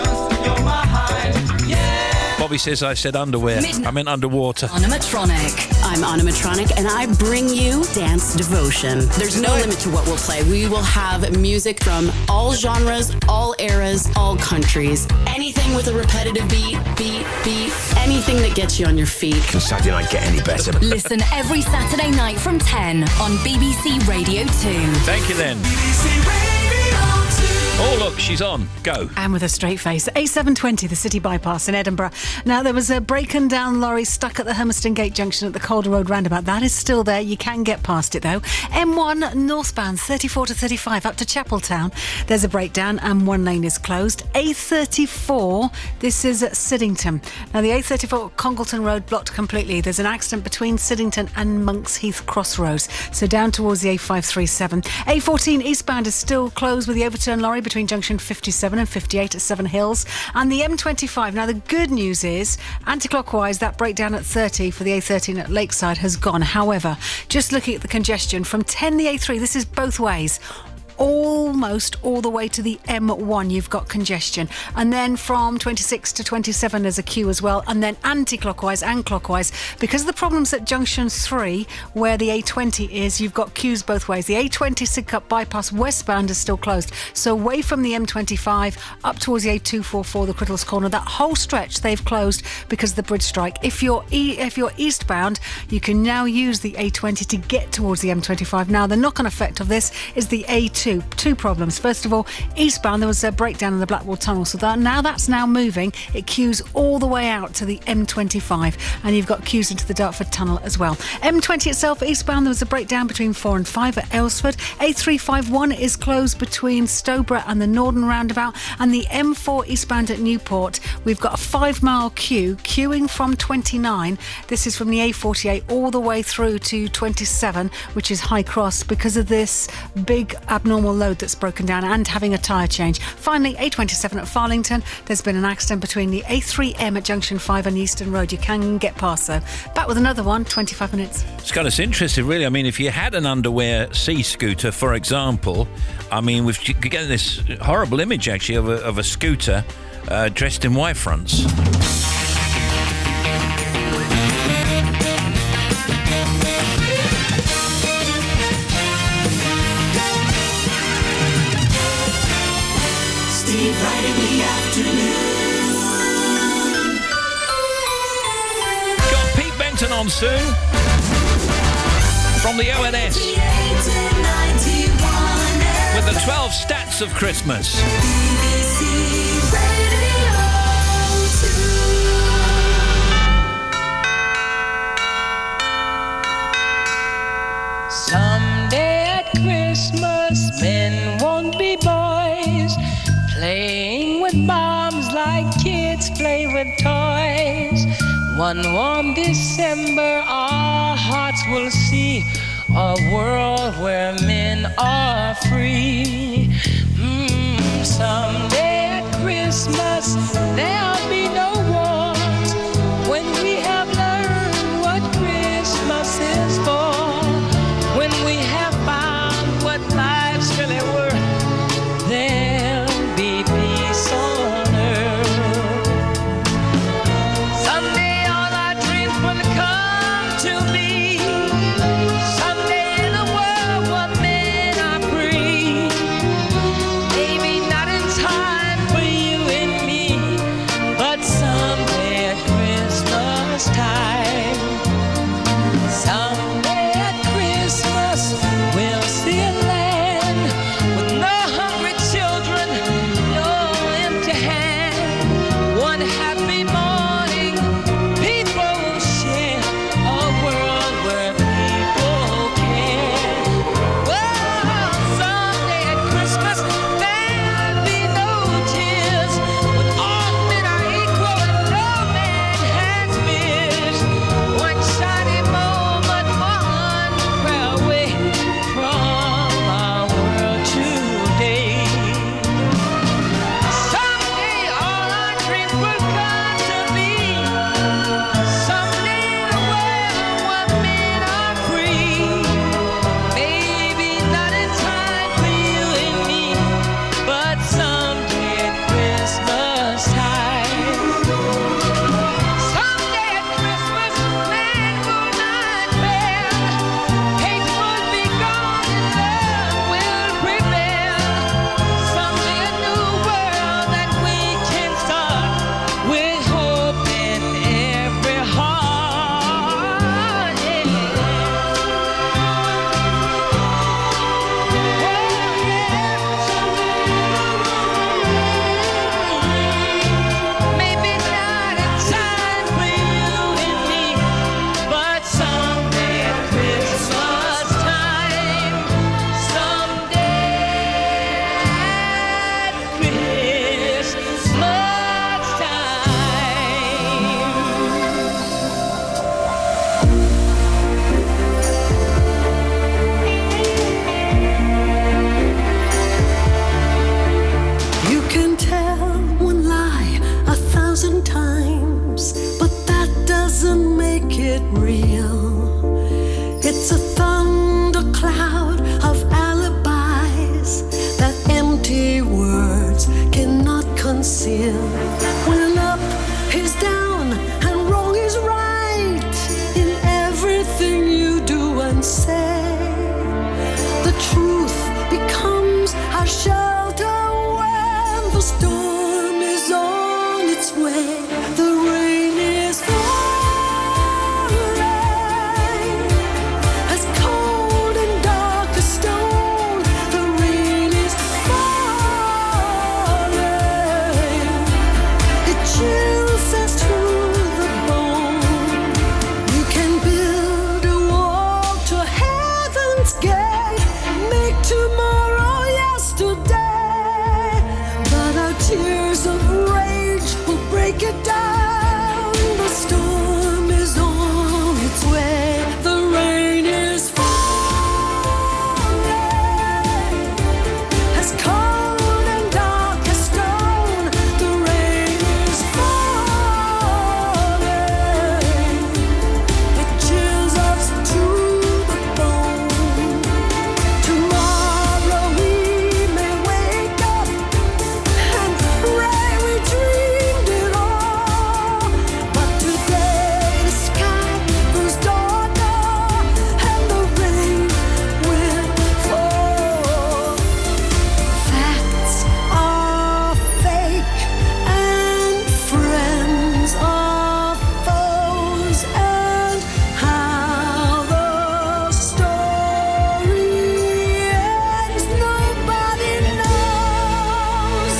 you're my high, yeah. Bobby says I said underwear. I meant underwater. Animatronic. I'm Animatronic, and I bring you Dance Devotion. There's no limit to what we'll play. We will have music from all genres, all eras, all countries. Anything with a repetitive beat. Anything that gets you on your feet. Can Saturday night get any better? Listen every Saturday night from 10 on BBC Radio 2. Thank you then. Oh, look, she's on. Go. And with a straight face. A720, the city bypass in Edinburgh. Now, there was a broken down lorry stuck at the Hermiston Gate junction at the Calder Road roundabout. That is still there. You can get past it, though. M1 northbound, 34 to 35, up to Chapeltown. There's a breakdown and one lane is closed. A34, this is at Siddington. Now, the A34 Congleton Road blocked completely. There's an accident between Siddington and Monks Heath Crossroads. So down towards the A537. A14 eastbound is still closed with the overturned lorry between junction 57 and 58 at Seven Hills. And the M25, now the good news is, anti-clockwise, that breakdown at 30 for the A13 at Lakeside has gone. However, just looking at the congestion, from 10 the A3, this is both ways, almost all the way to the M1 you've got congestion, and then from 26 to 27 there's a queue as well, and then anti-clockwise and clockwise because of the problems at junction 3 where the A20 is. You've got queues both ways. The A20 Sidcup bypass westbound is still closed, so away from the M25 up towards the A244, the Crittles Corner, that whole stretch they've closed because of the bridge strike. If you're eastbound, you can now use the A20 to get towards the M25. Now the knock-on effect of this is the A2. Two problems. First of all, eastbound there was a breakdown in the Blackwall Tunnel, so that's now moving. It queues all the way out to the M25, and you've got queues into the Dartford Tunnel as well. M20 itself, eastbound, there was a breakdown between 4 and 5 at Aylesford. A351 is closed between Stowborough and the Norden roundabout, and the M4 eastbound at Newport, we've got a 5-mile queue, queuing from 29. This is from the A48 all the way through to 27, which is High Cross, because of this big abnormal load that's broken down and having a tyre change. Finally, A27 at Farlington, there's been an accident between the A3M at Junction 5 and Eastern Road. You can get past, though. Back with another one, 25 minutes. It's got us interested, really. I mean, if you had an underwear sea scooter, for example, I mean, we've getting this horrible image, actually, of a scooter dressed in Y fronts. Right in the afternoon. Got Pete Benton on soon from the ONS with the 12 stats of Christmas. Someday at Christmas, men won't be boys, playing with bombs like kids play with toys. One warm December, our hearts will see a world where men are free. Someday at Christmas, there'll be no wars when we have learned what Christmas is for. When we have found what life's really worth, there'll be peace on earth. Someday all our dreams will come to be. Someday in a world where men are sin. When up is down and wrong is right in everything you do and say, the truth becomes our shelter when the storm is on its way. The rain is falling, as cold and dark as stone. The rain is falling, it chills us to the bone. We can build a wall to heaven's gate, make tomorrow yesterday, but our tears of rage will break it down. The storm is on its way. The rain is falling, as cold and dark as stone. The rain is falling, it chills us to the bone. Tomorrow we may wake up and pray we dreamed it all, but today the sky grows darker and the rain will fall. Facts are fake and friends are foes, and how the story ends nobody knows.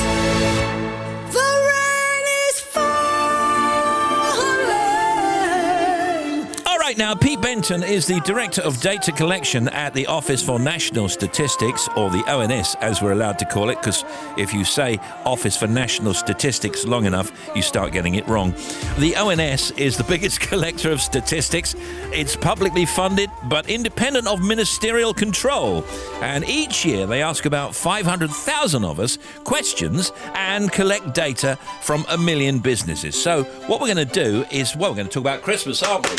The rain is falling. All right, now, Pete Benton is the Director of Data Collection at the Office for National Statistics, or the ONS, as we're allowed to call it, because if you say Office for National Statistics long enough, you start getting it wrong. The ONS is the biggest collector of statistics. It's publicly funded, but independent of ministerial control. And each year, they ask about 500,000 of us questions and collect data from 1 million businesses. So what we're going to do is, well, we're going to talk about Christmas, aren't we?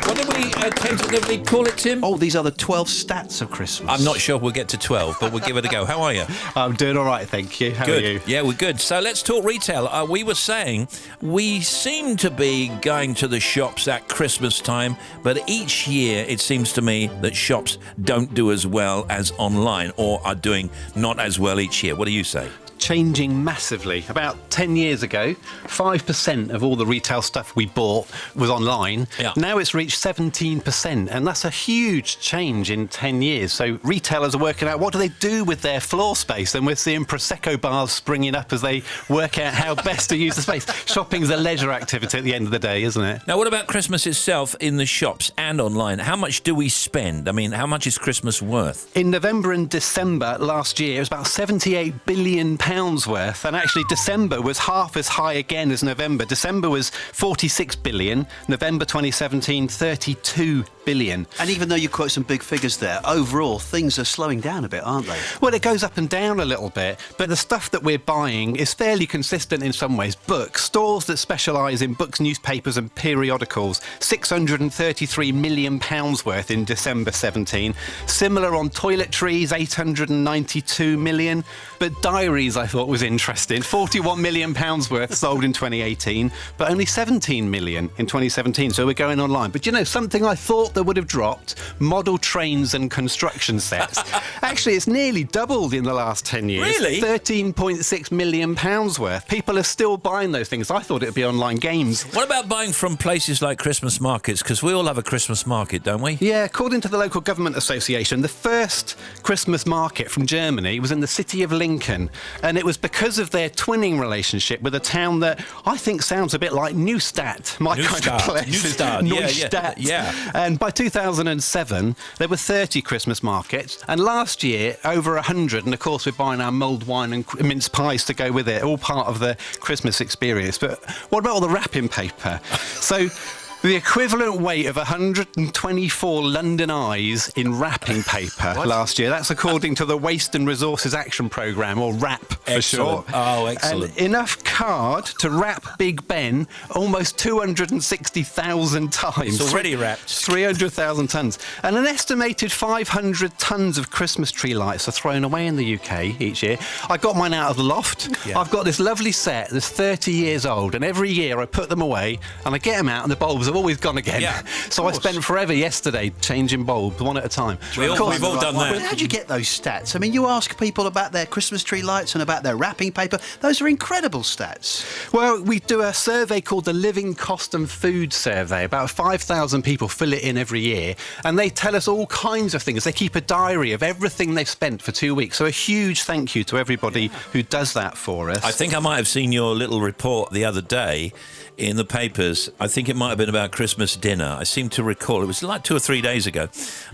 What did we tentatively call it, Tim? Oh, these are the 12 stats of Christmas. I'm not sure we'll get to 12, but we'll give it a go. How are you? I'm doing all right, thank you. How Good. are you? Yeah, we're good. So let's talk retail. We were saying we seem to be going to the shops at Christmas time, but each year it seems to me that shops don't do as well as online, or are doing not as well each year. What do you say? Changing massively. About 10 years ago, 5% of all the retail stuff we bought was online. Yeah. Now it's reached 17%, and that's a huge change in 10 years. So retailers are working out what do they do with their floor space, and we're seeing Prosecco bars springing up as they work out how best to use the space. Shopping's a leisure activity at the end of the day, isn't it? Now, what about Christmas itself in the shops and online? How much do we spend? I mean, how much is Christmas worth? In November and December last year, it was about £78 billion worth, and actually December was half as high again as November. December was 46 billion, November 2017 32 billion. And even though you quote some big figures there, overall things are slowing down a bit, aren't they? Well, it goes up and down a little bit, but the stuff that we're buying is fairly consistent in some ways. Books, stores that specialise in books, newspapers and periodicals, £633 million worth in December 17. Similar on toiletries, 892 million. But diaries, I thought, was interesting. £41 million worth sold in 2018, but only 17 million in 2017, so we're going online. But you know, something I thought that would have dropped, model trains and construction sets. Actually, it's nearly doubled in the last 10 years. Really? £13.6 million worth. People are still buying those things. I thought it would be online games. What about buying from places like Christmas markets? Because we all have a Christmas market, don't we? Yeah, according to the local government association, the first Christmas market from Germany was in the city of Lincoln, and it was because of their twinning relationship with a town that I think sounds a bit like Neustadt, my kind of place. Neustadt, Neustadt. yeah. And by 2007, there were 30 Christmas markets, and last year, over 100, and of course we're buying our mulled wine and mince pies to go with it, all part of the Christmas experience. But what about all the wrapping paper? So The equivalent weight of 124 London Eyes in wrapping paper last year. That's according to the Waste and Resources Action Programme, or WRAP for short. Oh, excellent. And enough card to wrap Big Ben almost 260,000 times. It's already wrapped. 300,000 tonnes. And an estimated 500 tonnes of Christmas tree lights are thrown away in the UK each year. I got mine out of the loft. Yeah. I've got this lovely set that's 30 years old, and every year I put them away and I get them out and the bulbs have always gone again. Yeah, so I spent forever yesterday changing bulbs one at a time. We've all done that. Well, how do you get those stats? I mean, you ask people about their Christmas tree lights and about their wrapping paper. Those are incredible stats. Well, we do a survey called the Living Cost and Food Survey. About 5,000 people fill it in every year, and they tell us all kinds of things. They keep a diary of everything they've spent for 2 weeks. So a huge thank you to everybody who does that for us. I think I might have seen your little report the other day in the papers. I think it might have been about Christmas dinner. I seem to recall. It was like 2 or 3 days ago.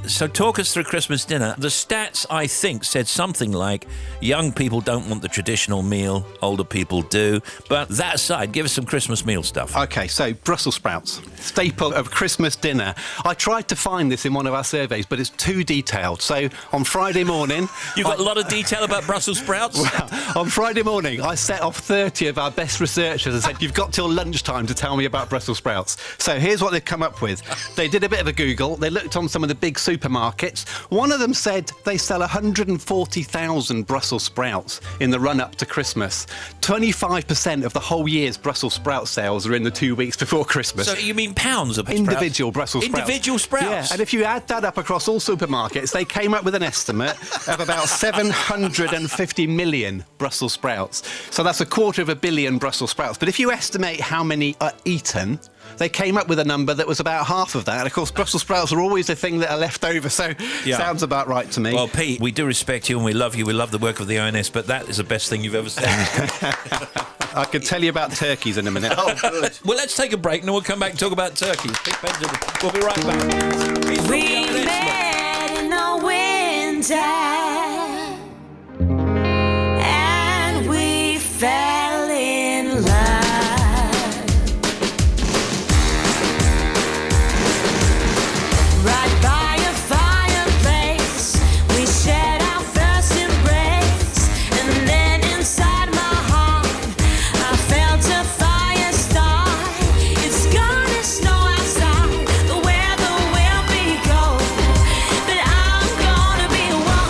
So talk us through Christmas dinner. The stats, I think, said something like young people don't want the traditional meal, older people do. But that aside, give us some Christmas meal stuff. OK, so Brussels sprouts, staple of Christmas dinner. I tried to find this in one of our surveys, but it's too detailed. So on Friday morning... You've got a lot of detail about Brussels sprouts? Well, on Friday morning, I set off 30 of our best researchers and said, you've got till lunchtime to tell me about Brussels sprouts. So here's what they've come up with. They did a bit of a Google. They looked on some of the big supermarkets. One of them said they sell 140,000 Brussels sprouts in the run-up to Christmas. 25% of the whole year's Brussels sprout sales are in the 2 weeks before Christmas. So you mean pounds of individual Brussels sprouts? Individual sprouts? Yeah, and if you add that up across all supermarkets, they came up with an estimate of about 750 million Brussels sprouts. So that's 250 million Brussels sprouts. But if you estimate how many are eaten, they came up with a number that was about half of that. And of course, Brussels sprouts are always the thing that are left over, so sounds about right to me. Well, Pete, we do respect you and we love you. We love the work of the ONS, but that is the best thing you've ever said. I could tell you about turkeys in a minute. Oh, good. Well, let's take a break and then we'll come back and talk about turkeys. We'll be right back. We met in the winter and we fell in love right by a fireplace. We shared our first embrace, and then inside my heart I felt a fire start. It's gonna snow outside, the weather will be cold, but I'm gonna be warm.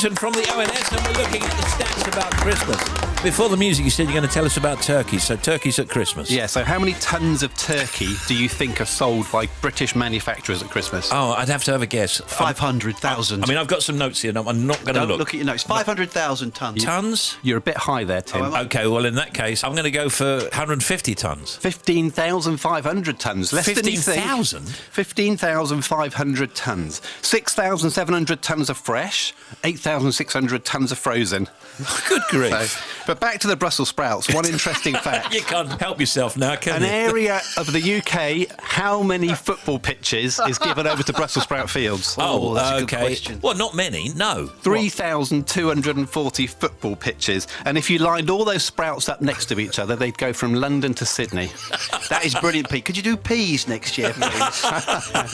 Brenton from the ONS, and we're looking at the stats about Christmas. Before the music, you said you're going to tell us about turkeys. So turkeys at Christmas. Yeah, so how many tons of turkey do you think are sold by British manufacturers at Christmas? Oh, I'd have to have a guess. 500,000. I mean, I've got some notes here, and I'm not going to Don't look. look at your notes. 500,000 tons. Tons? You're a bit high there, Tim. Okay, well, in that case, I'm going to go for 150 tons. 15,500 tons. Less than you think. 15,000? 15,500 tons. 6,700 tons of fresh, 8,600 tons of frozen. Good grief. But back to the Brussels sprouts. One interesting fact. You can't help yourself now, can you? An area of the UK, how many football pitches is given over to Brussels sprout fields? Oh, that's a good okay. question. Well, not many, no. 3,240 football pitches. And if you lined all those sprouts up next to each other, they'd go from London to Sydney. That is brilliant, Pete. Could you do peas next year, please?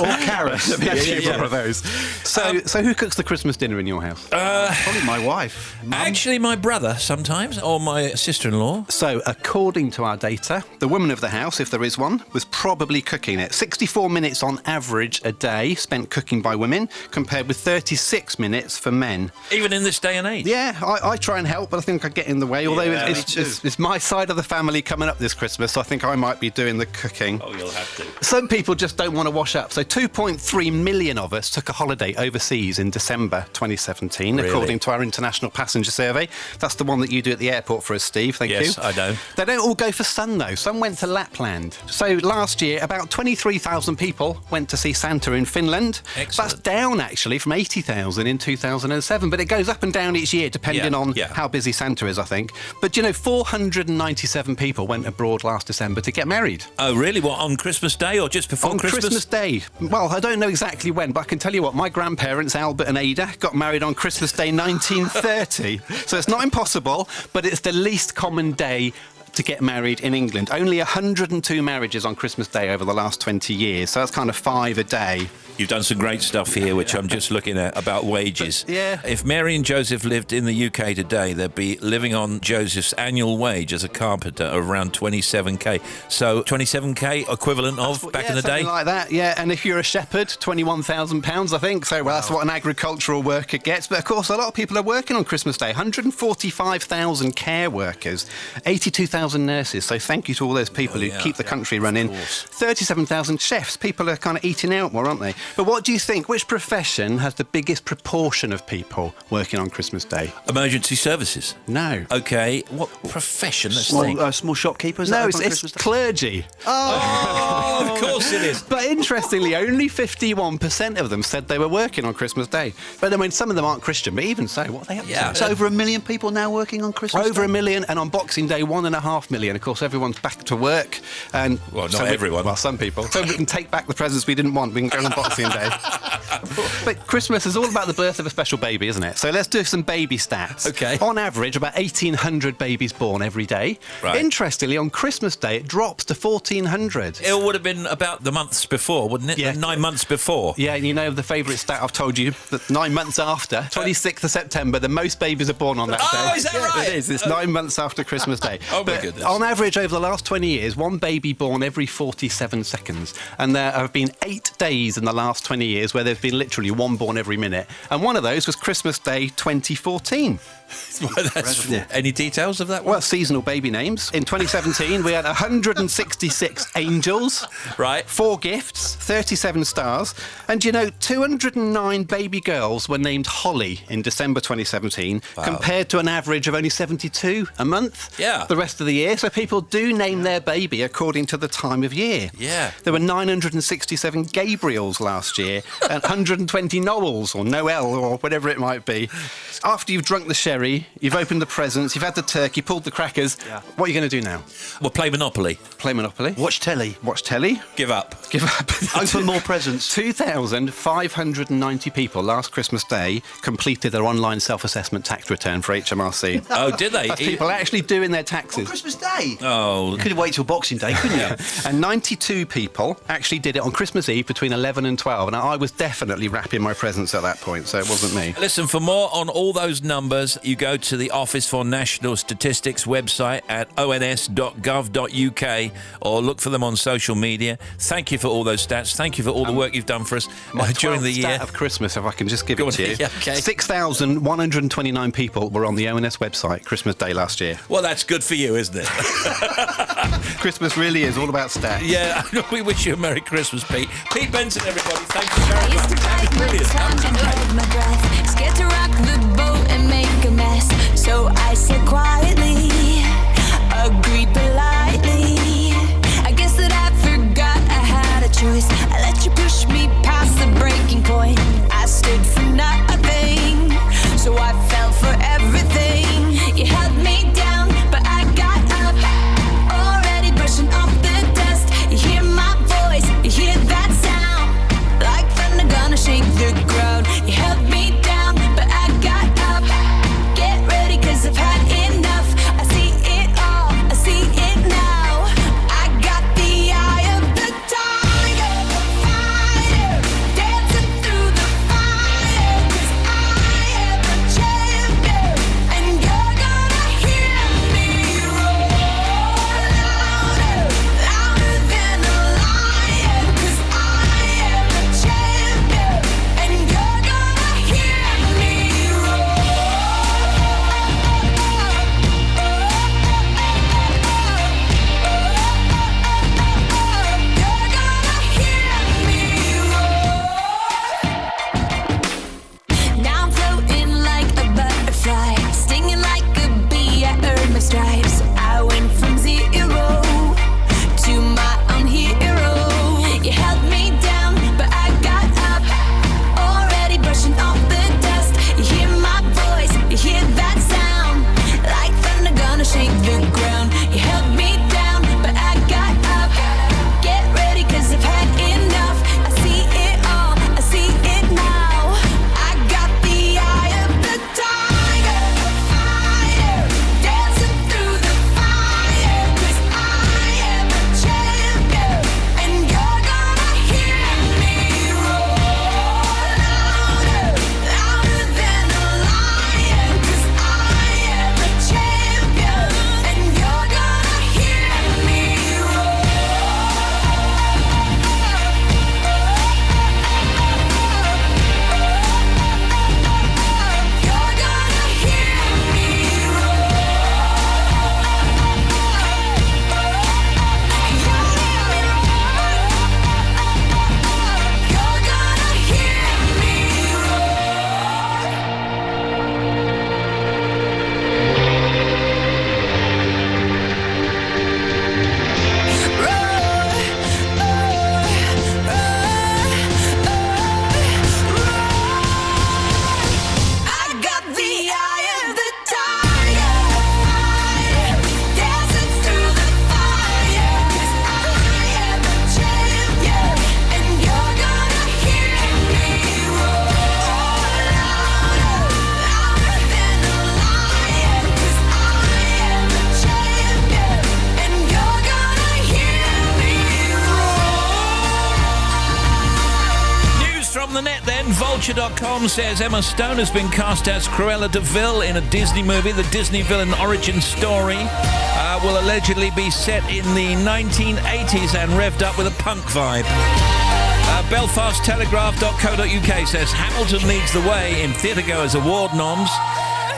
Or carrots? One of those. So who cooks the Christmas dinner in your house? Probably my wife. Mum. Actually, my brother sometimes, or my sister-in-law. So, according to our data, the woman of the house, if there is one, was probably cooking it. 64 minutes on average a day spent cooking by women, compared with 36 minutes for men. Even in this day and age? Yeah, I try and help, but I think I get in the way. Although it's my side of the family coming up this Christmas, so I think I might be doing the cooking. Oh, you'll have to. Some people just don't want to wash up. So 2.3 million of us took a holiday overseas in December 2017, Really? according to our International Passenger Survey. That's the one that you do at the airport for us, Steve. Thank you. Yes, I know. They don't all go for sun, though. Some went to Lapland. So last year, about 23,000 people went to see Santa in Finland. Excellent. That's down, actually, from 80,000 in 2007. But it goes up and down each year, depending on how busy Santa is, I think. But, 497 people went abroad last December to get married. Oh, really? What, on Christmas Day or just before Christmas? On Christmas Day. Well, I don't know exactly when, but I can tell you what, my grandparents, Albert and Ada, got married on Christmas Day 1930. So it's not impossible, but it's the least common day to get married in England. Only 102 marriages on Christmas Day over the last 20 years, so that's kind of 5 a day. You've done some great stuff here, which I'm just looking at, about wages. If Mary and Joseph lived in the UK today, they'd be living on Joseph's annual wage as a carpenter of around 27k. So 27k equivalent of back in the day? Something like that, yeah. And if you're a shepherd, £21,000, I think. So that's what an agricultural worker gets. But of course, a lot of people are working on Christmas Day. 145,000 care workers, 82,000 nurses. So thank you to all those people who keep the country running. 37,000 chefs. People are kind of eating out more, aren't they? But what do you think? Which profession has the biggest proportion of people working on Christmas Day? Emergency services? No. Okay, what profession? Let's think. Small shopkeepers? No, it's clergy. Oh, of course it is. But interestingly, only 51% of them said they were working on Christmas Day. But I mean, some of them aren't Christian, but even so, what are they up to? It's over 1 million people now working on Christmas Over Day? 1 million, and on Boxing Day, 1.5 million. Of course, everyone's back to work. And well, not everyone. Well, some people. So we can take back the presents we didn't want. We can go on Boxing Day. But Christmas is all about the birth of a special baby, isn't it? So let's do some baby stats. Okay. On average, about 1,800 babies born every day. Right. Interestingly, on Christmas Day, it drops to 1,400. It would have been about the months before, wouldn't it? Yeah. 9 months before. Yeah, and you know the favourite stat I've told you, that 9 months after, 26th of September, the most babies are born on that day. Oh, is that right? It is. It's 9 months after Christmas Day. Oh, my But goodness. on average, over the last 20 years, one baby born every 47 seconds. And there have been 8 days in the last 20 years where there's been literally one born every minute. And one of those was Christmas Day 2014. Any details of that one? Well, seasonal baby names. In 2017, we had 166 angels, right? 4 gifts, 37 stars, and 209 baby girls were named Holly in December 2017, compared to an average of only 72 a month. Yeah. The rest of the year. So people do name their baby according to the time of year. Yeah. There were 967 Gabriels last year, and 120 Noels or Noel or whatever it might be. After you've drunk the sherry, you've opened the presents, you've had the turkey, pulled the crackers. What are you going to do now? Well, play Monopoly. Play Monopoly. Watch telly. Watch telly. Give up. Give up. Open more presents. 2,590 people last Christmas Day completed their online self-assessment tax return for HMRC. Oh, did they? That's people actually doing their taxes. Christmas Day. Oh. You could wait till Boxing Day, couldn't you? And 92 people actually did it on Christmas Eve between 11 and 12. And I was definitely wrapping my presents at that point, so it wasn't me. Listen, for more on all those numbers, you go to the Office for National Statistics website at ons.gov.uk or look for them on social media. Thank you for all those stats. Thank you for all the work you've done for us during the year. Stat of Christmas, if I can just give it to you. Yeah, okay. 6,129 people were on the ONS website Christmas Day last year. Well, that's good for you, isn't it? Christmas really is all about stats. Yeah, we wish you a Merry Christmas, Pete. Pete Benson, everybody. Thank you very much. That was brilliant. That was great. My breath, scared to rock the boat and make a mess. So I said quietly, agreed politely. I guess that I forgot I had a choice. I let you push me past the breaking point. I stood for nothing, so I fell for everything. You held me down, but I got up, already brushing off the dust. You hear my voice, you hear that sound, like thunder gonna shake the ground. You held me down, but I got up. Get ready, 'cause I've had enough. I see it all, I see it now. I got the eye of the tiger, fighter, dancing through the fire. 'Cause I am a champion, and you're gonna hear me roar louder, louder than a lion. 'Cause I am a champion, and you're gonna hear me roar. Now I'm floating like a butterfly, stinging like a bee. I earned my stripes. I went from 0 to my own hero. You held me down, but I got up, already brushing off the dust. You hear my voice, you hear that sound, like thunder gonna shake the ground. You held me down, but I got up. Get ready, 'cause I've had enough. I see it all, I see it now. I got the eye of the tiger, fighter, dancing through the fire. 'Cause I am a champion, and you're gonna hear me roar louder, louder than a lion. 'Cause I am a champion, and you're gonna hear me roar. You're gonna hear me You're gonna hear me I got the eye of the tiger, fighter, dancing through the fire. 'Cause I am a champion, and you're gonna hear me roar louder, louder than a lion. 'Cause I am a champion, and you're gonna hear me News from the net then. Vulture.com says Emma Stone has been cast as Cruella de Vil in a Disney movie. The Disney villain origin story will allegedly be set in the 1980s and revved up with a punk vibe. BelfastTelegraph.co.uk says Hamilton leads the way in theatregoers award noms.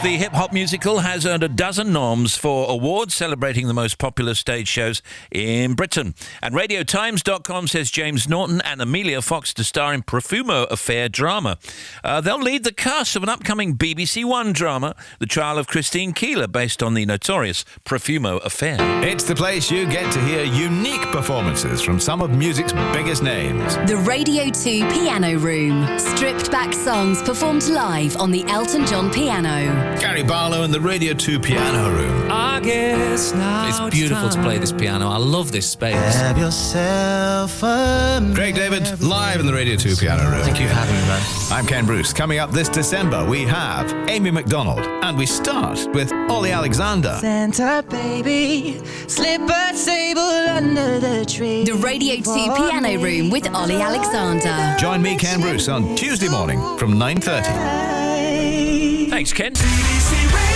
The hip-hop musical has earned a dozen noms for awards celebrating the most popular stage shows in Britain. And RadioTimes.com says James Norton and Amelia Fox to star in Profumo Affair drama. They'll lead the cast of an upcoming BBC One drama, The Trial of Christine Keeler, based on the notorious Profumo Affair. It's the place you get to hear unique performances from some of music's biggest names. The Radio 2 Piano Room. Stripped back songs performed live on the Elton John piano. Gary Barlow and the Radio 2 Piano Room. I guess now It's beautiful to play this piano. I love this space. Have yourself Craig David, live in the Radio 2 Piano Room. Thank you for having me, man. I'm Ken Bruce. Coming up this December, we have Amy MacDonald. And we start with Ollie Alexander. Santa baby, slip a table under the tree. The Radio 2 Piano Room with Ollie Alexander. Join me, Ken Bruce, on Tuesday morning from 9:30. Thanks, Ken. BBC Radio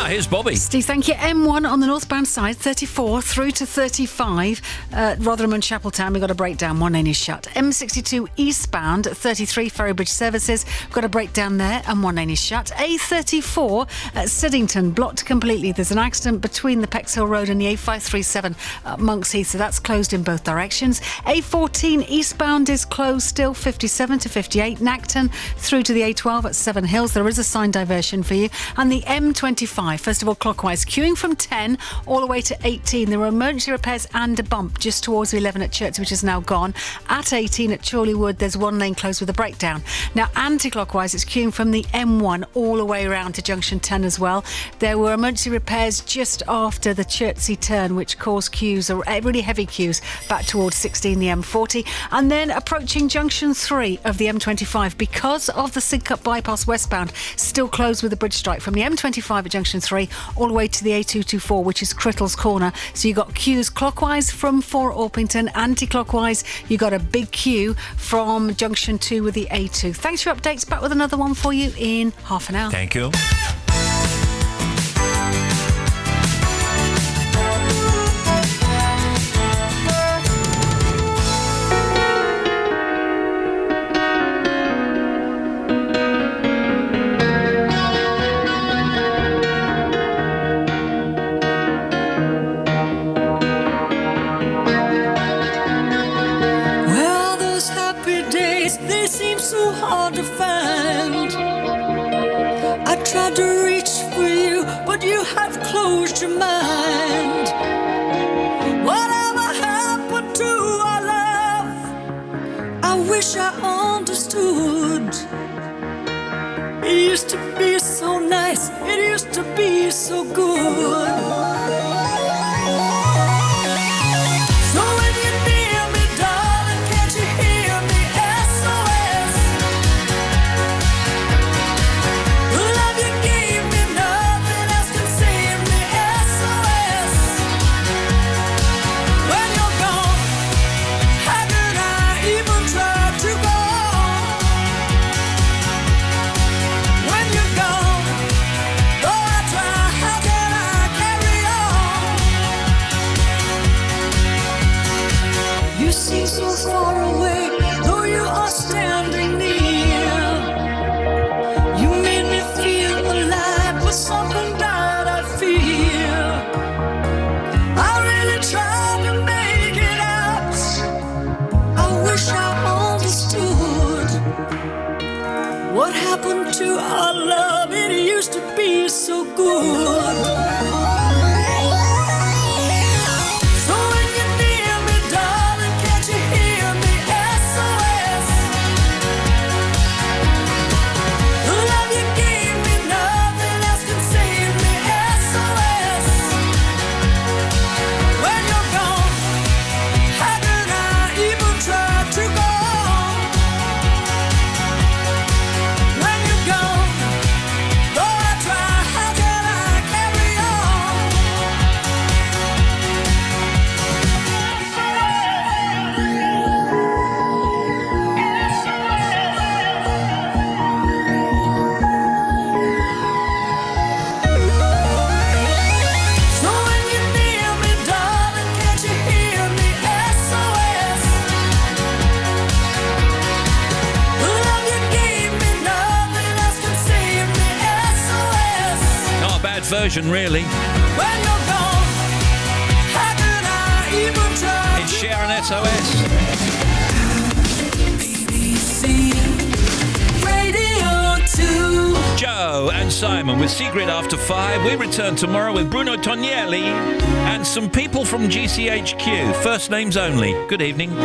Now, here's Bobby. Steve, thank you. M1 on the northbound side, 34 through to 35. Rotherham and Chapeltown, we've got a breakdown. One lane is shut. M62 eastbound, 33 Ferrybridge services. We've got a breakdown there and one lane is shut. A34 at Siddington, blocked completely. There's an accident between the Pexhill Road and the A537 at Monks Heath, so that's closed in both directions. A14 eastbound is closed still, 57 to 58. Nacton through to the A12 at Seven Hills. There is a sign diversion for you. And the M25, first of all, clockwise, queuing from 10 all the way to 18. There were emergency repairs and a bump just towards 11 at Chertsey, which is now gone. At 18 at Chorley Wood, there's one lane closed with a breakdown. Now, anti-clockwise, it's queuing from the M1 all the way around to junction 10 as well. There were emergency repairs just after the Chertsey turn, which caused queues, really heavy queues, back towards 16, the M40. And then approaching junction 3 of the M25, because of the Sidcup bypass westbound, still closed with a bridge strike from the M25 at junction 3 all the way to the A224, which is Crittle's Corner. So you got queues clockwise from 4 Orpington, anti-clockwise you got a big queue from junction 2 with the A2. Thanks for your updates. Back with another one for you in half an hour. Thank you. Well, those happy days, they seem so hard to find. I tried to reach for you, but you have closed your mind. Whatever happened to our love? I wish I understood. It used to be so nice, it used to be so good. So when you're near me, darling, can't you hear me? SOS. The love you gave me, nothing else can save me. SOS. When you're gone, how could I even try to go on? When you're gone, though I try, how can I carry on? You seem so far away, though you are standing near. You made me feel alive, but something died, I fear. I really tried to make it out. I wish I understood. What happened to our love? It used to be so good. So when you're near me, darling, can't you hear me? SOS. The love you gave me, nothing else can save me. SOS. When you're gone, how could I even try to go on? When you're gone, though I try, how can I carry on? So when you're near me, darling, can't you hear me? SOS. The love you gave me, nothing else can save me. SOS. Not a bad version, really. When you're gone, how could I even try? It's Sharon SOS. BBC Radio 2. Joe and Simon with Secret After 5. We return tomorrow with Bruno Tognelli and some people from GCHQ. First names only. Good evening.